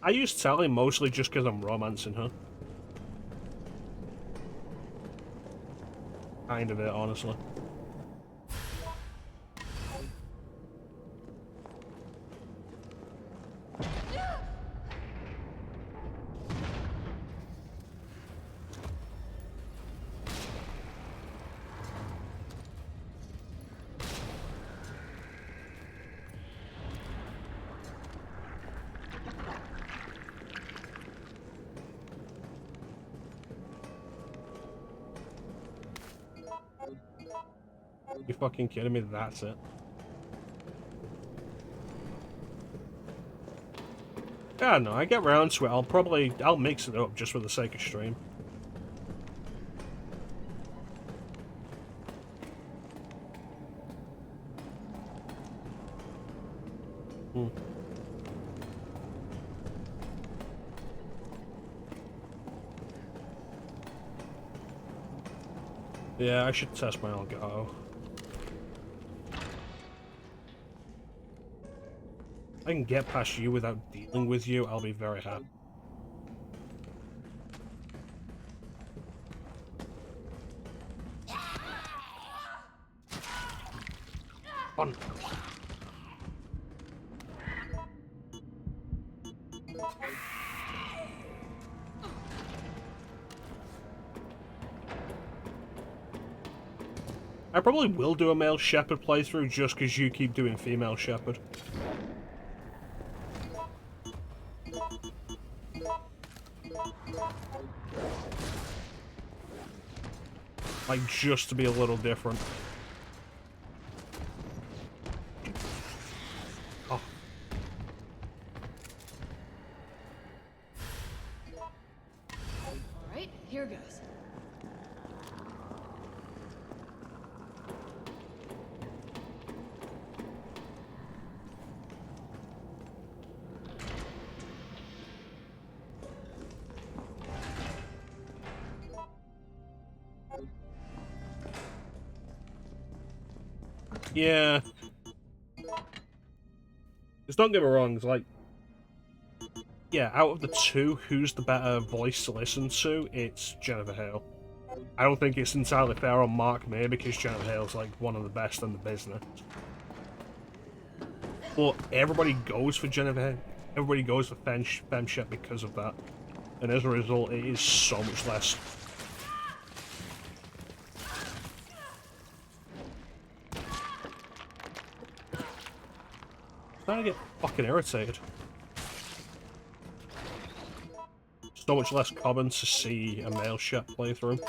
I use Tally mostly just because I'm romancing her. Kind of it, honestly. You fucking kidding me? That's it. Yeah, no, I get round to it. I'll mix it up just for the sake of stream. Yeah, I should test my Elgato. I can get past you without dealing with you, I'll be very happy. Fun. I probably will do a male Shepherd playthrough just because you keep doing female Shepherd. Like, just to be a little different. Oh. Alright, here goes. Yeah. Just don't get me wrong, it's like... Yeah, out of the two, who's the better voice to listen to? It's Jennifer Hale. I don't think it's entirely fair on Mark May because Jennifer Hale's like one of the best in the business. But everybody goes for Jennifer Hale. Everybody goes for Femshep because of that. And as a result, it is so much less. I get fucking irritated. So much less common to see a male Shep playthrough.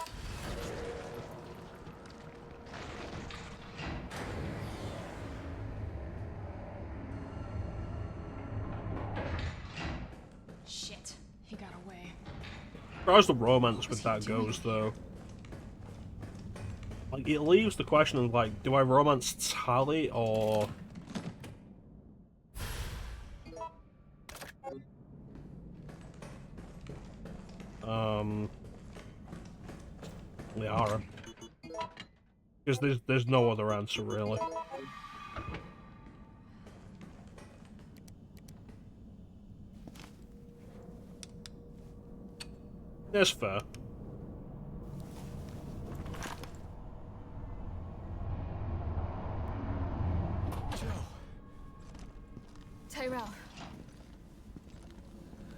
Shit, he got away. As far as the romance with that goes, though, like, it leaves the question of, like, do I romance Tally or... Liara. Because there's no other answer, really. That's fair. Tyrell.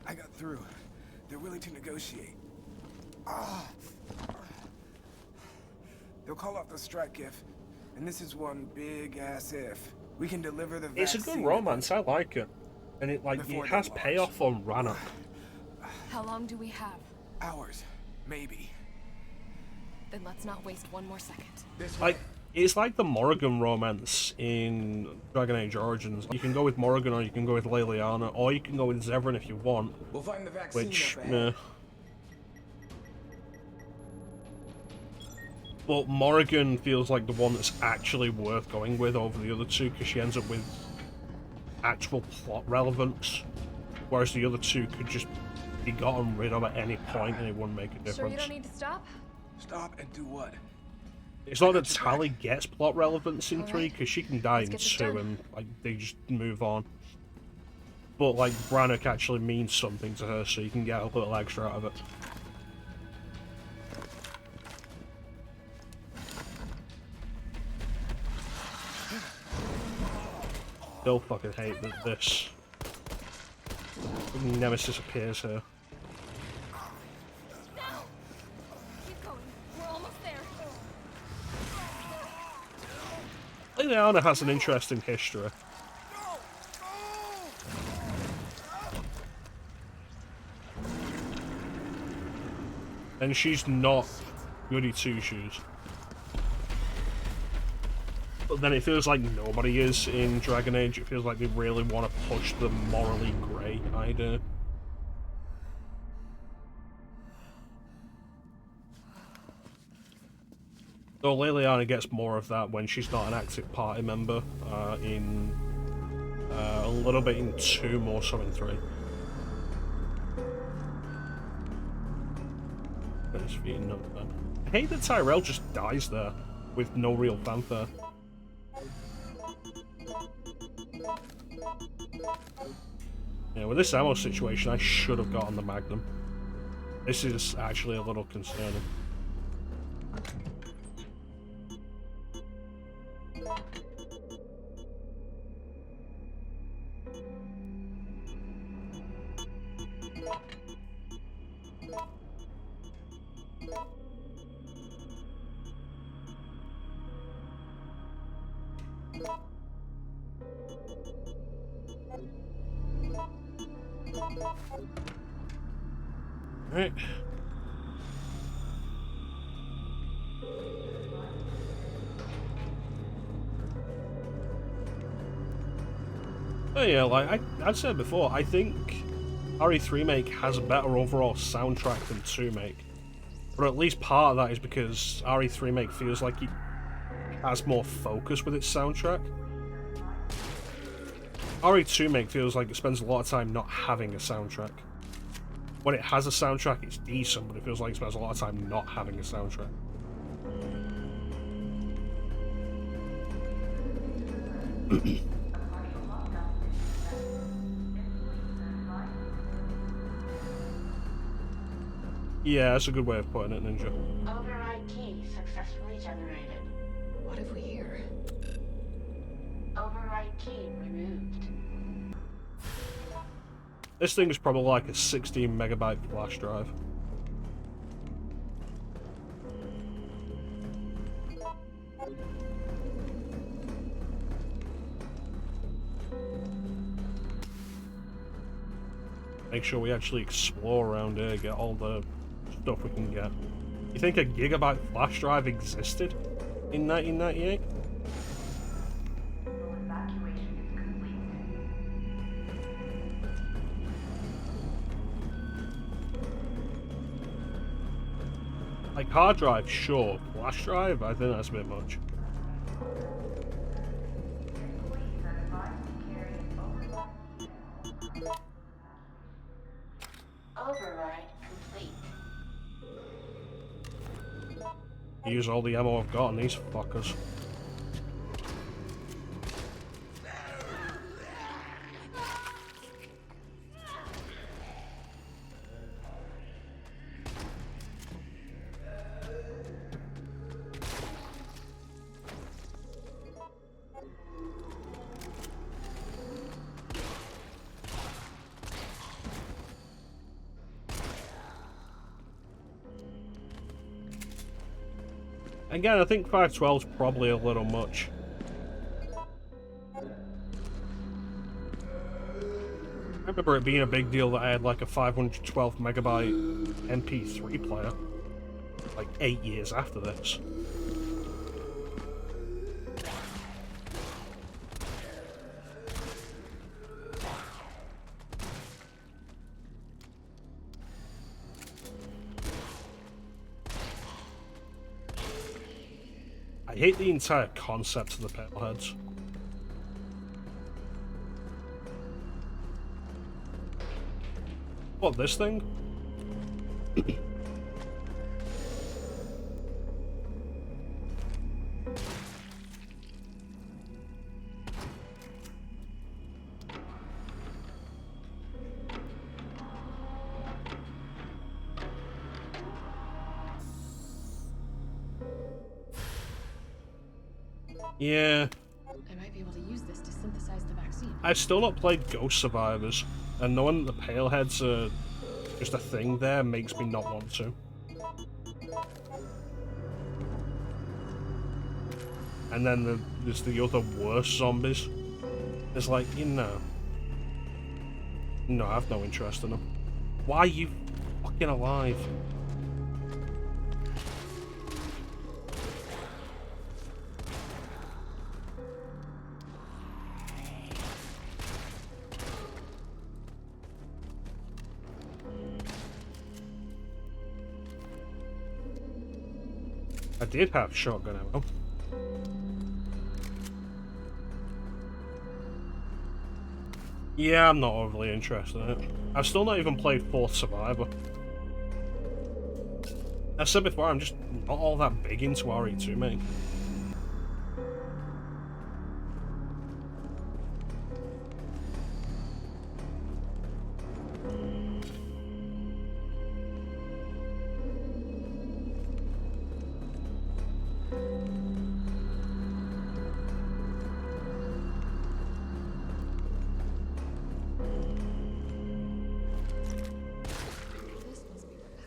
I got through. They're willing to negotiate. Ah. They'll call off the strike if, and this is one big ass if, we can deliver the vaccine. It's a good romance, I like it. And it has payoff on Rannoch. How long do we have? Hours, maybe. Then let's not waste one more second. It's like the Morrigan romance in Dragon Age Origins. You can go with Morrigan, or you can go with Leliana, or you can go with Zevran if you want. We'll find the vaccine. Which, But Morrigan feels like the one that's actually worth going with over the other two, because she ends up with actual plot relevance, whereas the other two could just be gotten rid of at any point and it wouldn't make a difference. Sure you don't need to stop? Stop and do what? It's not that Tally gets plot relevance in 3, because she can die in 2 and like they just move on. But like Brannock actually means something to her, so you can get a little extra out of it. Still fucking hate that this Nemesis appears here. Keep going. We're almost there. Liliana has an interesting history. And she's not goody two-shoes. But then it feels like nobody is in Dragon Age. It feels like they really want to push the morally grey idea. Though Liliana gets more of that when she's not an active party member in a little bit in 2, more so in 3. I hate that Tyrell just dies there with no real fanfare. Yeah, with this ammo situation, I should have gotten the Magnum. This is actually a little concerning. Right. Oh yeah, like I'd said before, I think RE3 Remake has a better overall soundtrack than 2 Make. But at least part of that is because RE3 Remake feels like it has more focus with its soundtrack. RE2 Make feels like it spends a lot of time not having a soundtrack. When it has a soundtrack, it's decent, but it feels like it spends a lot of time not having a soundtrack. Yeah, that's a good way of putting it, Ninja. Override key successfully generated. What have we here? Override key removed. This thing is probably like a 16 megabyte flash drive. Make sure we actually explore around here, get all the stuff we can get. You think a gigabyte flash drive existed in 1998? Like hard drive, sure. Flash drive, I think that's a bit much. Override complete. Use all the ammo I've got on these fuckers. Again, I think 512 is probably a little much. I remember it being a big deal that I had like a 512 megabyte MP3 player, like 8 years after this. I hate the entire concept of the petal heads. What, this thing? Yeah. I might be able to use this to synthesize the vaccine. I've still not played Ghost Survivors, and knowing that the pale heads are just a thing there makes me not want to. And then there's the other worse zombies. It's like, you know. No, I have no interest in them. Why are you fucking alive? I did have shotgun ammo. Yeah, I'm not overly interested in it. I've still not even played 4th Survivor. I've said before, I'm just not all that big into RE2, mate.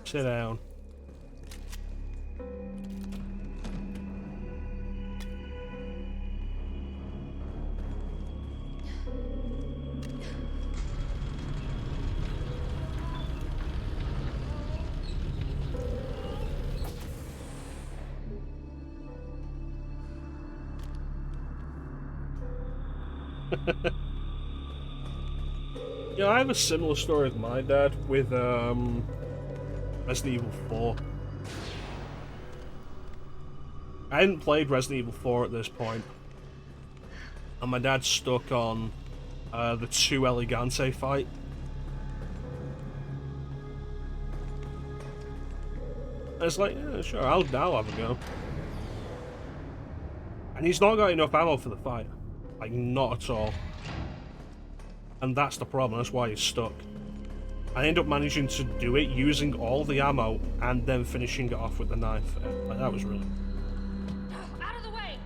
Sit down. Yeah, I have a similar story with my dad with Resident Evil 4. I hadn't played Resident Evil 4 at this point, and my dad's stuck on the 2 Elegante fight. And it's like, yeah, sure, I'll have a go. And he's not got enough ammo for the fight. Like, not at all. And that's the problem, that's why he's stuck. I end up managing to do it using all the ammo and then finishing it off with the knife. Like, that was really... Out of the way!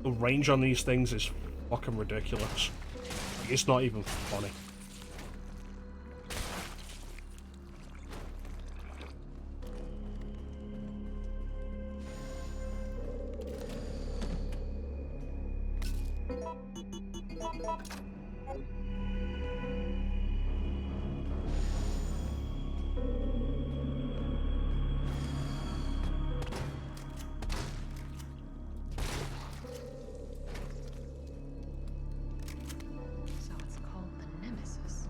The range on these things is fucking ridiculous. It's not even funny. So it's called the Nemesis.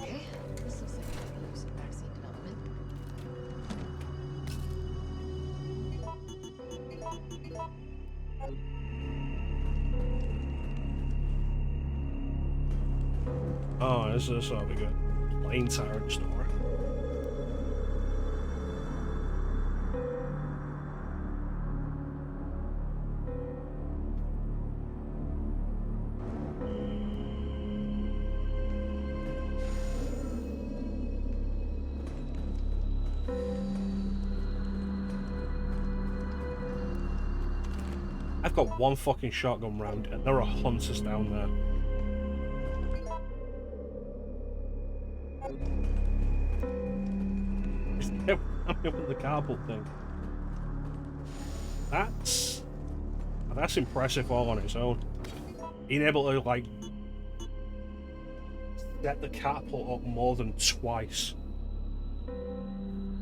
Okay, this looks like it could use some vaccine development. Oh, this ought to be good. Plain Tyrant Store. I've got one fucking shotgun round, and there are hunters down there. Just get around me with the cardboard thing. That's impressive all on its own. Being able to, like, set the catapult up more than twice.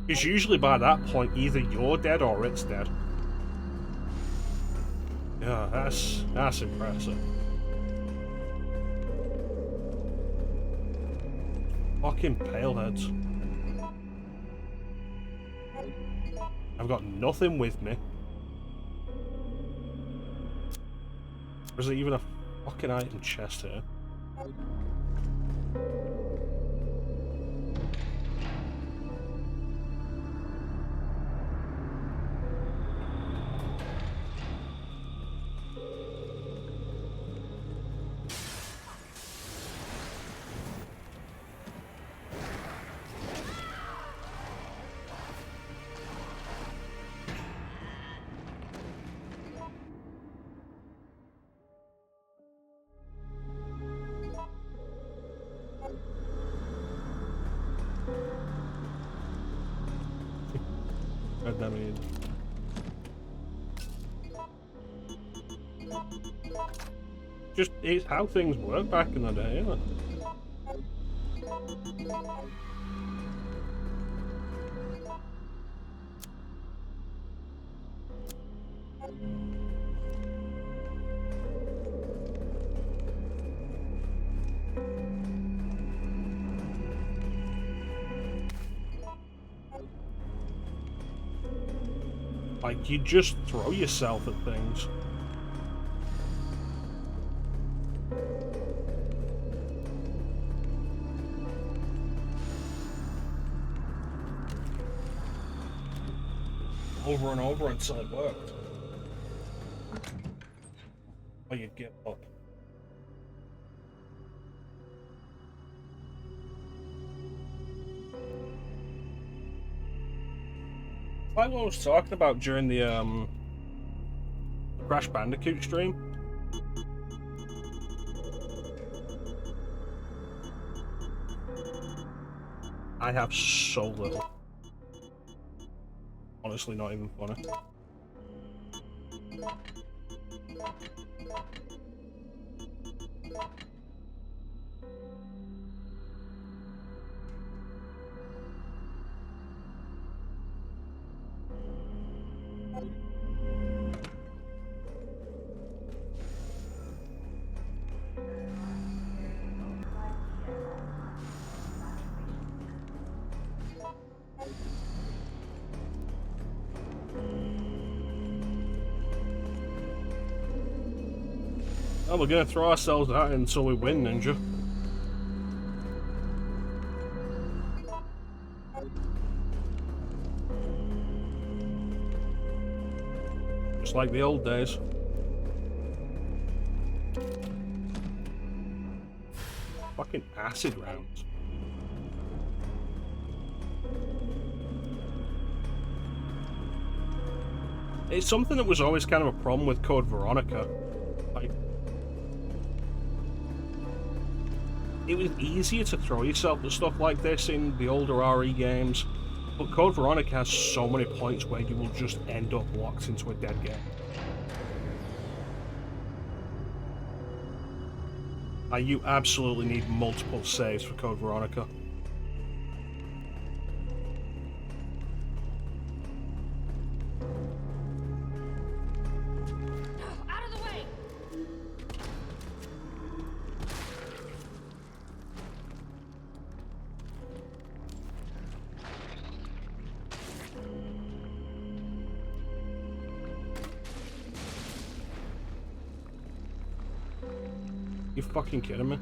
Because usually by that point, either you're dead or it's dead. Yeah, that's impressive. Fucking paleheads. I've got nothing with me. Is there even a fucking item chest here? God damn it. Just, it's how things work back in the day, isn't it? Like, you just throw yourself at things. Over and over until it worked. Or you'd give up. Like what I was talking about during the Crash Bandicoot stream. I have so little. Honestly, not even funny. Oh, we're gonna throw ourselves out until we win, Ninja. Just like the old days. Fucking acid rounds. It's something that was always kind of a problem with Code Veronica. Like, it was easier to throw yourself at stuff like this in the older RE games, but Code Veronica has so many points where you will just end up locked into a dead game. You absolutely need multiple saves for Code Veronica. You fucking kidding me?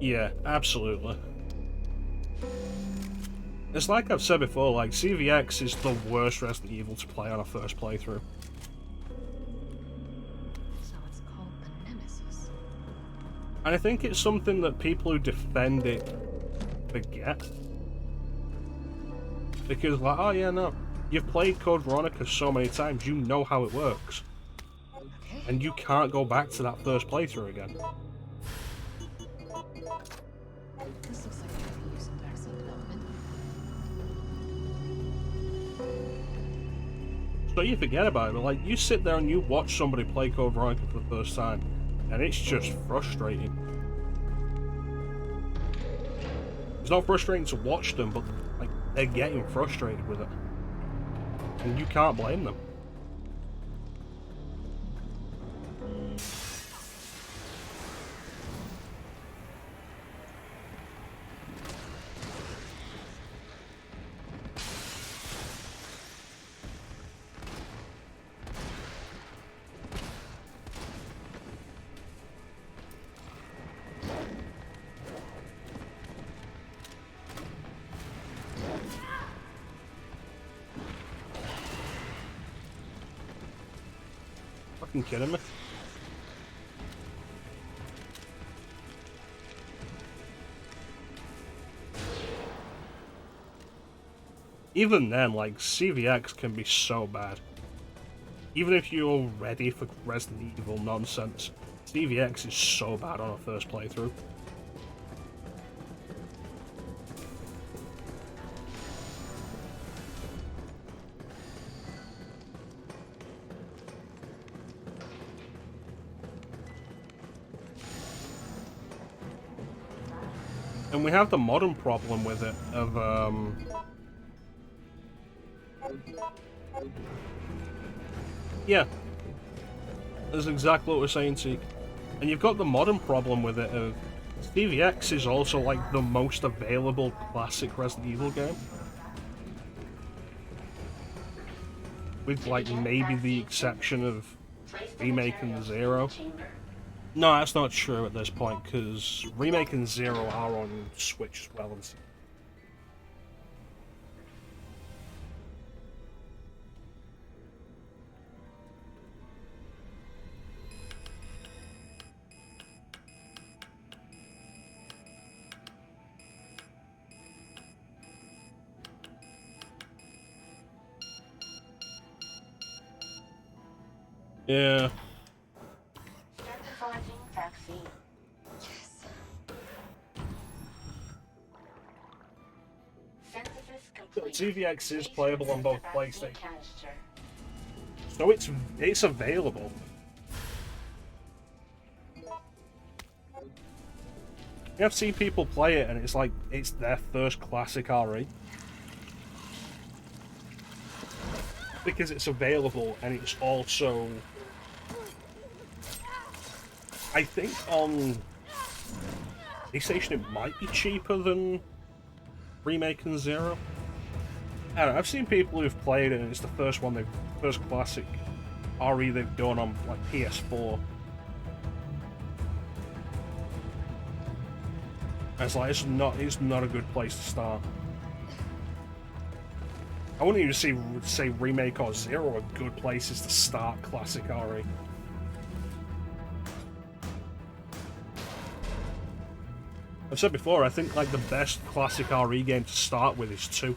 Yeah, absolutely. It's like I've said before, like, CVX is the worst Resident Evil to play on a first playthrough. So it's called the Nemesis. And I think it's something that people who defend it forget. Because, like, oh yeah, no, you've played Code Veronica so many times, you know how it works. Okay. And you can't go back to that first playthrough again. This looks like it could be used in vaccine development. So you forget about it, but like, you sit there and you watch somebody play Code Veronica for the first time, and it's just frustrating. It's not frustrating to watch them, but like, they're getting frustrated with it. And you can't blame them. Fucking kidding me? Even then, like, CVX can be so bad. Even if you're ready for Resident Evil nonsense, CVX is so bad on a first playthrough. And we have the modern problem with it of, yeah. That's exactly what we're saying, Seek. And you've got the modern problem with it of CVX is also like the most available classic Resident Evil game. With like maybe the exception of Remake and Zero. No, that's not true at this point, because Remake and Zero are on Switch as well. And yeah. Vaccine. Yes. Synthesis complete. TVX is playable on both Vaccine PlayStation, canister. so it's available. I've seen people play it, and it's like it's their first classic RE because it's available, and it's also, I think on PlayStation it might be cheaper than Remake and Zero. I don't know, I've seen people who've played it, and it's the first classic RE they've done on like PS4. It's like it's not a good place to start. I wouldn't even say Remake or Zero are good places to start classic RE. I've said before, I think like the best classic RE game to start with is 2.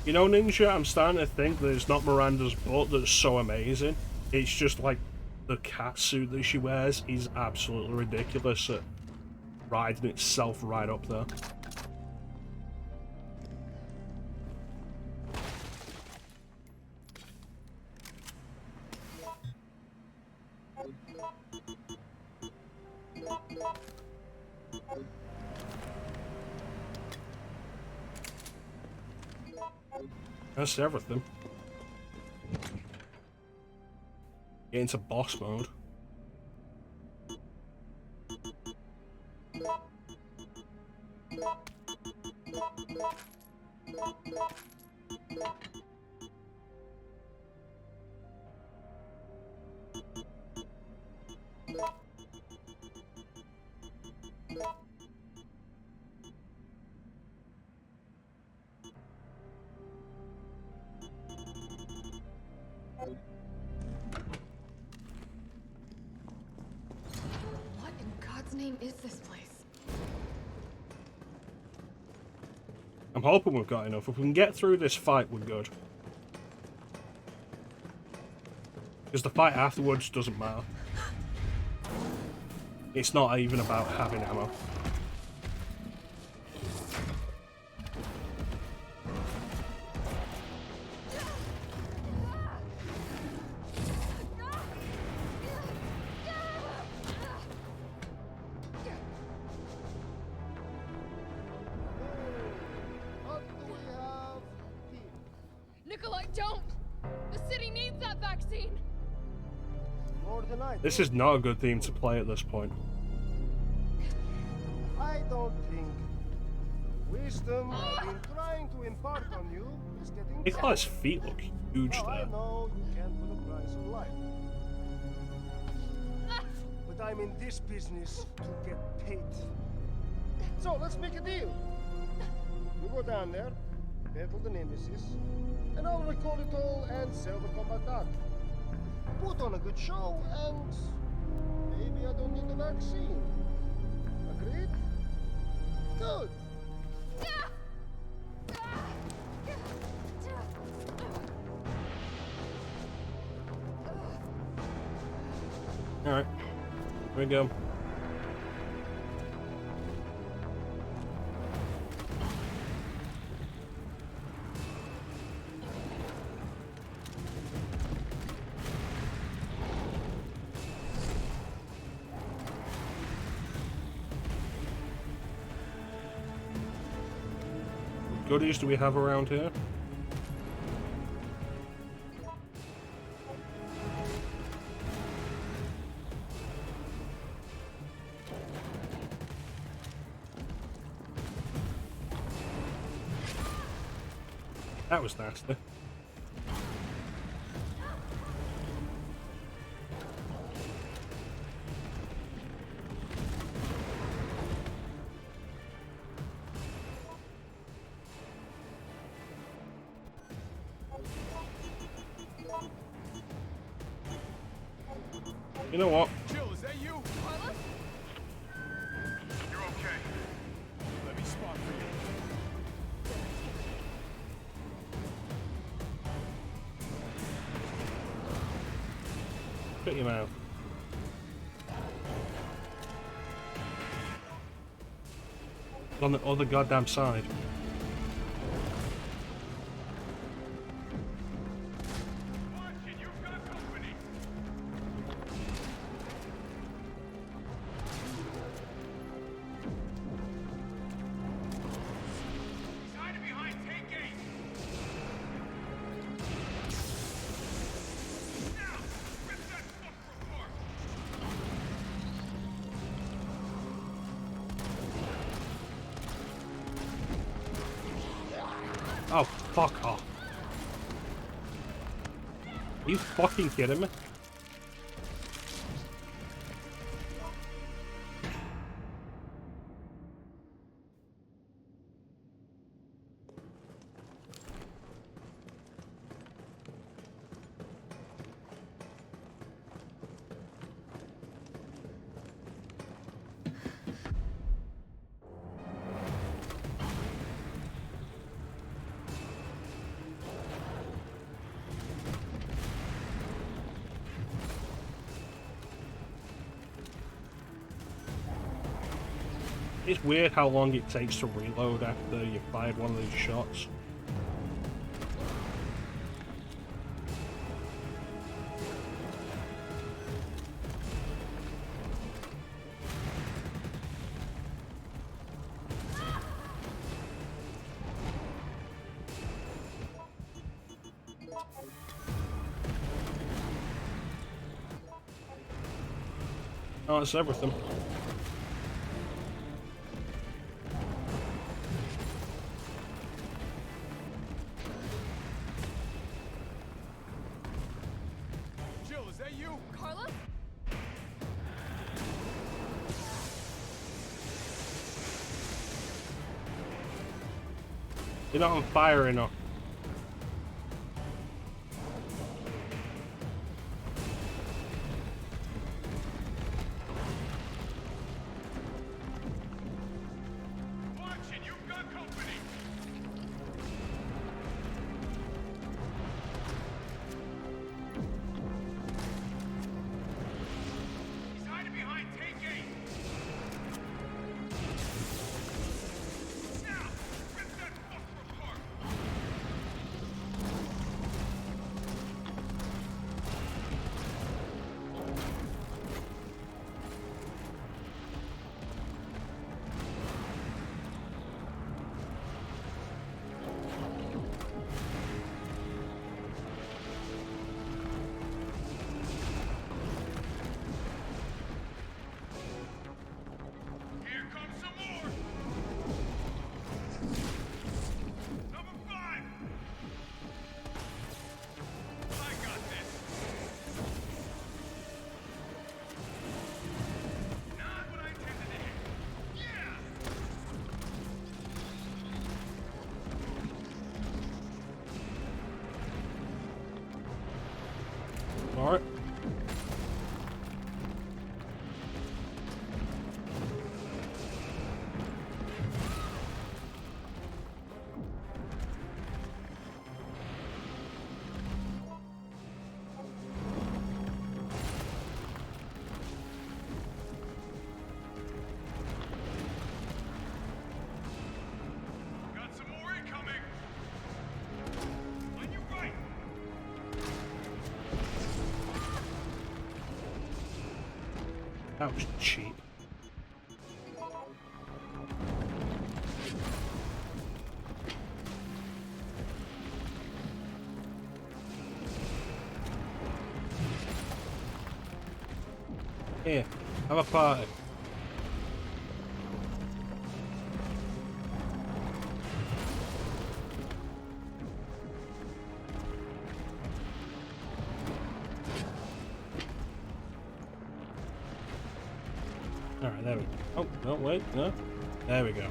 You know, Ninja, I'm starting to think that it's not Miranda's butt that's so amazing. It's just like the cat suit that she wears is absolutely ridiculous at riding itself right up there. That's everything. Get into boss mode. What in God's name is this place? I'm hoping we've got enough. If we can get through this fight, we're good. Because the fight afterwards doesn't matter. It's not even about having ammo. Nikolai, don't! The city needs that vaccine! More than I do. This is not a good theme to play at this point. I don't think wisdom I've been trying to impart on you is getting Nikolai's feet look huge Now, I there. know you can't put a price on life. But I'm in this business to get paid. So let's make a deal. You go down there, battle the Nemesis, and I'll record it all and sell the combat art. Put on a good show, and maybe I don't need the vaccine. Agreed? Good. Alright. Here we go. goodies do we have around here? That was nasty. You know what? Jill, is that you? Carlos? You're okay. Let me spot for you. Shut your mouth. On the other goddamn side. Oh, fuck off. Are you fucking kidding me? It's weird how long it takes to reload after you fired one of these shots. Oh, that's everything. Jill, is that you? Carlos? You're not on fire enough. Alright. Got some more incoming. On your right. That was cheap. Here, have a party. Alright, there we go. Oh, no, wait, no. There we go.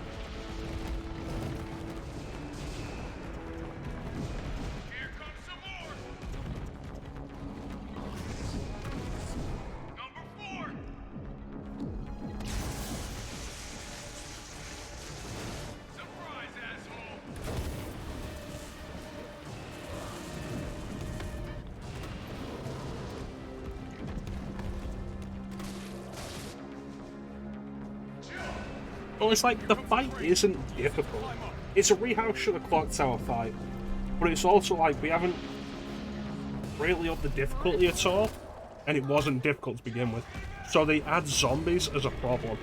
Well, it's like the fight isn't difficult. It's a rehash of the Clock Tower fight, but it's also like we haven't really upped the difficulty at all, and it wasn't difficult to begin with. So they add zombies as a problem,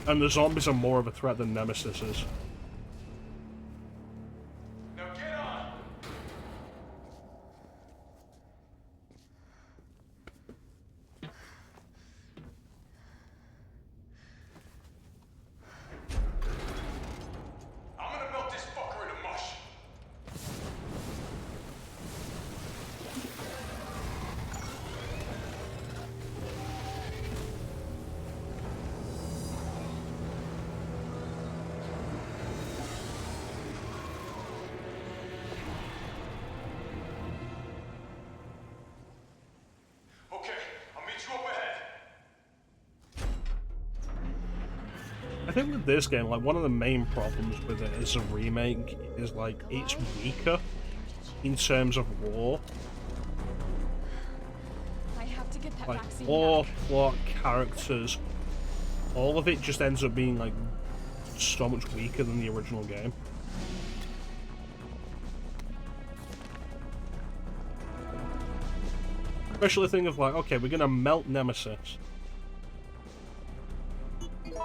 and the zombies are more of a threat than Nemesis is. I think with this game, like, one of the main problems with it as a remake is, like, it's weaker in terms of lore. I have to get that Like, vaccine lore, back. plot, characters, all of it just ends up being, like, so much weaker than the original game. Especially the thing of, like, okay, we're gonna melt Nemesis.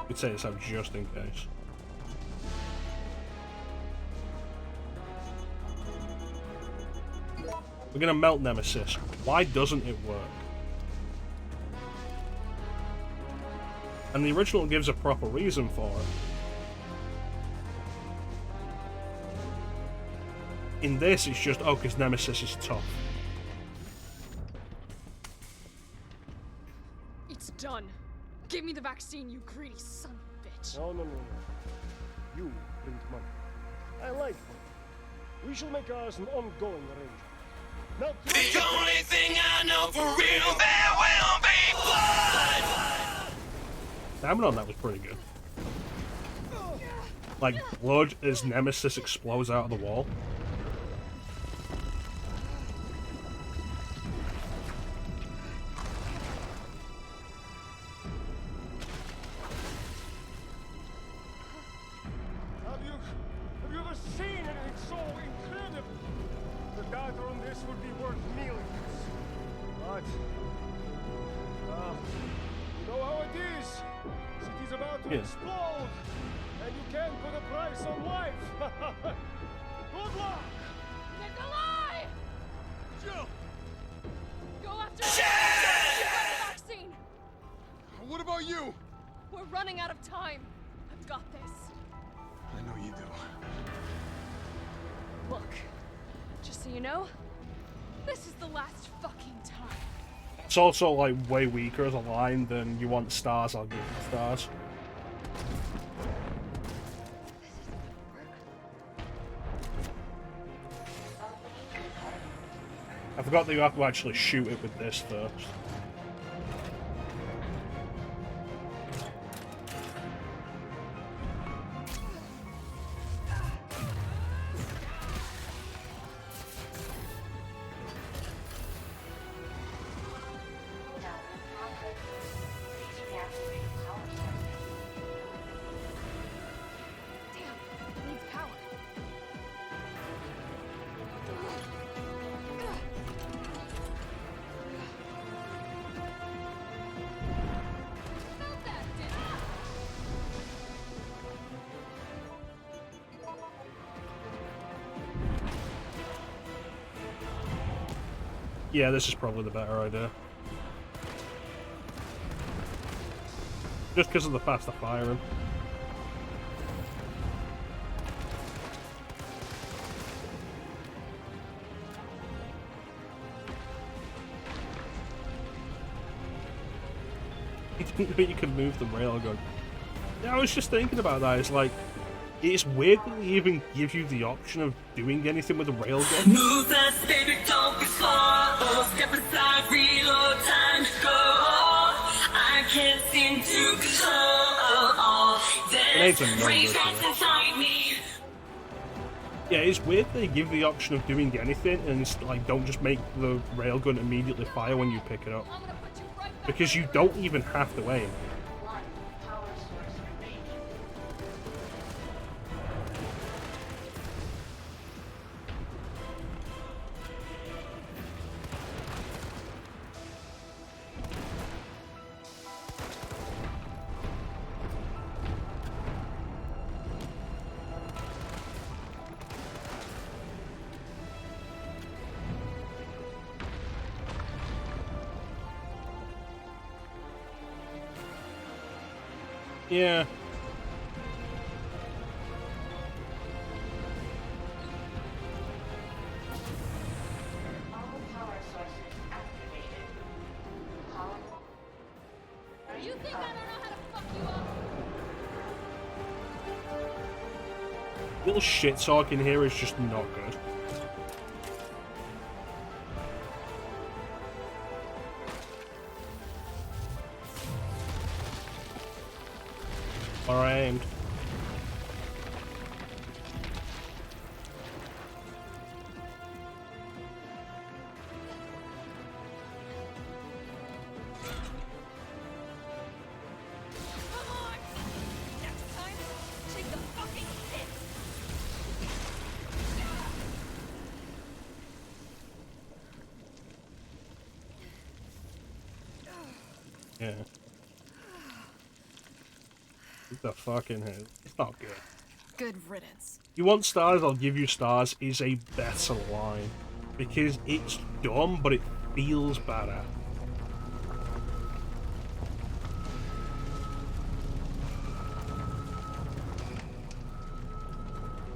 We'd say this out just in case. We're gonna melt Nemesis. Why doesn't it work? And the original gives a proper reason for it. In this, it's just, oh, because Nemesis is tough. It's done. Give me the vaccine, you greedy son of a bitch. No. You print money. I like money. We shall make ours an ongoing arrangement. Now, the only thing I know for real, there will be blood! Damn on that was pretty good. Like, blood as Nemesis explodes out of the wall. Have you ever seen anything so incredible? The data on this would be worth millions. But, you know how it is. City's about to explode, and you can't put a price on life. Good luck! Nikolai! Jill! Go after the vaccine! What about you? We're running out of time. I've got this. I know you do. Look, just so you know, this is the last fucking time. It's also, like, way weaker as a line than you want stars, I'll give you stars. I forgot that you have to actually shoot it with this first. Yeah, this is probably the better idea. Just because of the faster firing. You didn't know you could move the railgun. Yeah, I was just thinking about that. It's like, it's weird that they even give you the option of doing anything with the railgun. Move fast, baby, don't be slow. Step aside, reload, time to go. I can't seem to control Grenades this are no rage good, that's yeah. inside me. Yeah, it's weird they give the option of doing anything and it's like, don't just make the railgun immediately fire when you pick it up. Because you don't even have to aim. Yeah. You think I don't know how to fuck you up? Little shit talk in here is just not good. Alright, aimed. Come on! Next time, take the fucking hit! Yeah. What the fucking hell? It's not good. Good riddance. You want stars, I'll give you stars is a better line. Because it's dumb, but it feels better.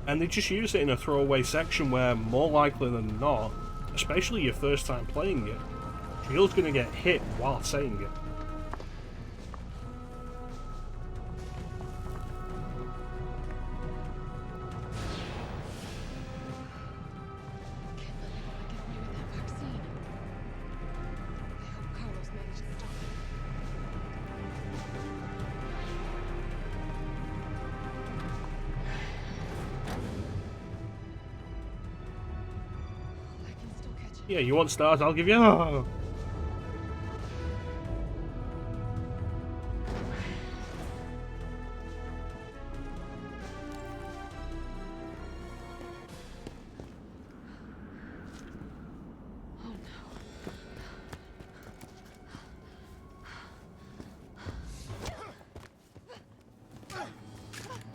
And they just use it in a throwaway section where, more likely than not, especially your first time playing it, Shield's gonna get hit while saying it. Yeah, you want stars, I'll give you... Oh.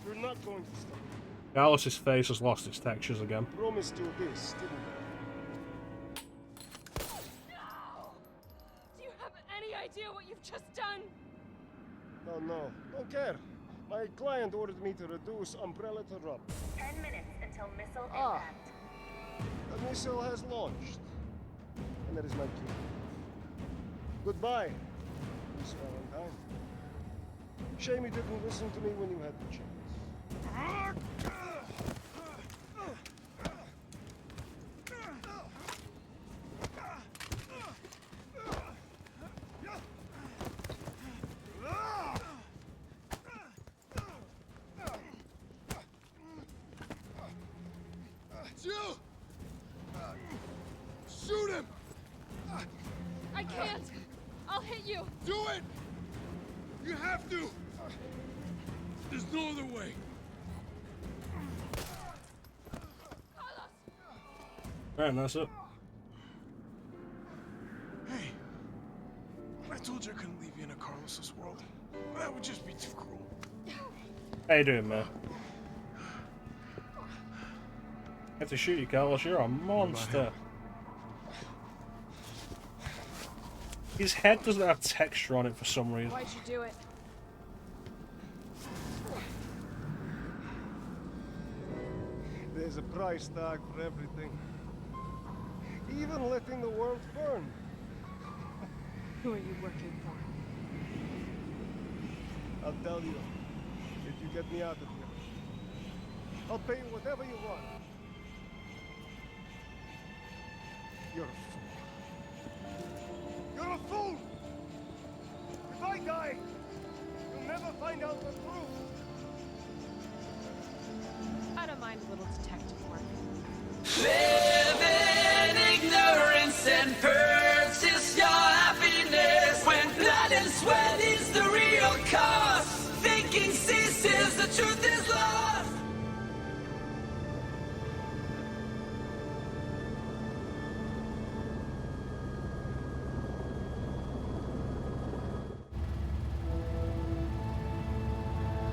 You're not going to stop. Alice's face has lost its textures again. Promised you this, didn't I? Do you have any idea what you've just done? Oh no, don't care. My client ordered me to reduce umbrella to rubber. 10 minutes until missile Ah. impact. The missile has launched. And that is my cue. Goodbye, Miss Valentine. Shame you didn't listen to me when you had the chance. You! Shoot him! I can't! I'll hit you! Do it! You have to! There's no other way. Alright, that's it. Hey, I told you I couldn't leave you in a Carlos's world. That would just be too cruel. How you doing, man? Have to shoot you, Carlos. You're a monster. His head doesn't have texture on it for some reason. Why'd you do it? There's a price tag for everything. Even letting the world burn. Who are you working for? I'll tell you, if you get me out of here. I'll pay you whatever you want. You're a fool. You're a fool! If I die, you'll never find out the truth. I don't mind a little detective work. Live in ignorance and purchase your happiness when blood and sweat is the real cost. Thinking ceases, the truth is lost.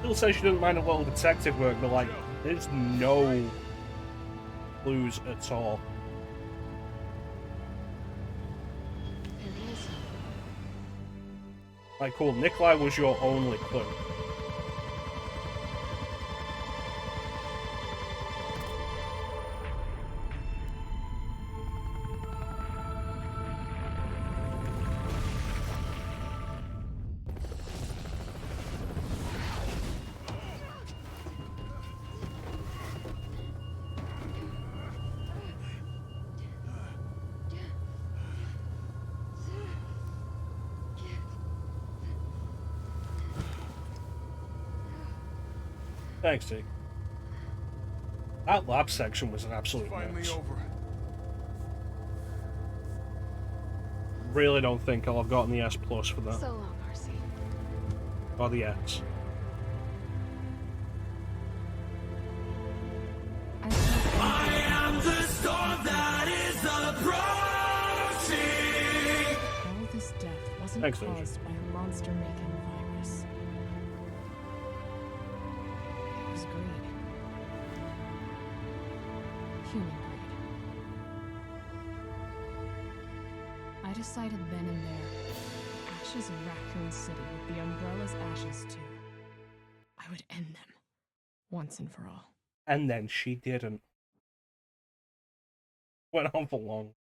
Still says she doesn't mind a little detective work, but like, there's no clues at all. There it is. Like, cool, Nikolai was your only clue. Thanks, T. That lab section was an absolute mess. Really don't think I'll have gotten the S+ for that. So long, Marcy. Or the S. I am the storm that is approaching. All this death wasn't Thanks, caused by a monster-making virus. It was greed. Human greed. I decided then and there, ashes of Raccoon City would be Umbrella's ashes too. I would end them, once and for all. And then she didn't. Went on for long.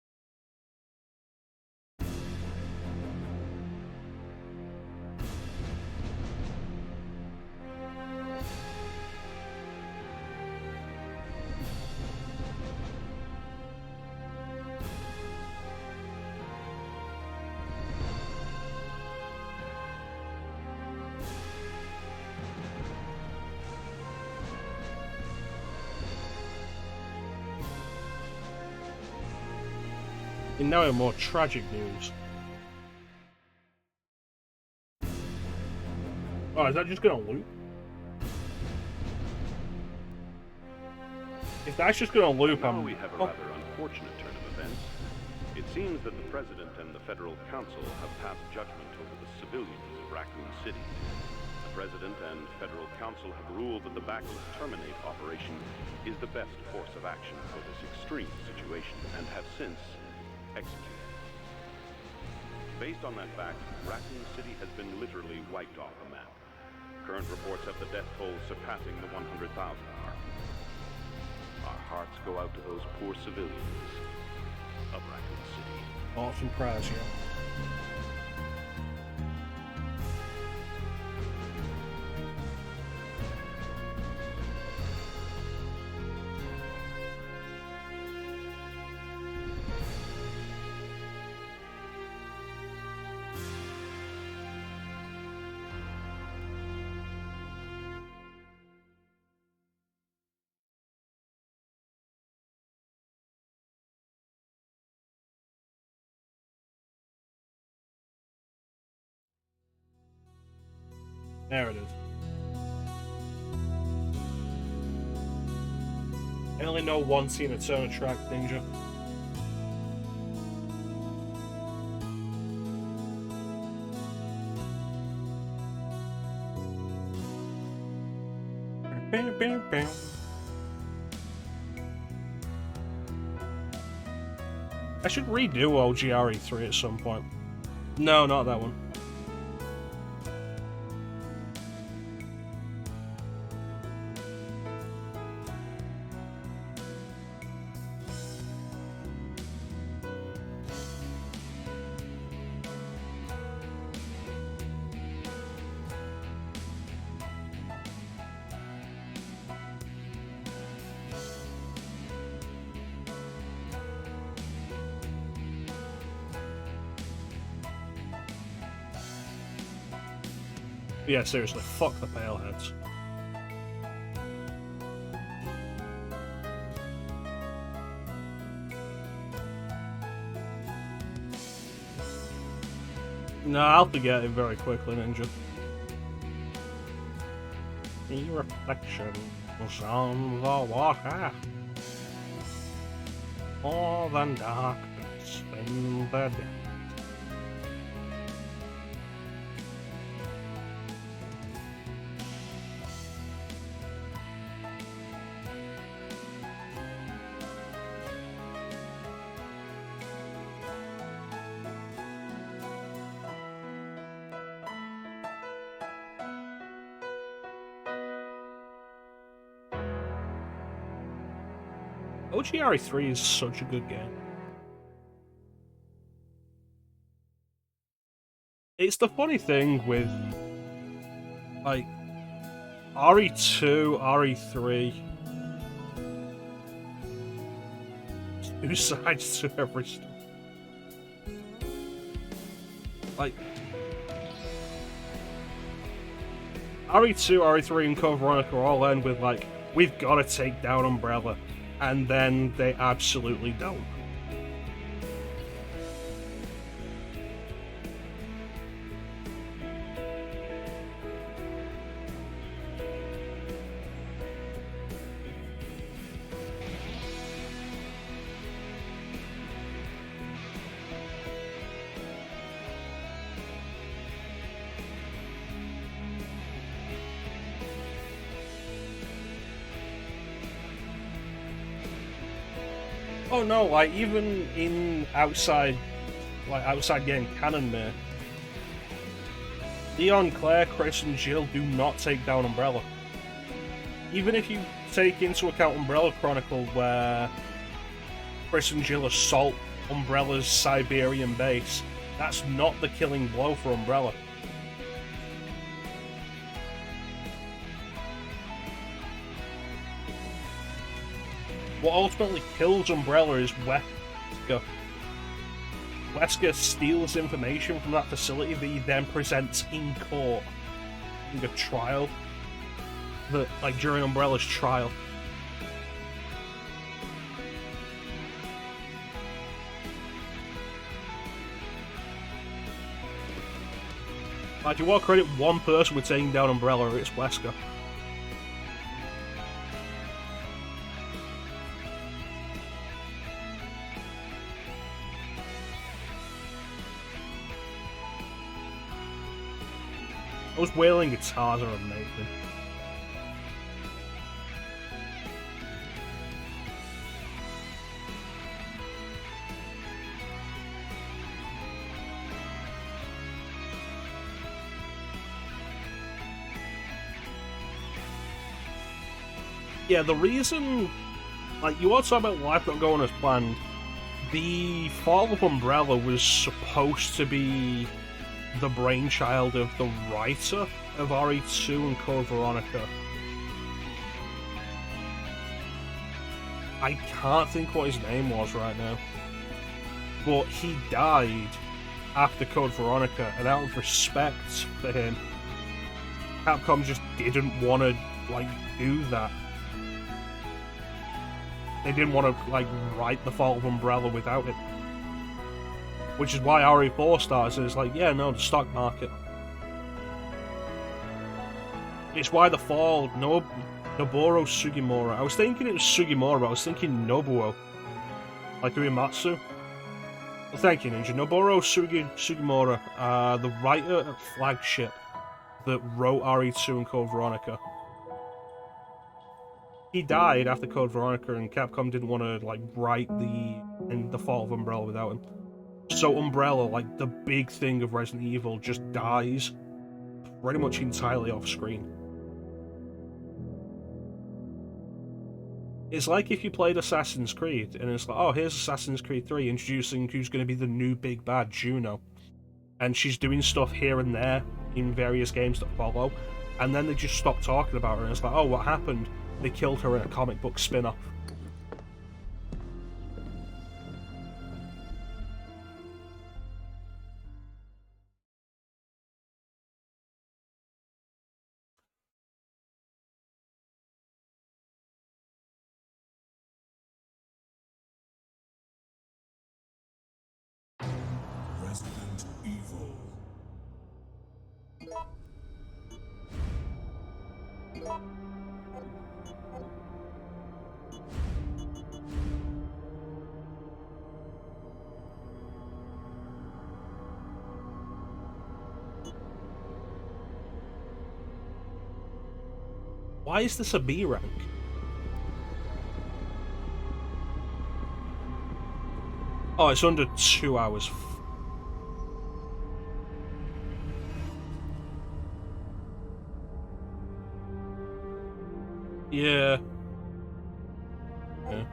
And now in more tragic news. Oh, is that just gonna loop? If that's just gonna loop, Now we have a rather unfortunate turn of events. It seems that the President and the Federal Council have passed judgment over the civilians of Raccoon City. The President and Federal Council have ruled that the Backless Terminate operation is the best course of action for this extreme situation, and have since executed. Based on that fact, Raccoon City has been literally wiped off the map. Current reports have the death toll surpassing the 100,000 mark. Our hearts go out to those poor civilians of Raccoon City. Awesome prize, yeah. There it is. I only know one Tina Turner track, Ninja. I should redo OGRE3 at some point. No, not that one. Yeah, seriously, fuck the Paleheads. No, I'll forget it very quickly, Ninja. The reflection was on the water. More than darkness in the depths. OGRE3 is such a good game. It's the funny thing with, like, RE2, RE3, two sides to every story. Like, RE2, RE3, and Code Veronica all end with, like, we've got to take down Umbrella. And then they absolutely don't. Oh no, like even in outside game canon there, Leon, Claire, Chris and Jill do not take down Umbrella. Even if you take into account Umbrella Chronicle where Chris and Jill assault Umbrella's Siberian base, that's not the killing blow for Umbrella. What ultimately kills Umbrella is Wesker. Wesker steals information from that facility that he then presents in court in a trial. Like during Umbrella's trial. Like, if you want to credit one person with taking down Umbrella, it's Wesker. Those wailing guitars are amazing. Yeah, the reason, like, you want to talk about life not going as planned. The fall of Umbrella was supposed to be the brainchild of the writer of RE2 and Code Veronica. I can't think what his name was right now. But he died after Code Veronica, and out of respect for him, Capcom just didn't want to, like, do that. They didn't want to, like, write the fall of Umbrella without it. Which is why RE4 starts, and it's like, yeah, no, the stock market. It's why the fall, Noboru Sugimura. I was thinking it was Sugimura, but I was thinking Nobuo. Like Uematsu. Well, thank you, Ninja. Noboru Sugimura, the writer at Flagship that wrote RE2 and Code Veronica. He died after Code Veronica, and Capcom didn't want to, like, write the fall of Umbrella without him. So Umbrella, like the big thing of Resident Evil, just dies pretty much entirely off screen. It's like if you played Assassin's Creed, and it's like, oh, here's Assassin's Creed 3, introducing who's going to be the new big bad, Juno. And she's doing stuff here and there in various games that follow, and then they just stop talking about her, and it's like, oh, what happened? They killed her in a comic book spin-off. Why is this a B rank? Oh, it's under 2 hours. Yeah. Yeah.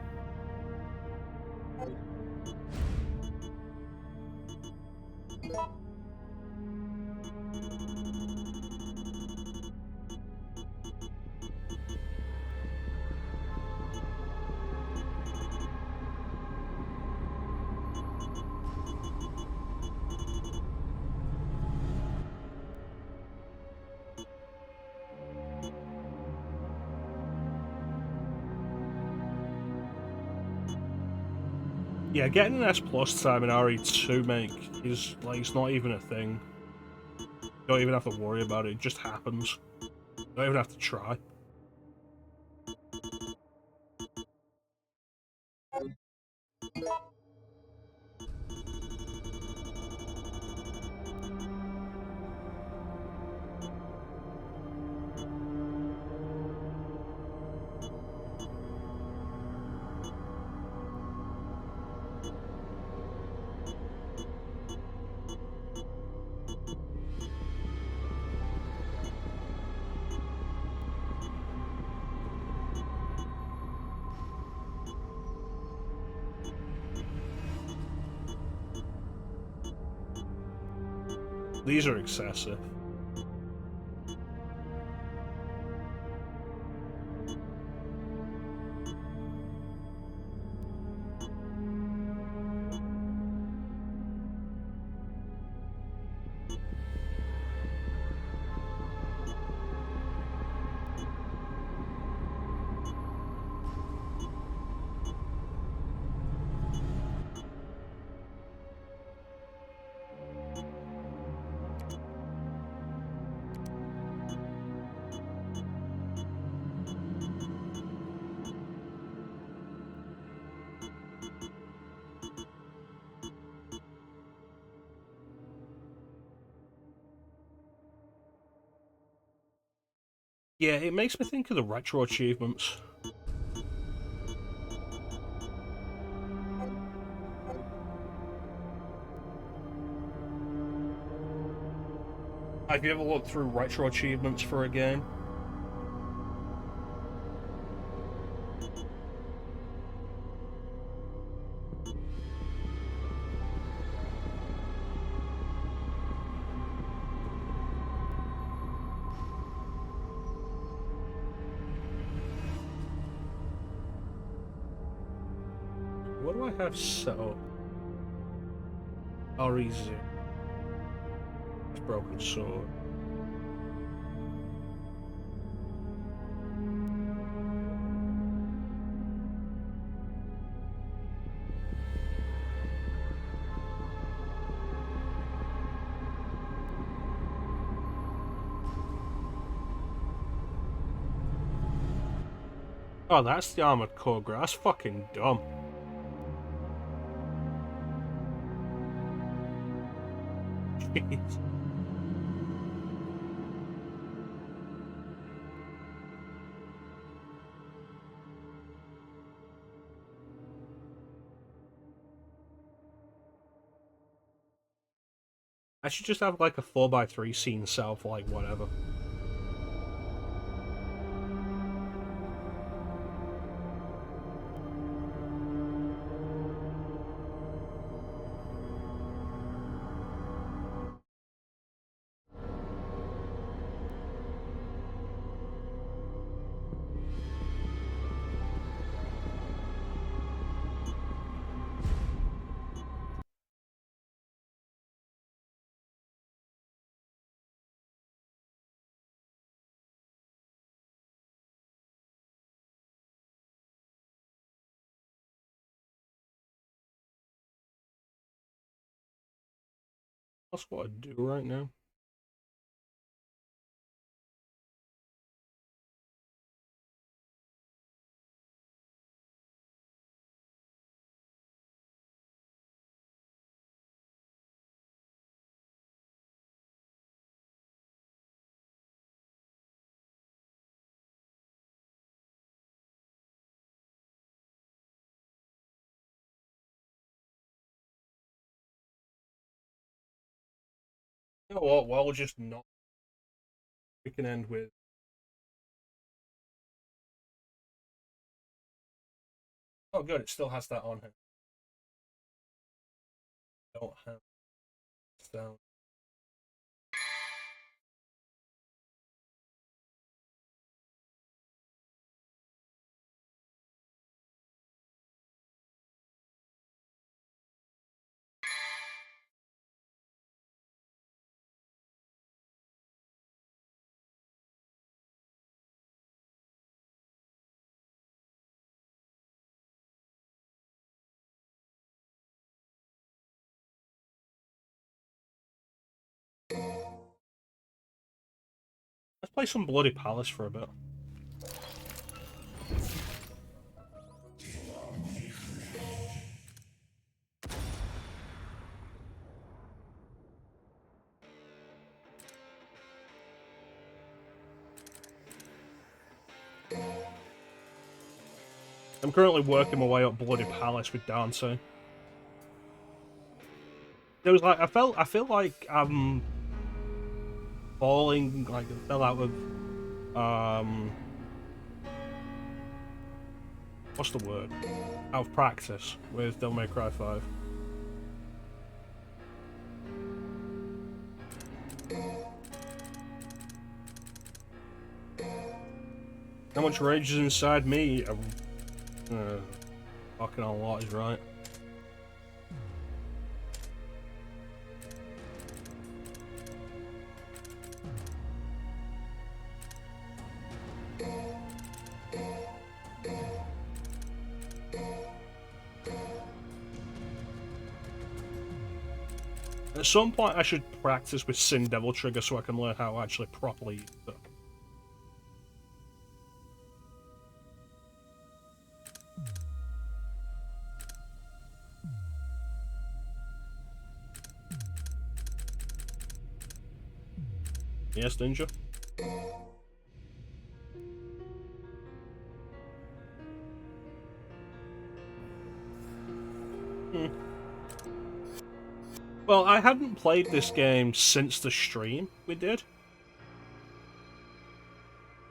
Yeah, getting an S plus time in RE2 make is like it's not even a thing. Don't even have to worry about it, it just happens. Don't even have to try. These are excessive. Yeah, it makes me think of the retro achievements. Have you ever looked through retro achievements for a game? What do I have set up? REZ. Broken sword. Oh, that's the armored core. That's fucking dumb. Jeez. I should just have like a 4x3 scene self, like whatever. That's what I do right now. You know what? Well, we'll just not. We can end with. Oh, good. It still has that on here. Don't have sound. Let's play some Bloody Palace for a bit. I'm currently working my way up Bloody Palace with dancing. There was like I feel like I'm falling, like I fell out of what's the word? Out of practice with Devil May Cry 5. How much rage is inside me? Fucking a lot is right. At some point I should practice with Sin Devil Trigger so I can learn how to actually properly use it. Yes, Ninja? Well, I hadn't played this game since the stream we did.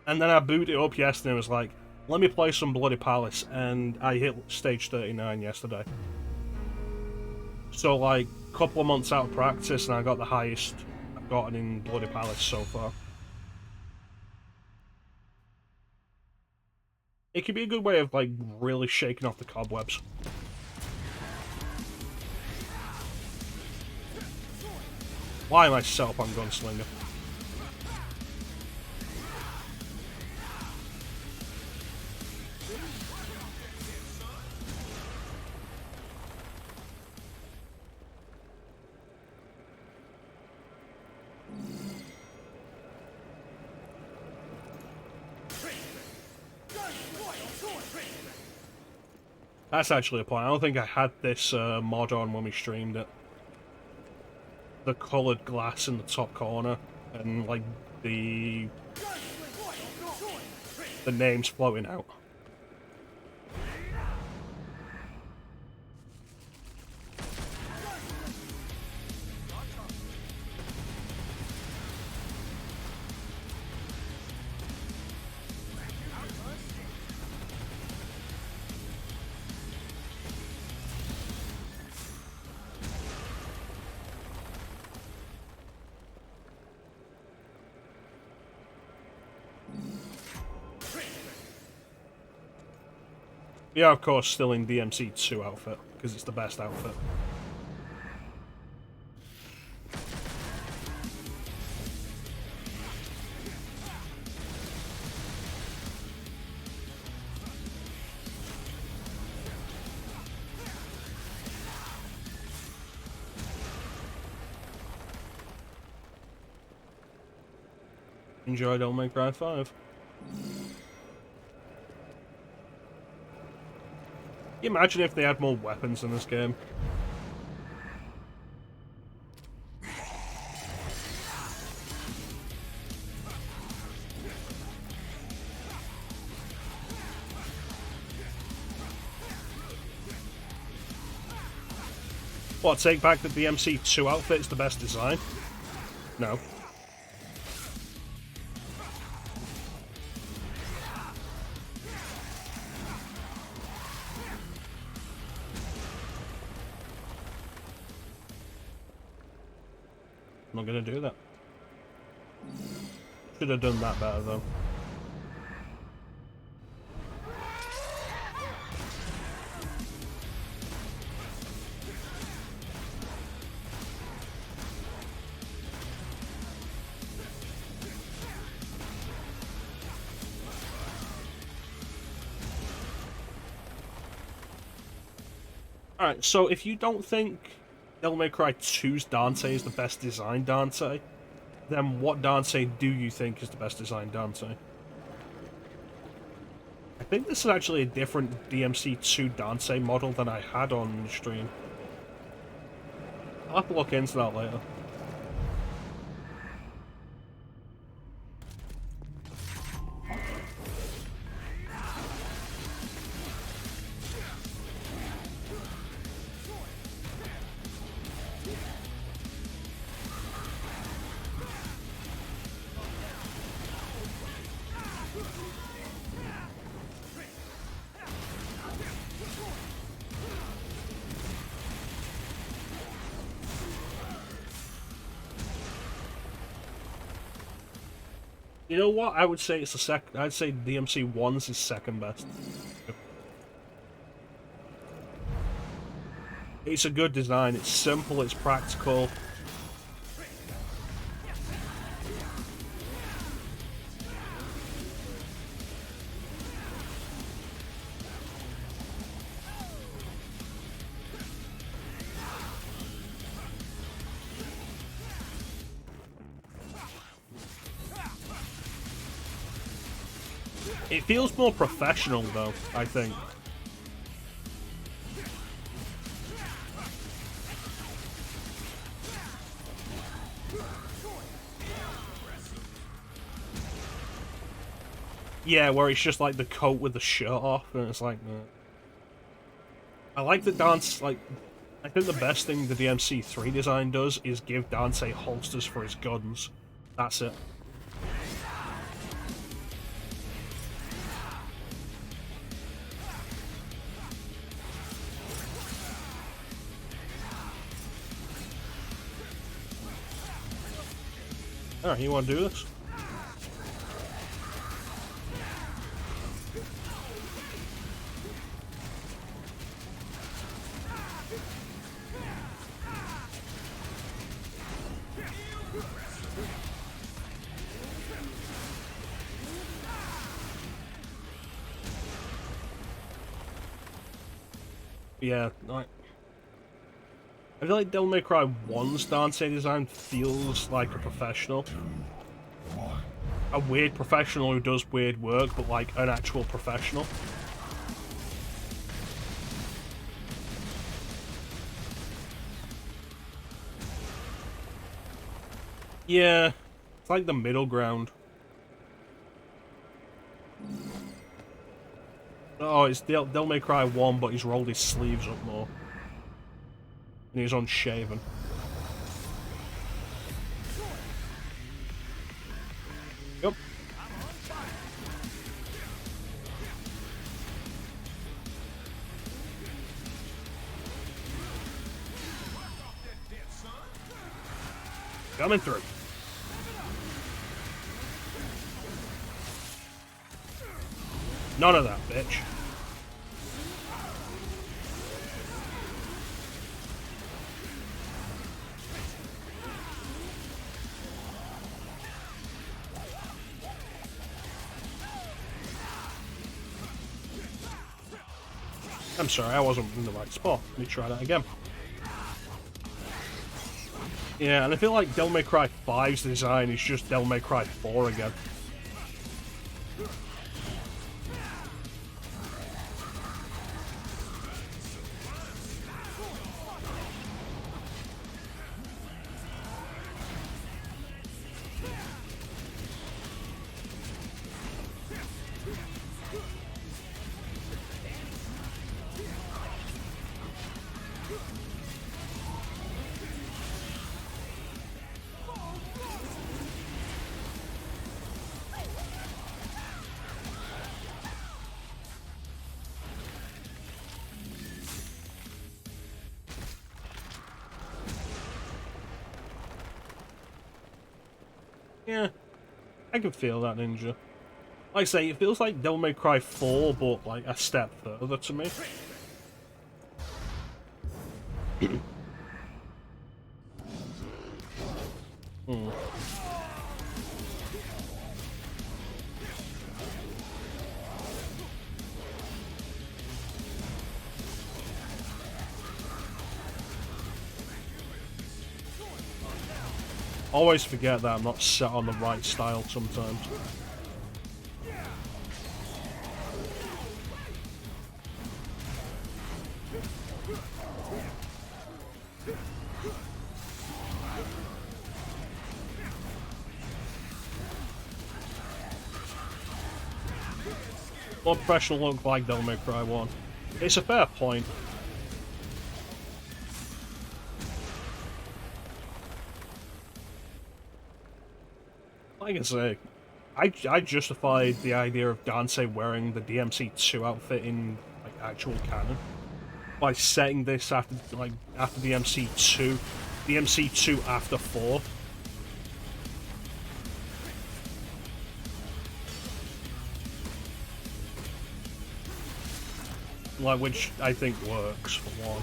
And then I booted it up yesterday and was like, let me play some Bloody Palace, and I hit stage 39 yesterday. So, like, a couple of months out of practice, and I got the highest I've gotten in Bloody Palace so far. It could be a good way of, like, really shaking off the cobwebs. Why am I set up on Gunslinger? That's actually a point. I don't think I had this mod on when we streamed it. The coloured glass in the top corner, and like the names floating out. Yeah, of course, still in DMC2 outfit, because it's the best outfit. Enjoy Devil May Cry 5. Can you imagine if they had more weapons in this game? What, take back the DMC2 outfit is the best design? No. I'm not gonna do that. Should have done that better though. Alright, so if you don't think Devil May Cry 2's Dante is the best designed Dante, then what Dante do you think is the best designed Dante? I think this is actually a different DMC2 Dante model than I had on stream. I'll have to look into that later. You know what? I would say it's the I'd say DMC1's is second best. It's a good design. It's simple. It's practical. It feels more professional, though, I think. Yeah, where it's just like the coat with the shirt off, and it's like... I like the dance, like... I think the best thing the DMC3 design does is give Dante holsters for his guns. That's it. Alright, you want to do this? Yeah, I feel like Devil May Cry 1's Dante design feels like a professional. A weird professional who does weird work, but like an actual professional. Yeah, it's like the middle ground. Oh, it's Devil May Cry 1, but he's rolled his sleeves up more. And he's unshaven. Yep. Coming through. None of that, bitch. I'm sorry, I wasn't in the right spot. Let me try that again. Yeah, and I feel like Devil May Cry 5's design is just Devil May Cry 4 again. Yeah, I can feel that, Ninja. Like I say, it feels like Devil May Cry 4, but like a step further to me. Always forget that I'm not set on the right style sometimes. More professional look like Devil May Cry 1. It's a fair point. Like I say, I justified the idea of Dante wearing the DMC2 outfit in like actual canon by setting this after DMC2 after 4. Like, which I think works for one.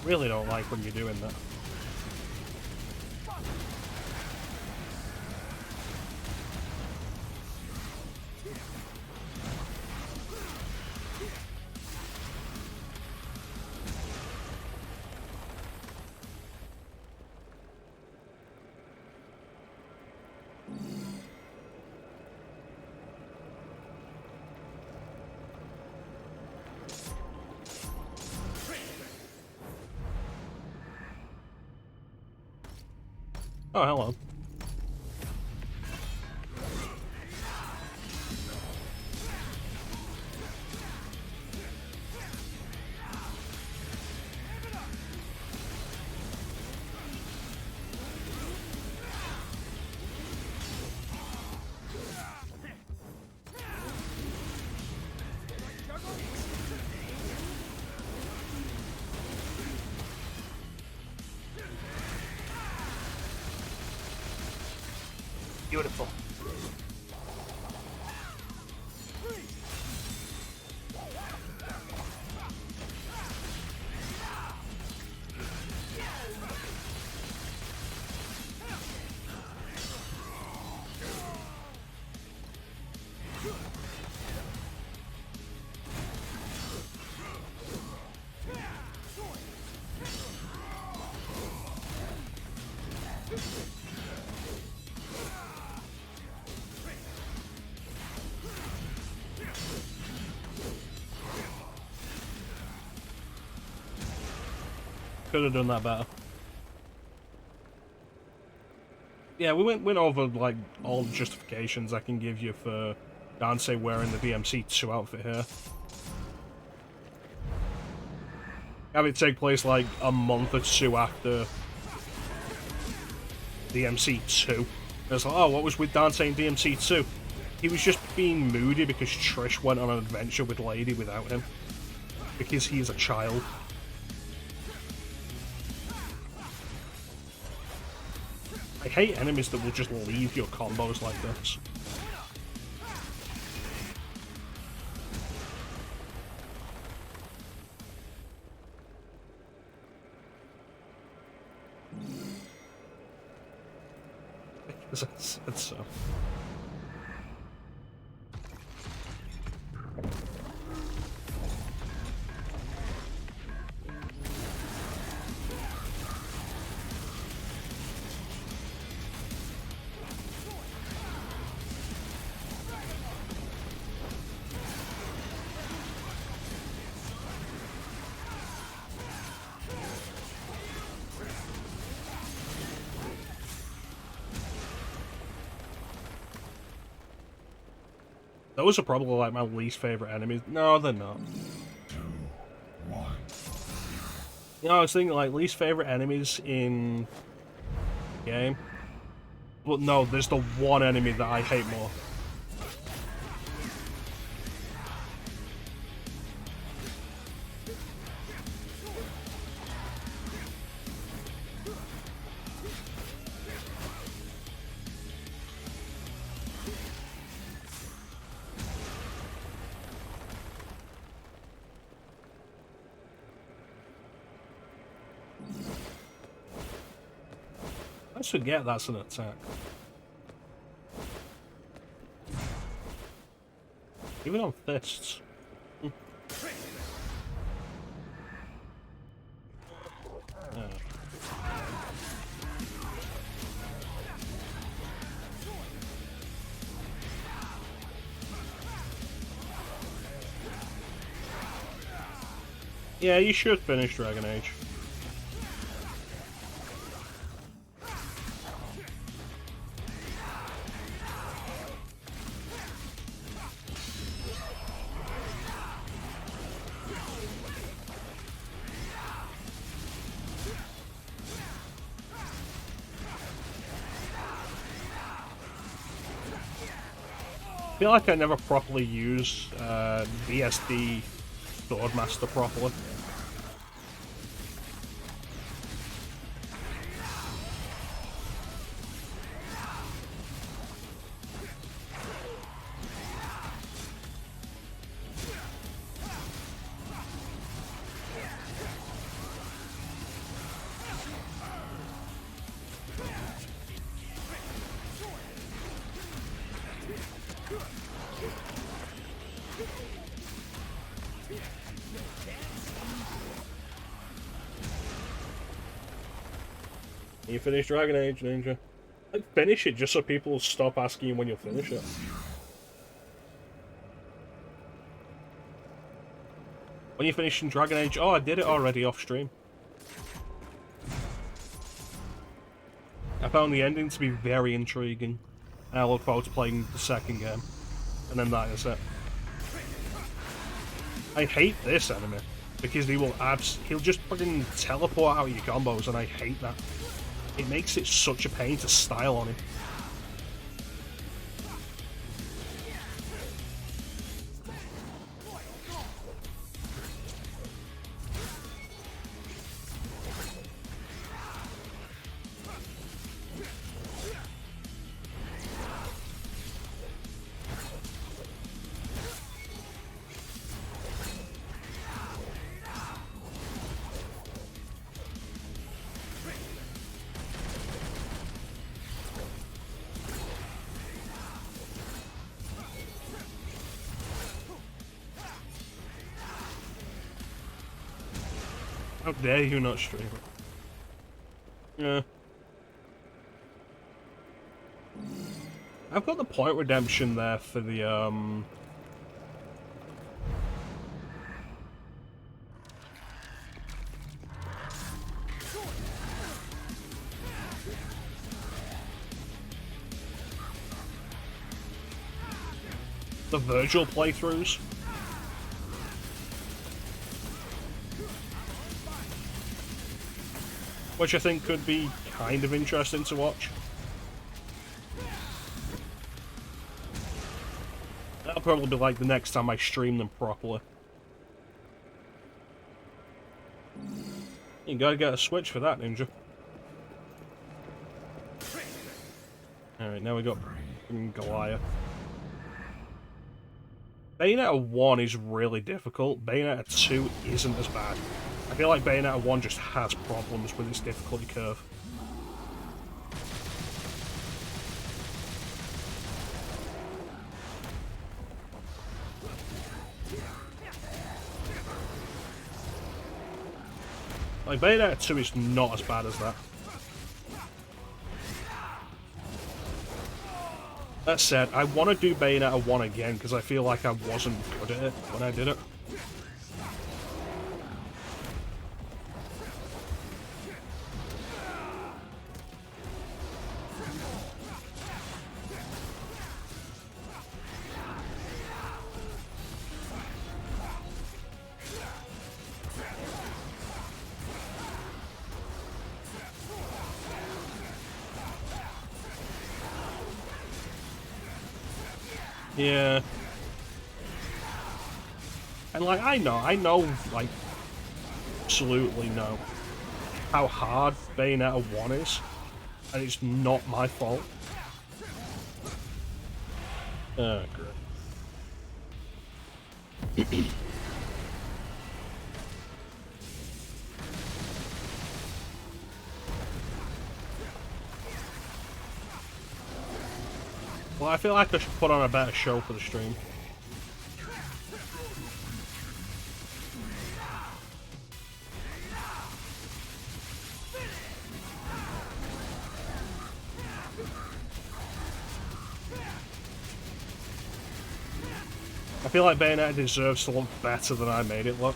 Really don't like when you're doing that. Oh, hello. Beautiful. Could have done that better. Yeah, we went over like all the justifications I can give you for Dante wearing the DMC2 outfit here. Have it take place like a month or two after DMC2. It's like, oh, what was with Dante in DMC2? He was just being moody because Trish went on an adventure with Lady without him. Because he is a child. I hate enemies that will just leave your combos like this. Because I said so. Those are probably like my least favorite enemies. No, they're not. 2, 1, You know, I was thinking like least favorite enemies in the game. But no, there's the one enemy that I hate more. I forget that's an attack. Even on fists. Yeah. Yeah, you should finish Dragon Age. I feel like I never properly use VSD Swordmaster properly. You finish Dragon Age, Ninja. Like, finish it just so people stop asking you when you'll finish it. When you finish in Dragon Age, oh, I did it already off stream. I found the ending to be very intriguing, and I look forward to playing the second game. And then that is it. I hate this enemy, because he'll just fucking teleport out of your combos, and I hate that. It makes it such a pain to style on him. How dare you not stream it? Yeah. I've got the point redemption there for the, the Virgil playthroughs. Which I think could be kind of interesting to watch. That'll probably be like the next time I stream them properly. You gotta get a Switch for that, Ninja. Alright, now we got Goliath. Bayonetta 1 is really difficult. Bayonetta 2 isn't as bad. I feel like Bayonetta 1 just has problems with its difficulty curve. Like, Bayonetta 2 is not as bad as that. That said, I want to do Bayonetta 1 again, because I feel like I wasn't good at it when I did it. Yeah. And like, I know, like, absolutely know how hard Bayonetta 1 is, and it's not my fault. Oh, great. Well, I feel like I should put on a better show for the stream. I feel like Bayonetta deserves to look better than I made it look.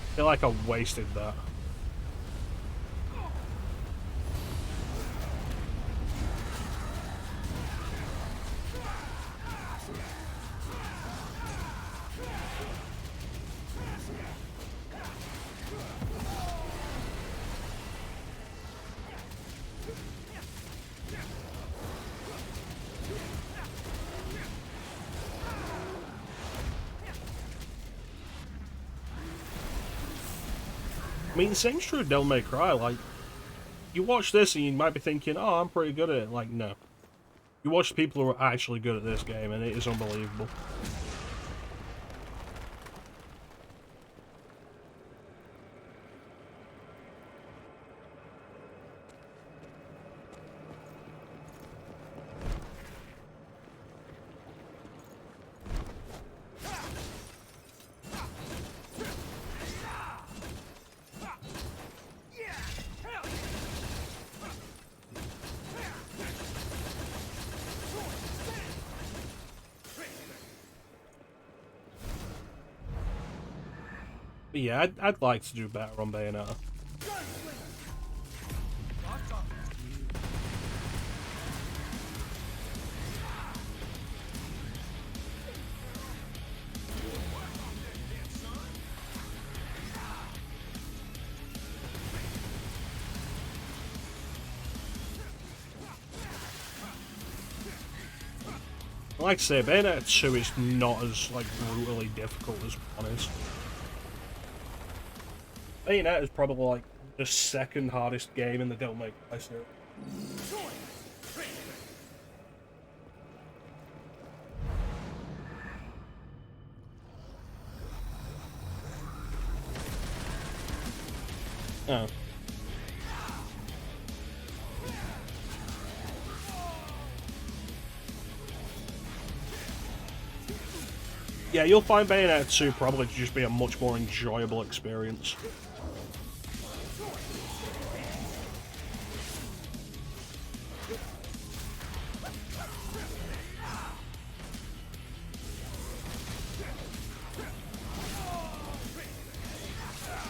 I feel like I wasted that. I mean, the same's true of Devil May Cry. Like, you watch this and you might be thinking, oh, I'm pretty good at it. Like, no. You watch the people who are actually good at this game, and it is unbelievable. But yeah, I'd like to do better on Bayonetta. Like I say, Bayonetta 2 is not as like brutally difficult as 1 is. Bayonetta is probably like the second hardest game in the Devil May Cry series. Oh. Yeah, you'll find Bayonetta 2 probably to just be a much more enjoyable experience.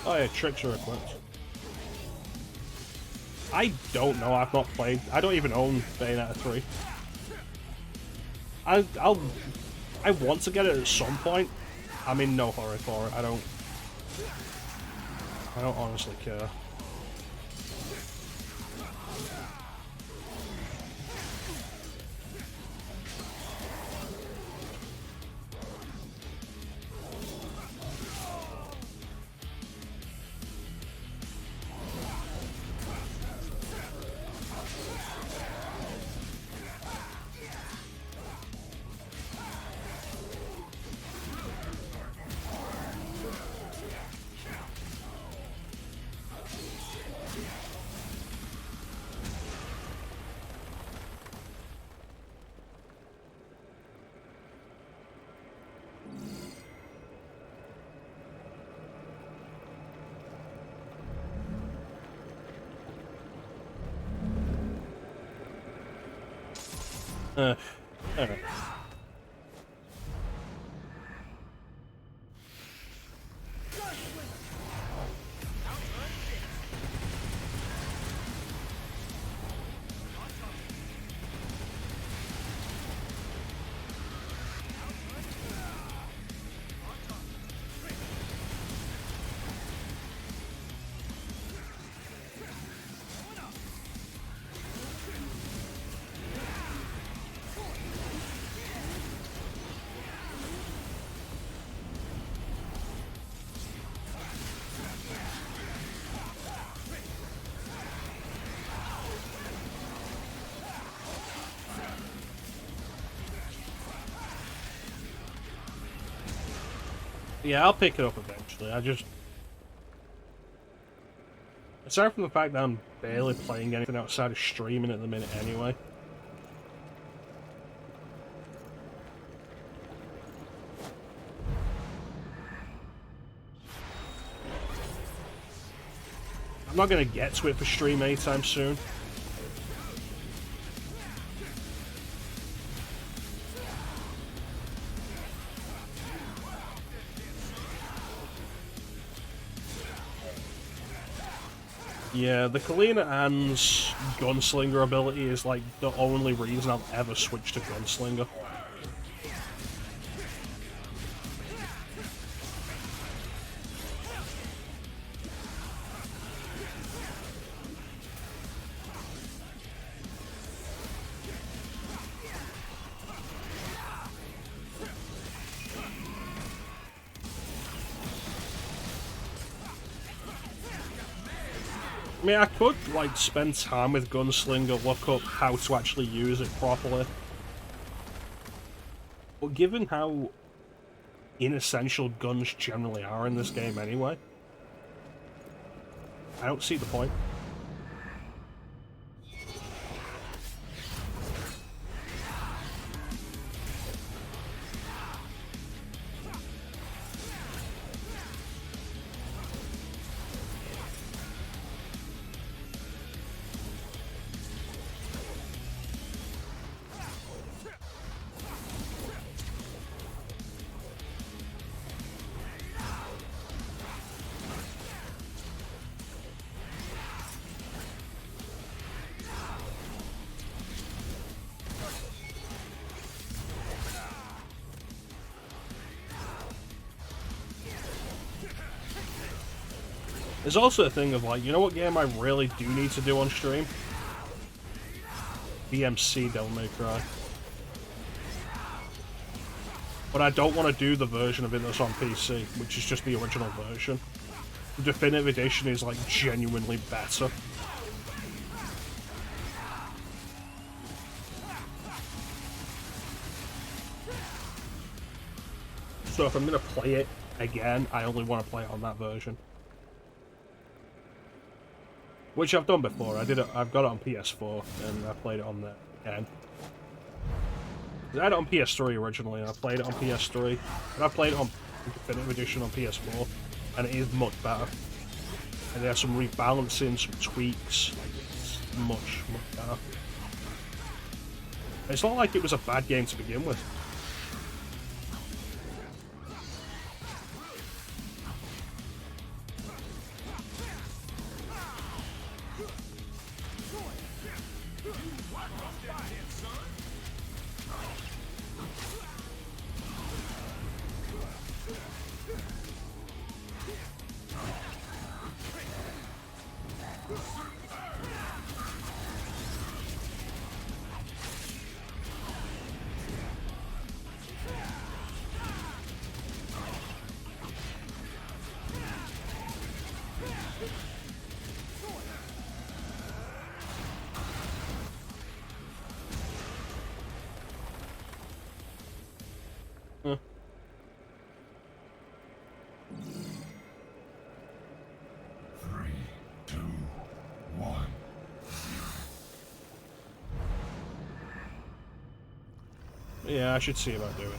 Oh yeah, tricks are equipped. I don't know, I've not played. I don't even own Bayonetta 3. I want to get it at some point. I'm in no hurry for it. I don't honestly care. Alright. Yeah, I'll pick it up eventually. Aside from the fact that I'm barely playing anything outside of streaming at the minute anyway. I'm not going to get to it for stream anytime soon. Yeah, the Kalina Ann's gunslinger ability is like the only reason I've ever switched to gunslinger. I mean, I could, like, spend time with Gunslinger, look up how to actually use it properly. But given how inessential guns generally are in this game anyway, I don't see the point. There's also a thing of like, you know what game I really do need to do on stream? DMC Devil May Cry. But I don't want to do the version of it that's on PC, which is just the original version. The Definitive Edition is like genuinely better. So if I'm gonna play it again, I only want to play it on that version. Which I've done before. I've got it on PS4 and I played it on there again. I had it on PS3 originally and I played it on PS3. And I played it on the Definitive Edition on PS4 and it is much better. And there's some rebalancing, some tweaks. It's much better. It's not like it was a bad game to begin with. Yeah, I should see about doing it.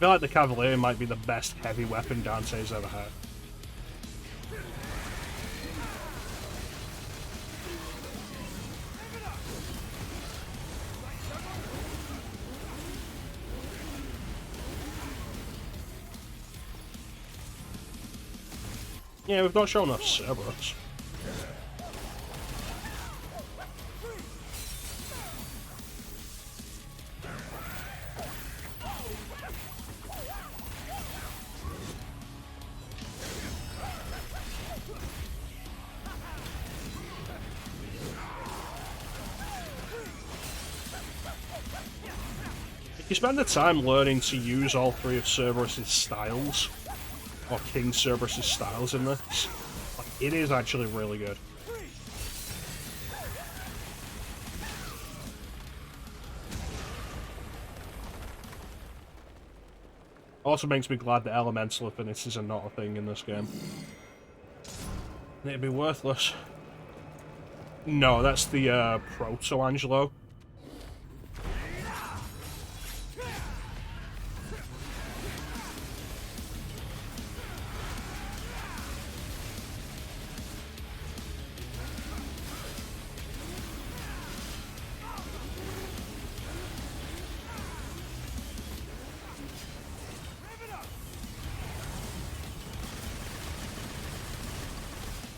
feel like the Cavalier might be the best heavy weapon Dante's ever had. Yeah, we've not shown us Cerberus. If you spend the time learning to use all three of Cerberus's styles, or King Cerberus's styles in this, like, it is actually really good. Also makes me glad that elemental affinities are not a thing in this game. It'd be worthless. No, that's the Proto-Angelo.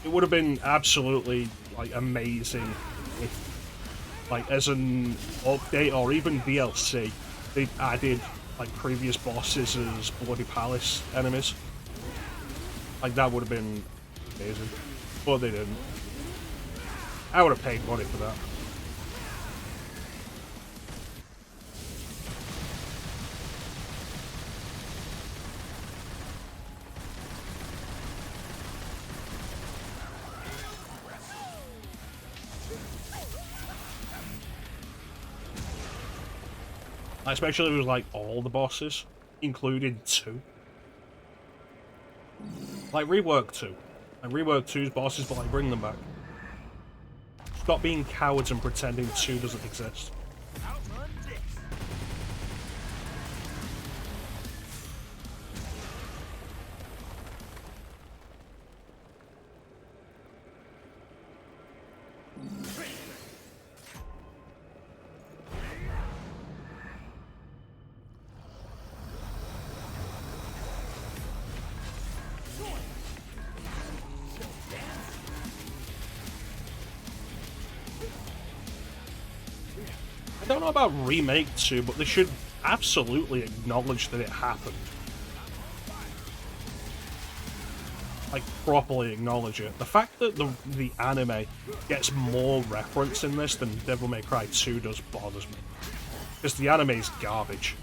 It would have been absolutely, like, amazing if, like, as an update or even DLC, they added, like, previous bosses as Bloody Palace enemies. Like, that would have been amazing. But they didn't. I would have paid money for that. Especially if it was like all the bosses, including 2. Like rework 2. Like rework 2's bosses, but like bring them back. Stop being cowards and pretending 2 doesn't exist. I don't know about Remake 2, but they should absolutely acknowledge that it happened. Like, properly acknowledge it. The fact that the anime gets more reference in this than Devil May Cry 2 does bothers me. Because the anime is garbage.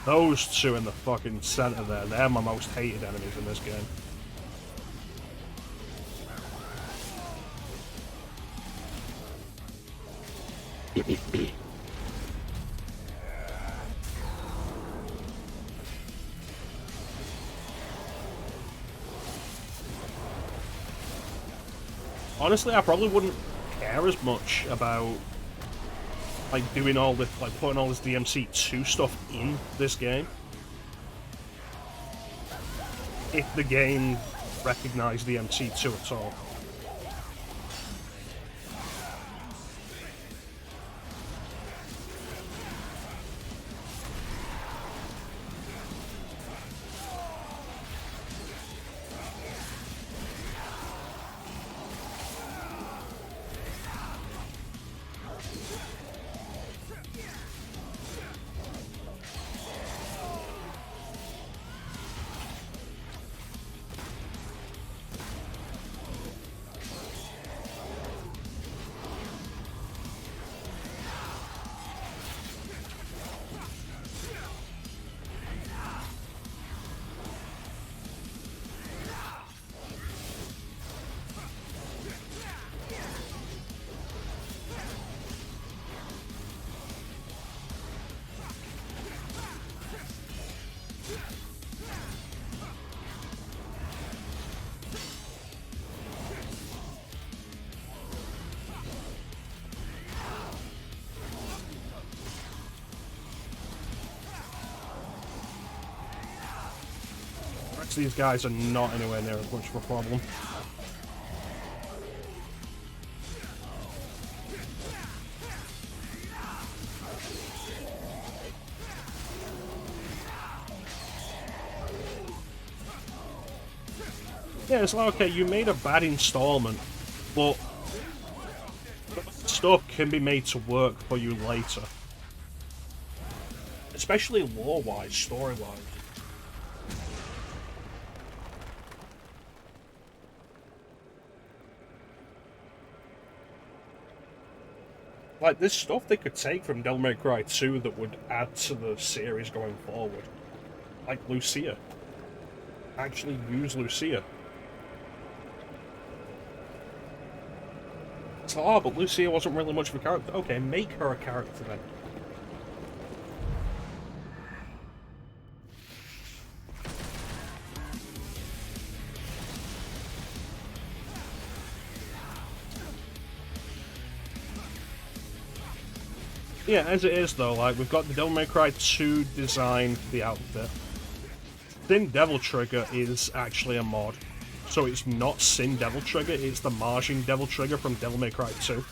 Those 2 in the fucking center there, they're my most hated enemies in this game. Honestly, I probably wouldn't care as much about like doing all this, like putting all this DMC2 stuff in this game, if the game recognized DMC2 at all. attacks these guys are not anywhere near as much of a problem. Yeah, it's like, okay, you made a bad installment, but stuff can be made to work for you later. Especially lore-wise, story-wise. Like, there's stuff they could take from Devil May Cry 2 that would add to the series going forward. Like Lucia. Actually use Lucia. So, oh, but Lucia wasn't really much of a character. Okay, make her a character then. Yeah, as it is though, like, we've got the Devil May Cry 2 design for the outfit. Sin Devil Trigger is actually a mod. So it's not Sin Devil Trigger, it's the Margin Devil Trigger from Devil May Cry 2.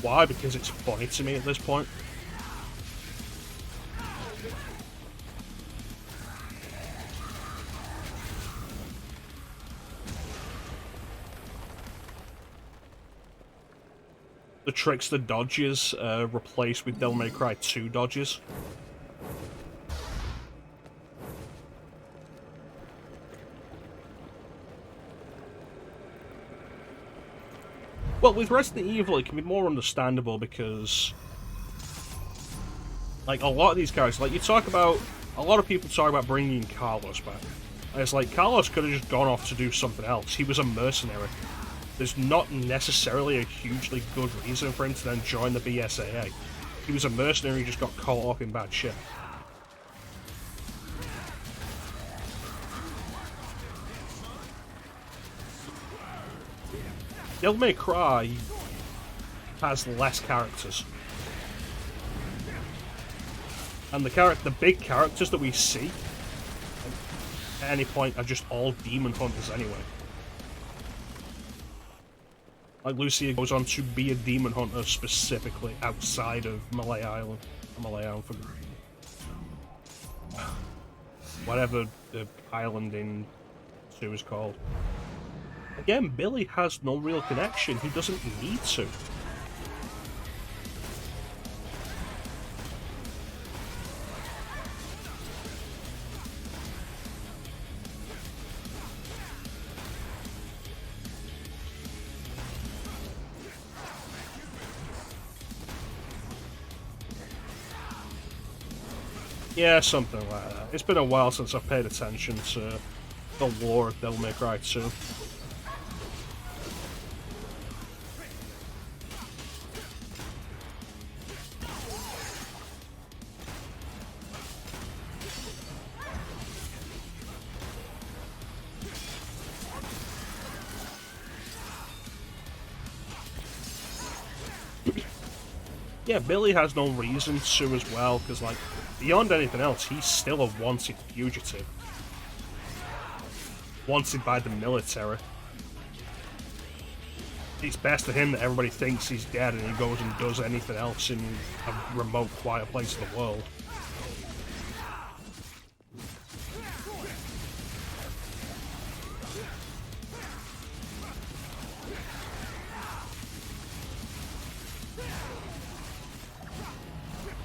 Why? Because it's funny to me at this point. The Trickster dodges replaced with Devil May Cry 2 dodges. Well, with Resident Evil, it can be more understandable because, like, a lot of these characters, like, you talk about, a lot of people talk about bringing Carlos back. And it's like, Carlos could have just gone off to do something else. He was a mercenary. There's not necessarily a hugely good reason for him to then join the BSAA. He was a mercenary who just got caught up in bad shit. Devil May Cry has less characters. And the big characters that we see at any point are just all demon hunters anyway. Like, Lucia goes on to be a demon hunter specifically outside of Malay Island. Malay Island, for whatever the island in 2 is called. Again, Billy has no real connection. He doesn't need to. Yeah, something like that. It's been a while since I've paid attention to the lore of Devil May Cry 2. Yeah, Billy has no reason to as well, because, like, beyond anything else, he's still a wanted fugitive. Wanted by the military. It's best for him that everybody thinks he's dead and he goes and does anything else in a remote, quiet place of the world.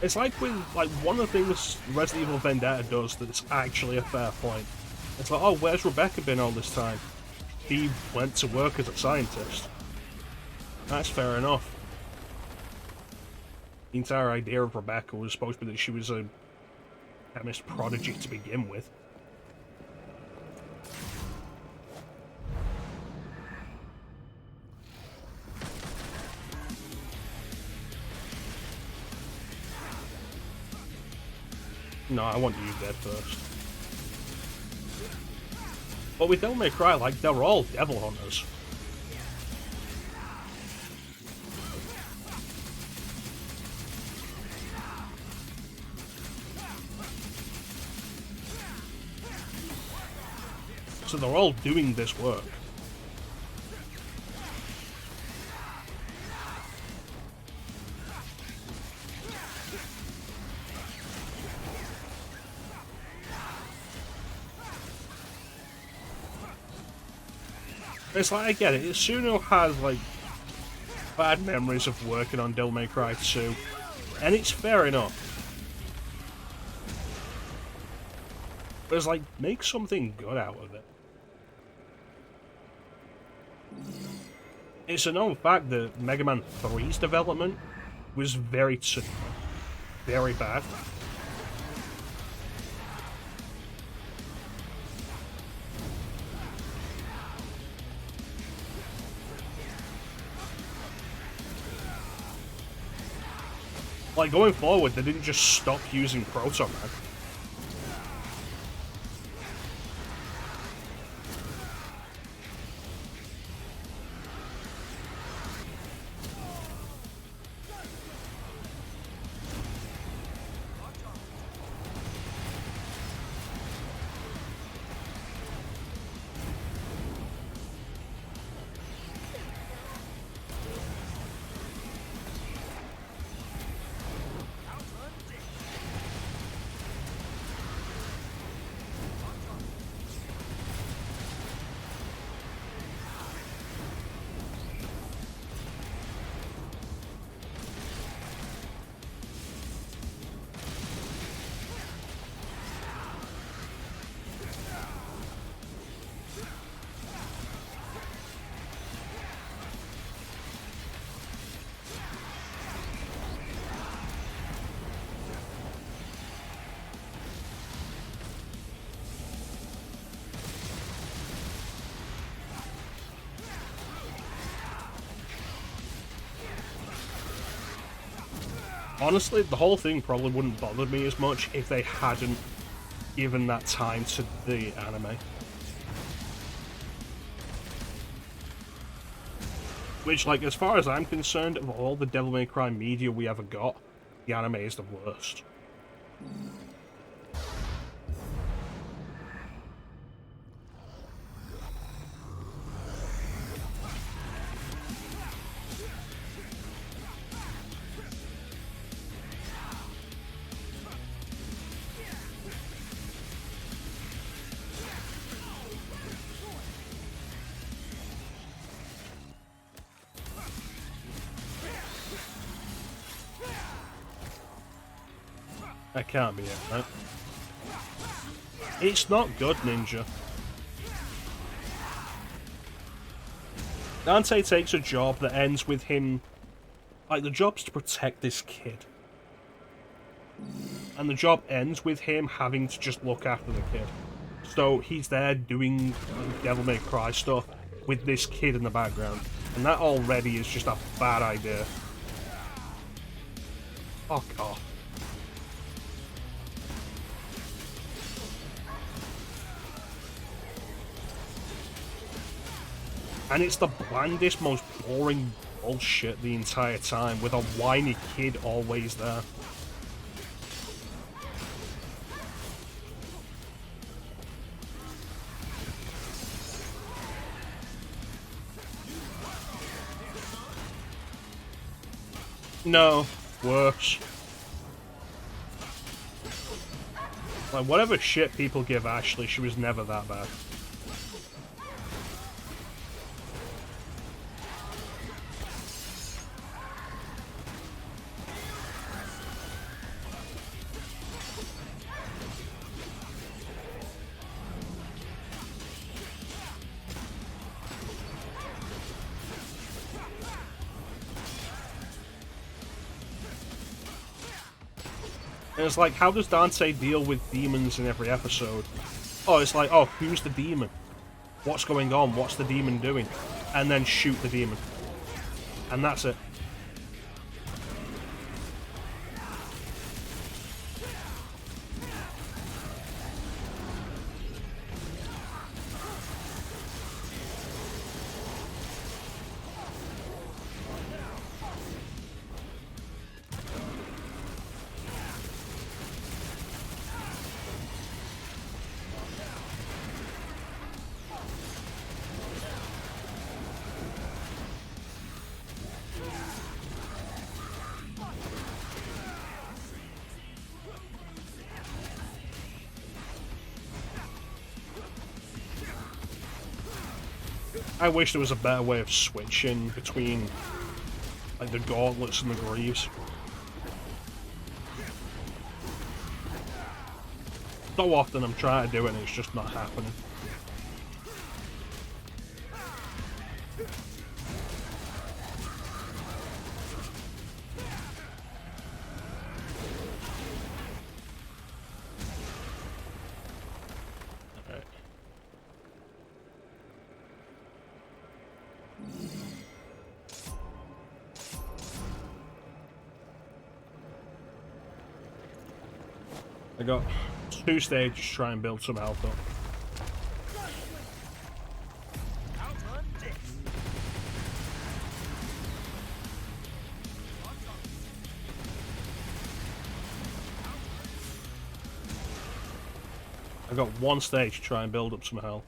It's like with, like, one of the things Resident Evil Vendetta does that's actually a fair point. It's like, oh, where's Rebecca been all this time? He went to work as a scientist. That's fair enough. The entire idea of Rebecca was supposed to be that she was a chemist prodigy to begin with. No, I want you dead first. But with Devil May Cry, like, they're all devil hunters. So they're all doing this work. It's like, I get it, Suno has, like, bad memories of working on Devil May Cry 2, and it's fair enough. But it's like, make something good out of it. It's a known fact that Mega Man 3's development was very bad. Like, going forward, they didn't just stop using Proto Man. Honestly, the whole thing probably wouldn't bother me as much if they hadn't given that time to the anime. Which, like, as far as I'm concerned, of all the Devil May Cry media we ever got, the anime is the worst. That can't be it, right? It's not good, Ninja. Dante takes a job that ends with him... Like, the job's to protect this kid. And the job ends with him having to just look after the kid. So he's there doing Devil May Cry stuff with this kid in the background. And that already is just a bad idea. Fuck off. And it's the blandest, most boring bullshit the entire time, with a whiny kid always there. No, worse. Like, whatever shit people give Ashley, she was never that bad. And it's like, how does Dante deal with demons in every episode? Oh, it's like, oh, who's the demon? What's going on? What's the demon doing? And then shoot the demon. And that's it. I wish there was a better way of switching between like the gauntlets and the greaves. So often I'm trying to do it and it's just not happening. I got 2 stages to try and build some health up. I got 1 stage to try and build up some health.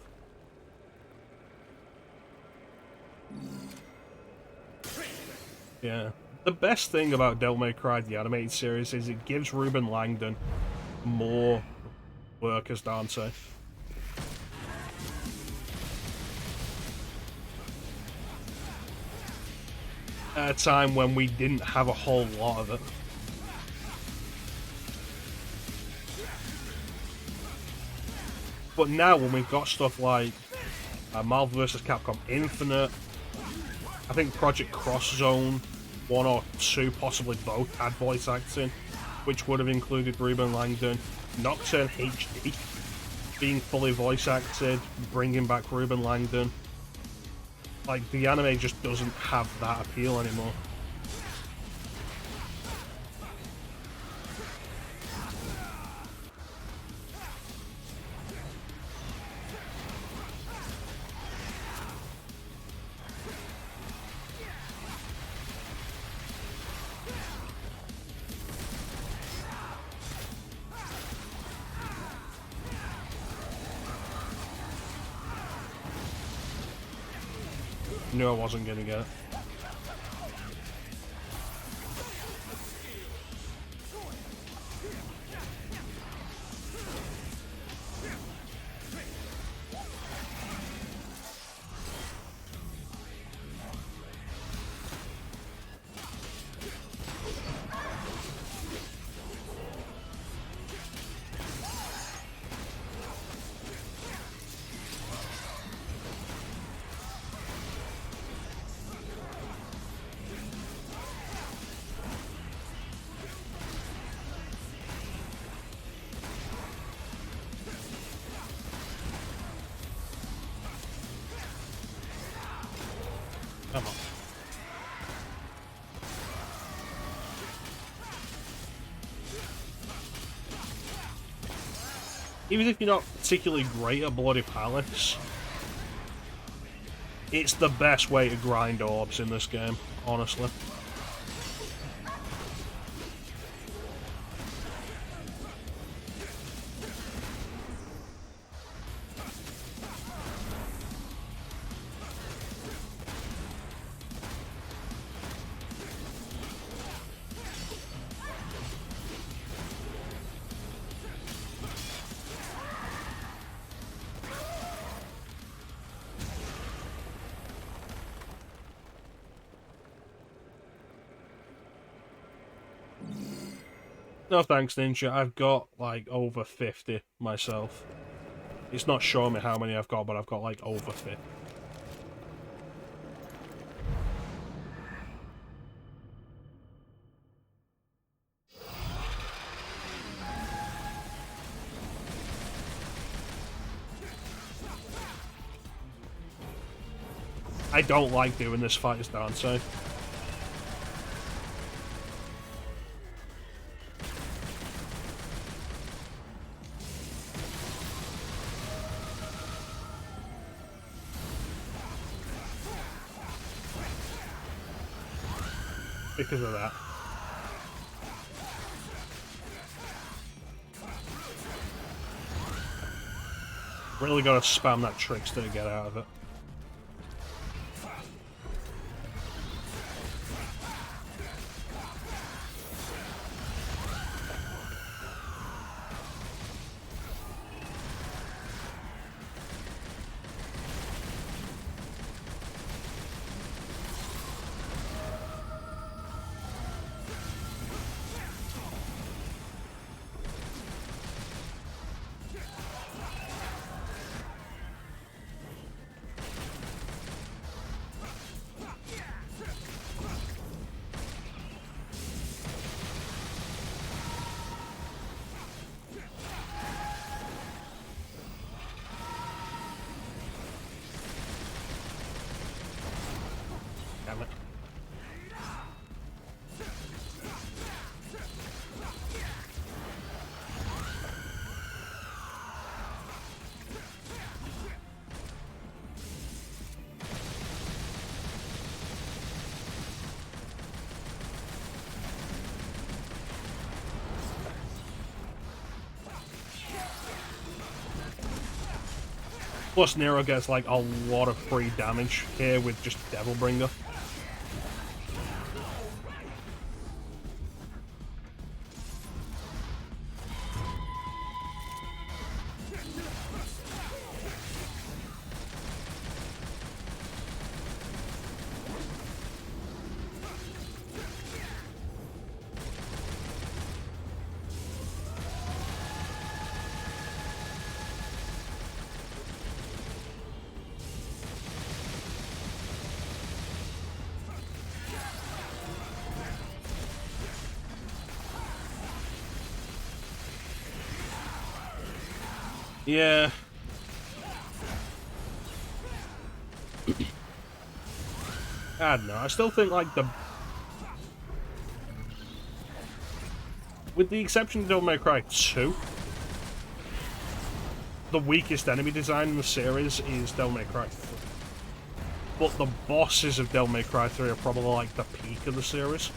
Yeah. The best thing about Devil May Cry, the animated series, is it gives Ruben Langdon more work as Dante. At a time when we didn't have a whole lot of it. But now when we've got stuff like Marvel vs. Capcom Infinite, I think Project Cross Zone 1 or 2, possibly both, had voice acting, which would have included Ruben Langdon. Nocturne HD being fully voice acted, bringing back Ruben Langdon. Like, the anime just doesn't have that appeal anymore. Knew I wasn't gonna get it. Come on. Even if you're not particularly great at Bloody Palace, it's the best way to grind orbs in this game, honestly. No thanks, Ninja. I've got like over 50 myself. It's not showing me how many I've got, but I've got like over 50. I don't like doing this fight as Dante. Because of that. Really gotta spam that trickster to get out of it. Plus, Nero gets like a lot of free damage here with just Devilbringer. Yeah. I don't know. I still think like with the exception of Devil May Cry 2, the weakest enemy design in the series is Devil May Cry 3. But the bosses of Devil May Cry 3 are probably like the peak of the series.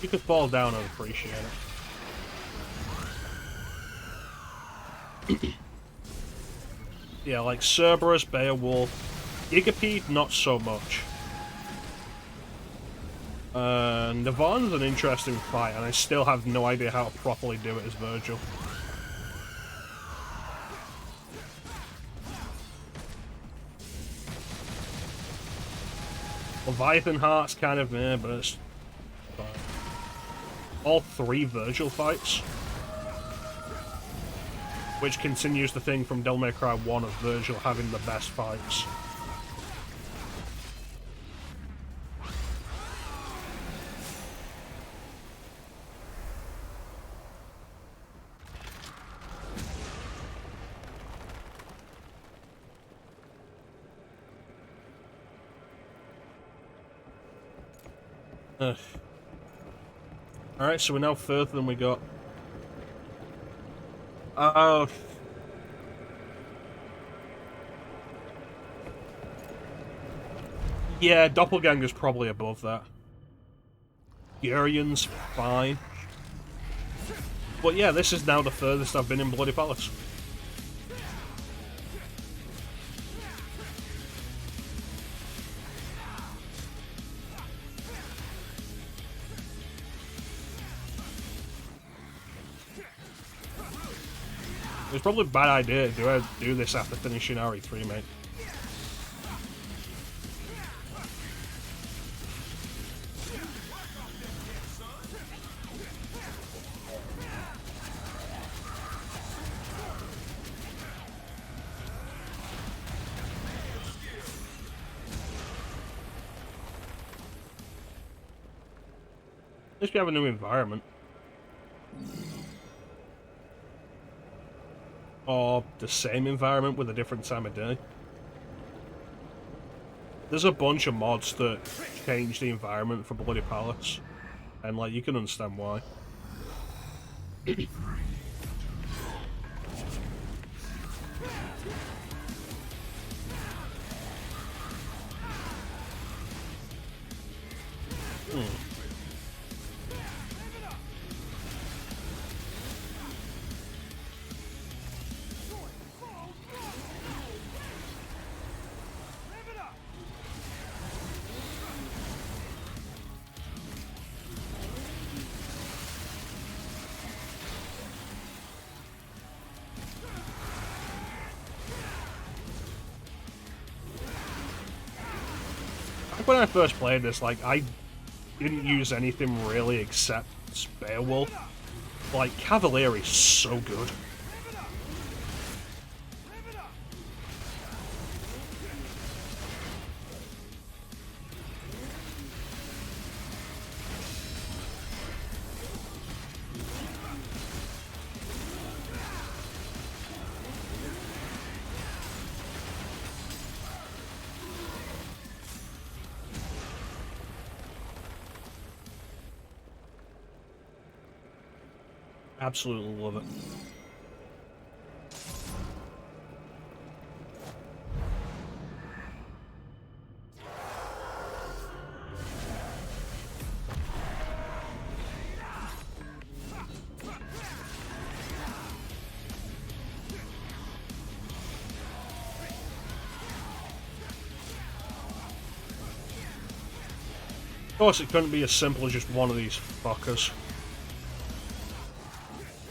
You could fall down and appreciate it. Yeah, like Cerberus, Beowulf, Gigapede, not so much. Nirvana's an interesting fight, and I still have no idea how to properly do it as Virgil. Leviathan Heart's kind of meh, but it's fine. All 3 Virgil fights, which continues the thing from Devil May Cry 1 of Virgil having the best fights. Alright, so we're now further than we got. Oh. Yeah, Doppelganger's probably above that. Urian's fine. But yeah, this is now the furthest I've been in Bloody Palace. It was probably a bad idea to do this after finishing RE3, mate. At least we have a new environment. Or the same environment with a different time of day. There's a bunch of mods that change the environment for Bloody Palace, and like you can understand why. when I first played this, like, I didn't use anything really except Spare Wolf. Like, Cavalier is so good. Absolutely love it. Of course, it couldn't be as simple as just one of these fuckers.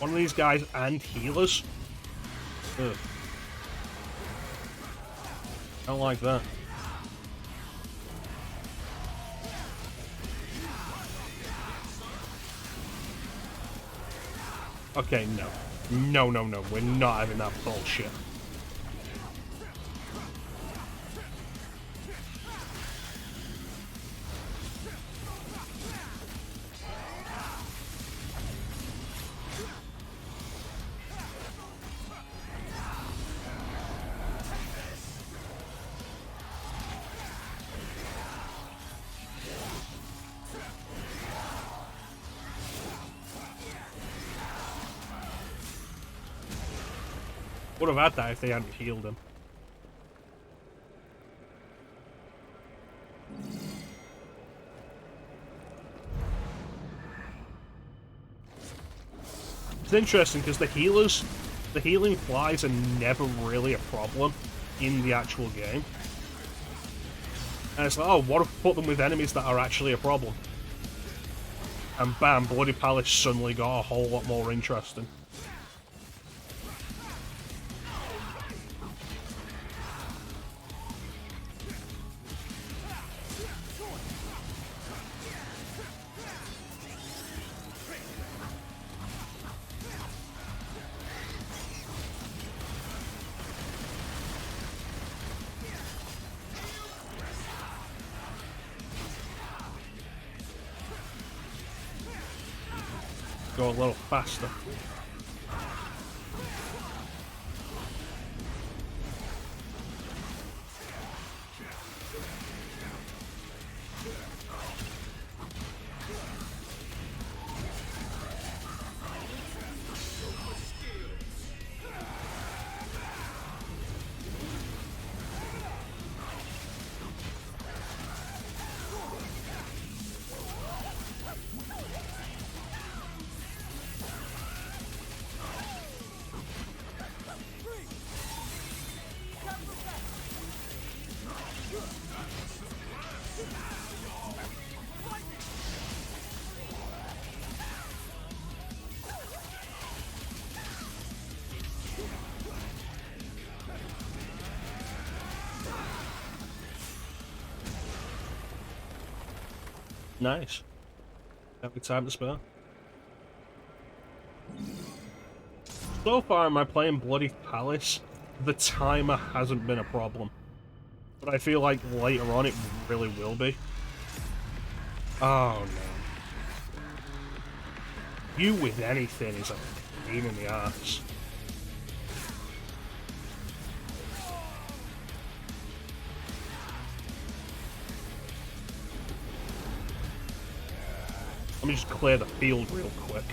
One of these guys and healers? Ugh. Don't like that. Okay, no. No, no, no. We're not having that bullshit. Would have had that if they hadn't healed him. It's interesting because the healing flies are never really a problem in the actual game. And it's like, oh, what if we put them with enemies that are actually a problem? And bam, Bloody Palace suddenly got a whole lot more interesting. Go a little faster. Nice. Have time to spare. So far, am I playing Bloody Palace? The timer hasn't been a problem. But I feel like later on it really will be. Oh no. You with anything is a pain in the ass. Let me just clear the field real quick.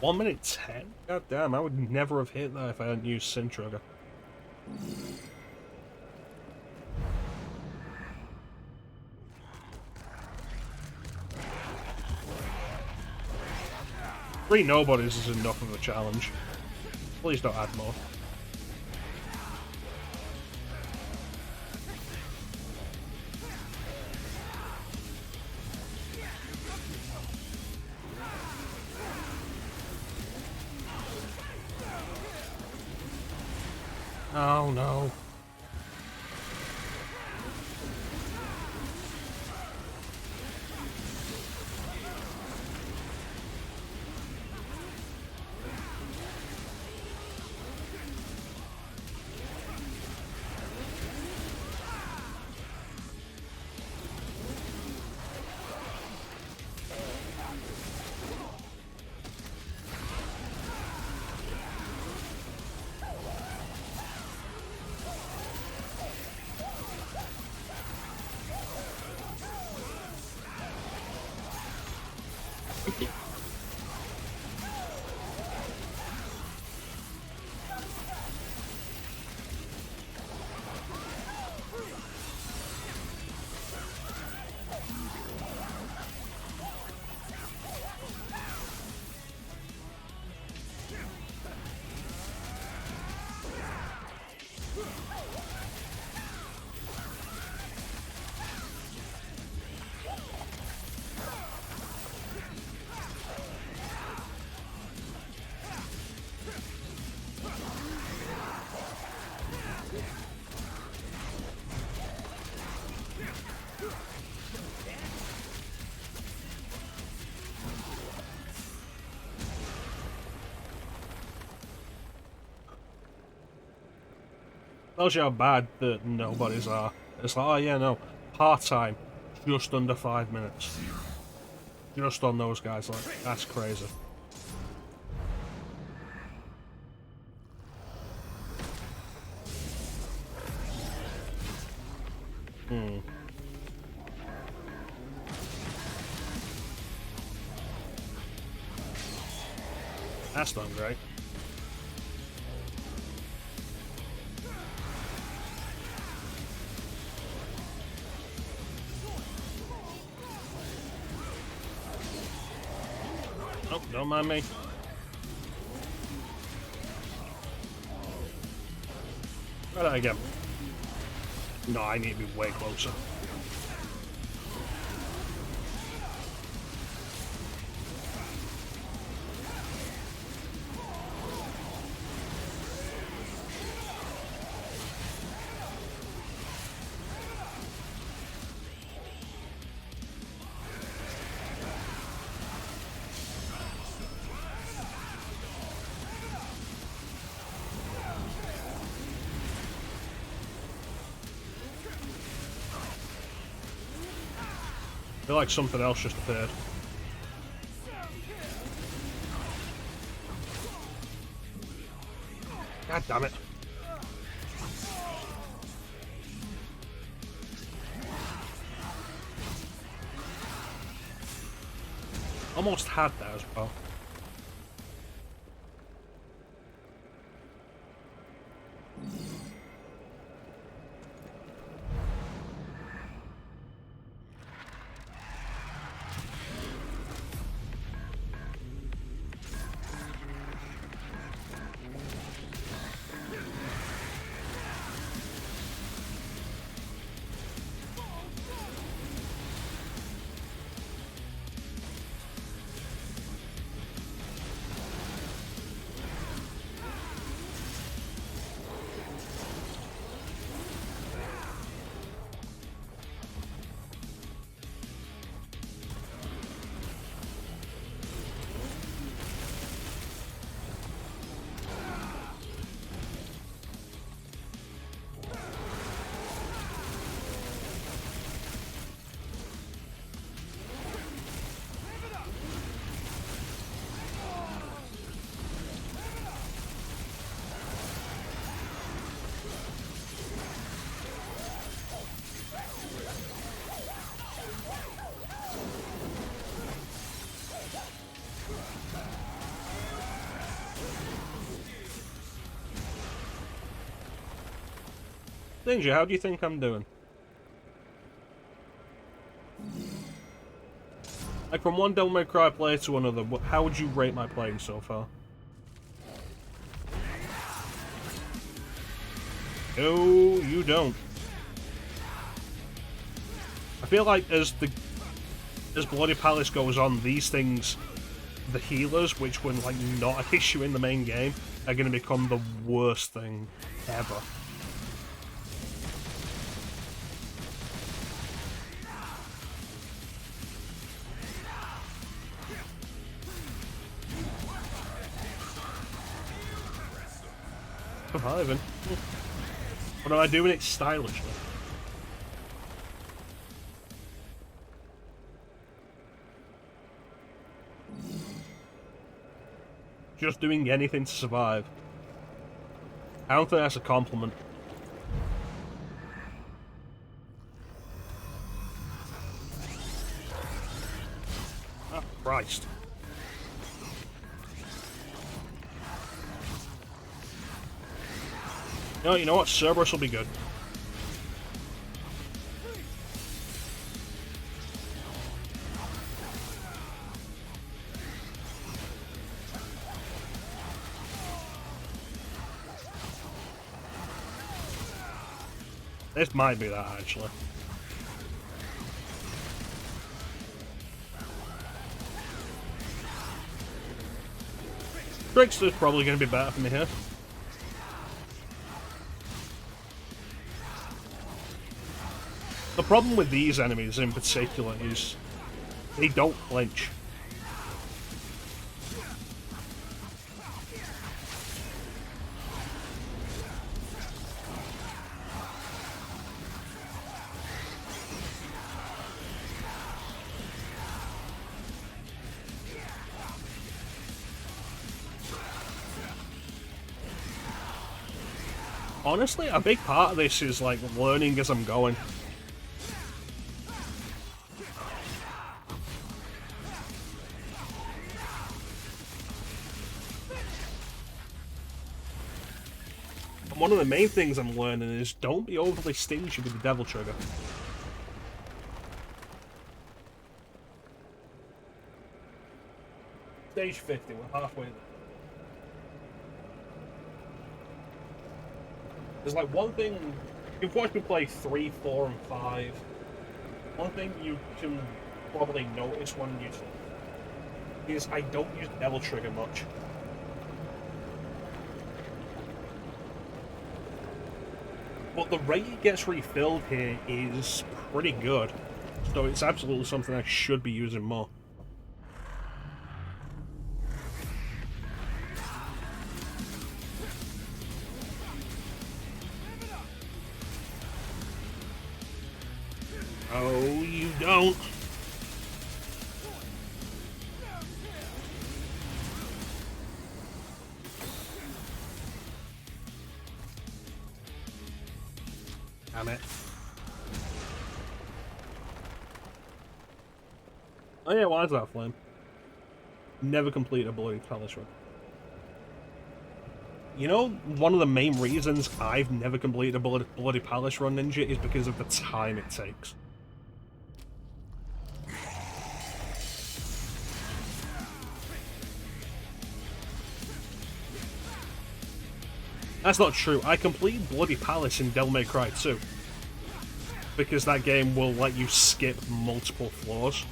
1 minute 10? God damn, I would never have hit that if I hadn't used Sin Trigger. Three nobodies is enough of a challenge. Please don't add more. Oh no. Tells you how bad the nobodies are. It's like, oh yeah, no, part-time, just under 5 minutes. Just on those guys, like, that's crazy. That's not great. Oh, don't mind me. Try that again. No, I need to be way closer. I feel like something else just appeared. God damn it. Almost had that as well. Ninja, how do you think I'm doing? Like, from one Devil May Cry play to another, how would you rate my playing so far? No, you don't. I feel like as Bloody Palace goes on, these things, the healers, which were like not an issue in the main game, are going to become the worst thing ever. Surviving. But am I doing it stylishly? Just doing anything to survive. I don't think that's a compliment. Oh, Christ. No, you know what? Cerberus will be good. This might be that, actually. Trickster's probably going to be better for me here. The problem with these enemies in particular is they don't flinch. Honestly, a big part of this is like learning as I'm going. And one of the main things I'm learning is don't be overly stingy with the devil trigger. Stage 50, we're halfway there. There's like one thing, you've watched me play 3, 4, and 5. One thing you can probably notice when you is I don't use Devil Trigger much. But the rate it gets refilled here is pretty good. So it's absolutely something I should be using more. Oh, you don't. Damn it. Oh yeah, why is that flame? Never complete a Bloody Palace run. You know, one of the main reasons I've never completed a Bloody Palace run, Ninja, is because of the time it takes. That's not true. I completed Bloody Palace in Devil May Cry 2. Because that game will let you skip multiple floors.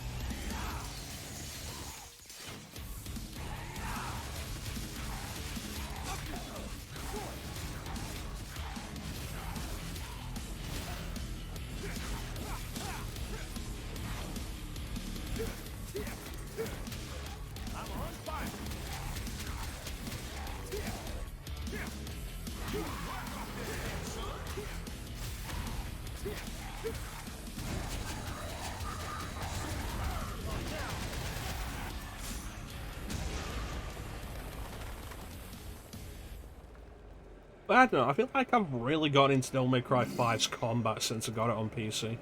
But I don't know, I feel like I've really got into Devil May Cry 5's combat since I got it on PC.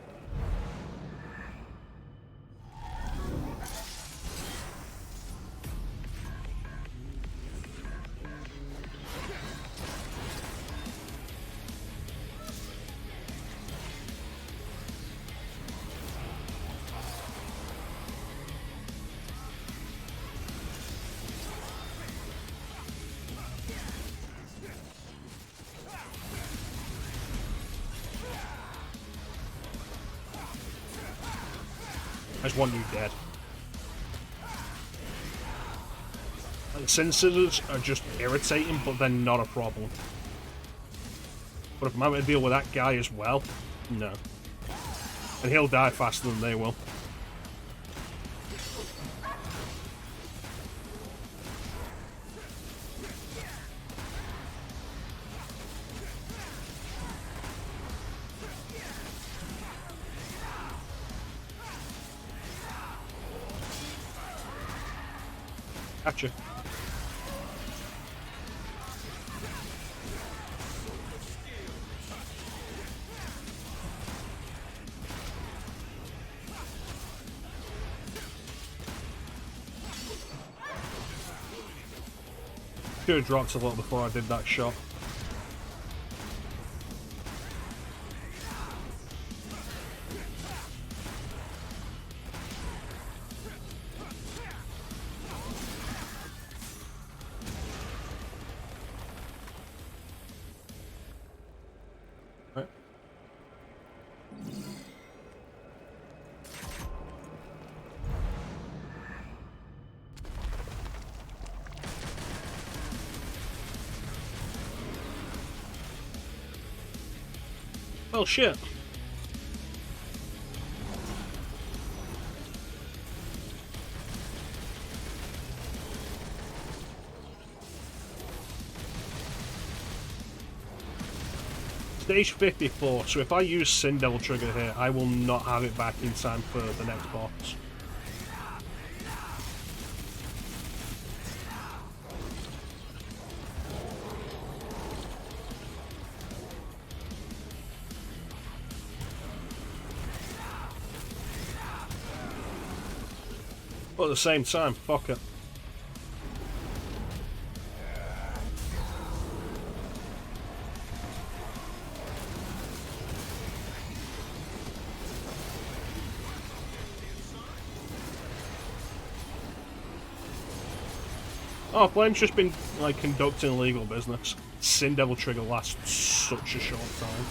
I just want you dead. And Sin Scissors are just irritating, but they're not a problem. But if I'm having to deal with that guy as well, no. And he'll die faster than they will. Gotcha. Should have dropped a lot before I did that shot. Right. Well, shit. Stage 54, so if I use Sin Devil Trigger here, I will not have it back in time for the next boss. But at the same time, fuck it. Oh, Flame's just been, like, conducting illegal business. Sin Devil Trigger lasts such a short time.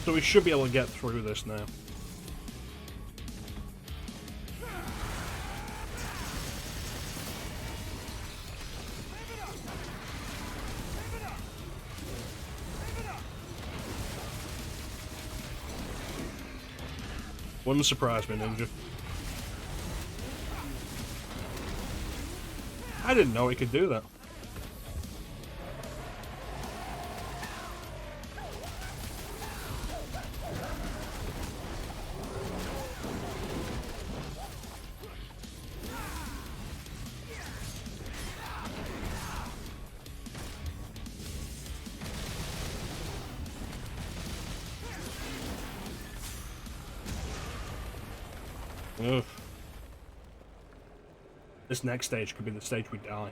So we should be able to get through this now. Wouldn't surprise me, Ninja. I didn't know he could do that. Ugh. This next stage could be the stage we die.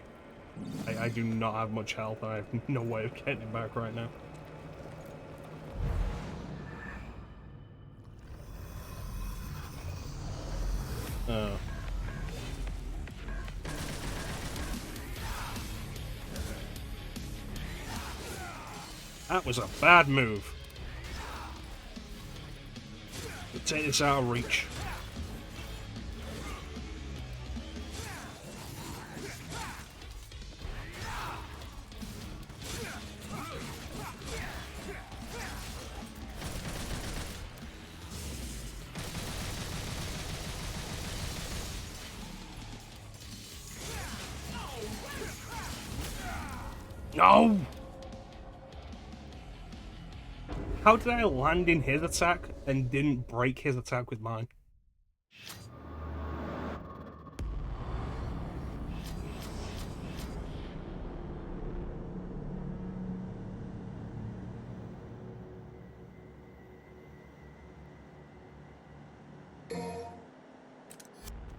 I do not have much health, and I have no way of getting it back right now. Oh. That was a bad move. Take this out of reach. No! How did I land in his attack and didn't break his attack with mine?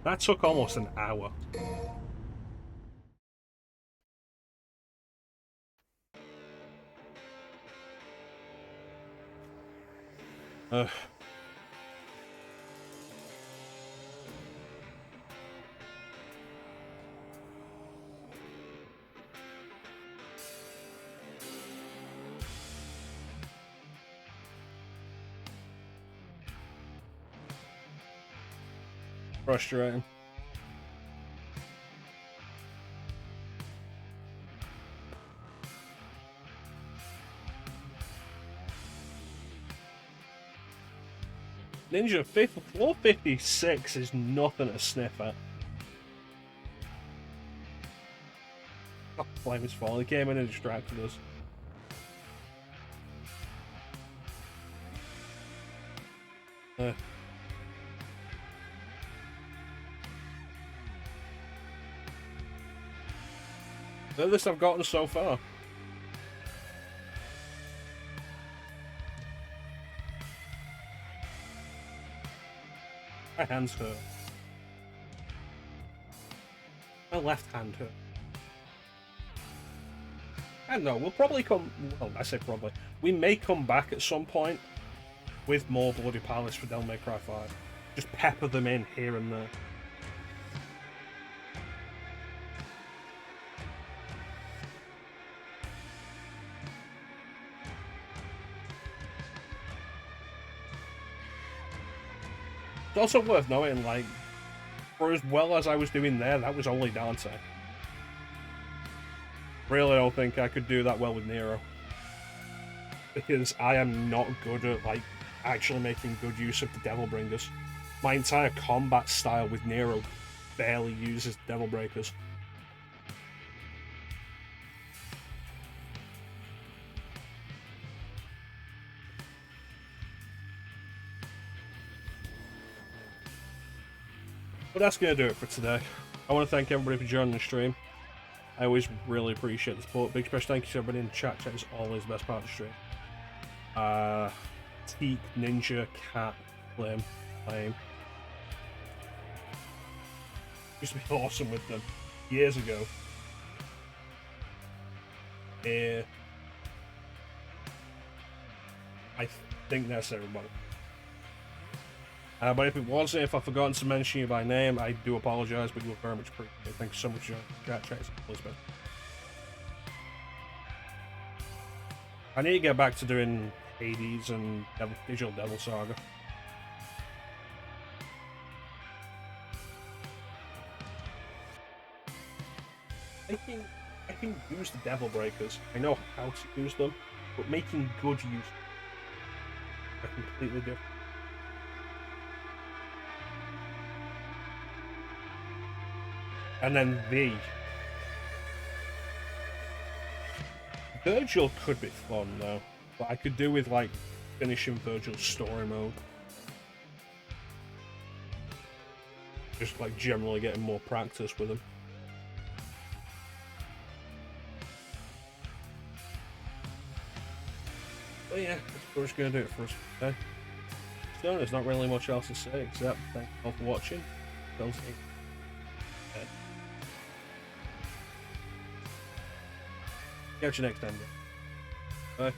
That took almost an hour. Frustrating. Ninja, floor 56 is nothing to sniff at. Oh, flame is falling. He came in and distracted us. Furthest I've gotten so far. My hands hurt. My left hand hurt. I don't know, we'll probably come... Well, I say probably. We may come back at some point with more Bloody Palace for Devil May Cry 5. Just pepper them in here and there. It's also worth noting, like, for as well as I was doing there, that was only Dante. Really don't think I could do that well with Nero. Because I am not good at, like, actually making good use of the Devil Bringers. My entire combat style with Nero barely uses Devil Breakers. But that's going to do it for today. I want to thank everybody for joining the stream. I always really appreciate the support. Big special thank you to everybody in the chat. Chat is always the best part of the stream. Teak, Ninja, Cat, Flame. Used to be awesome with them years ago. I think that's everybody. But if it wasn't, if I've forgotten to mention you by name, I do apologise, but you were very much appreciated. Thank you so much for joining. Chat, Elizabeth. I need to get back to doing Hades and Digital Devil Saga. I can use the Devil Breakers. I know how to use them, but making good use are completely different. And then Virgil could be fun though, but I could do with like finishing Virgil's story mode. Just like generally getting more practice with him. But yeah, that's pretty much going to do it for us today. So there's not really much else to say except thank you all for watching. Catch you next time. Bye.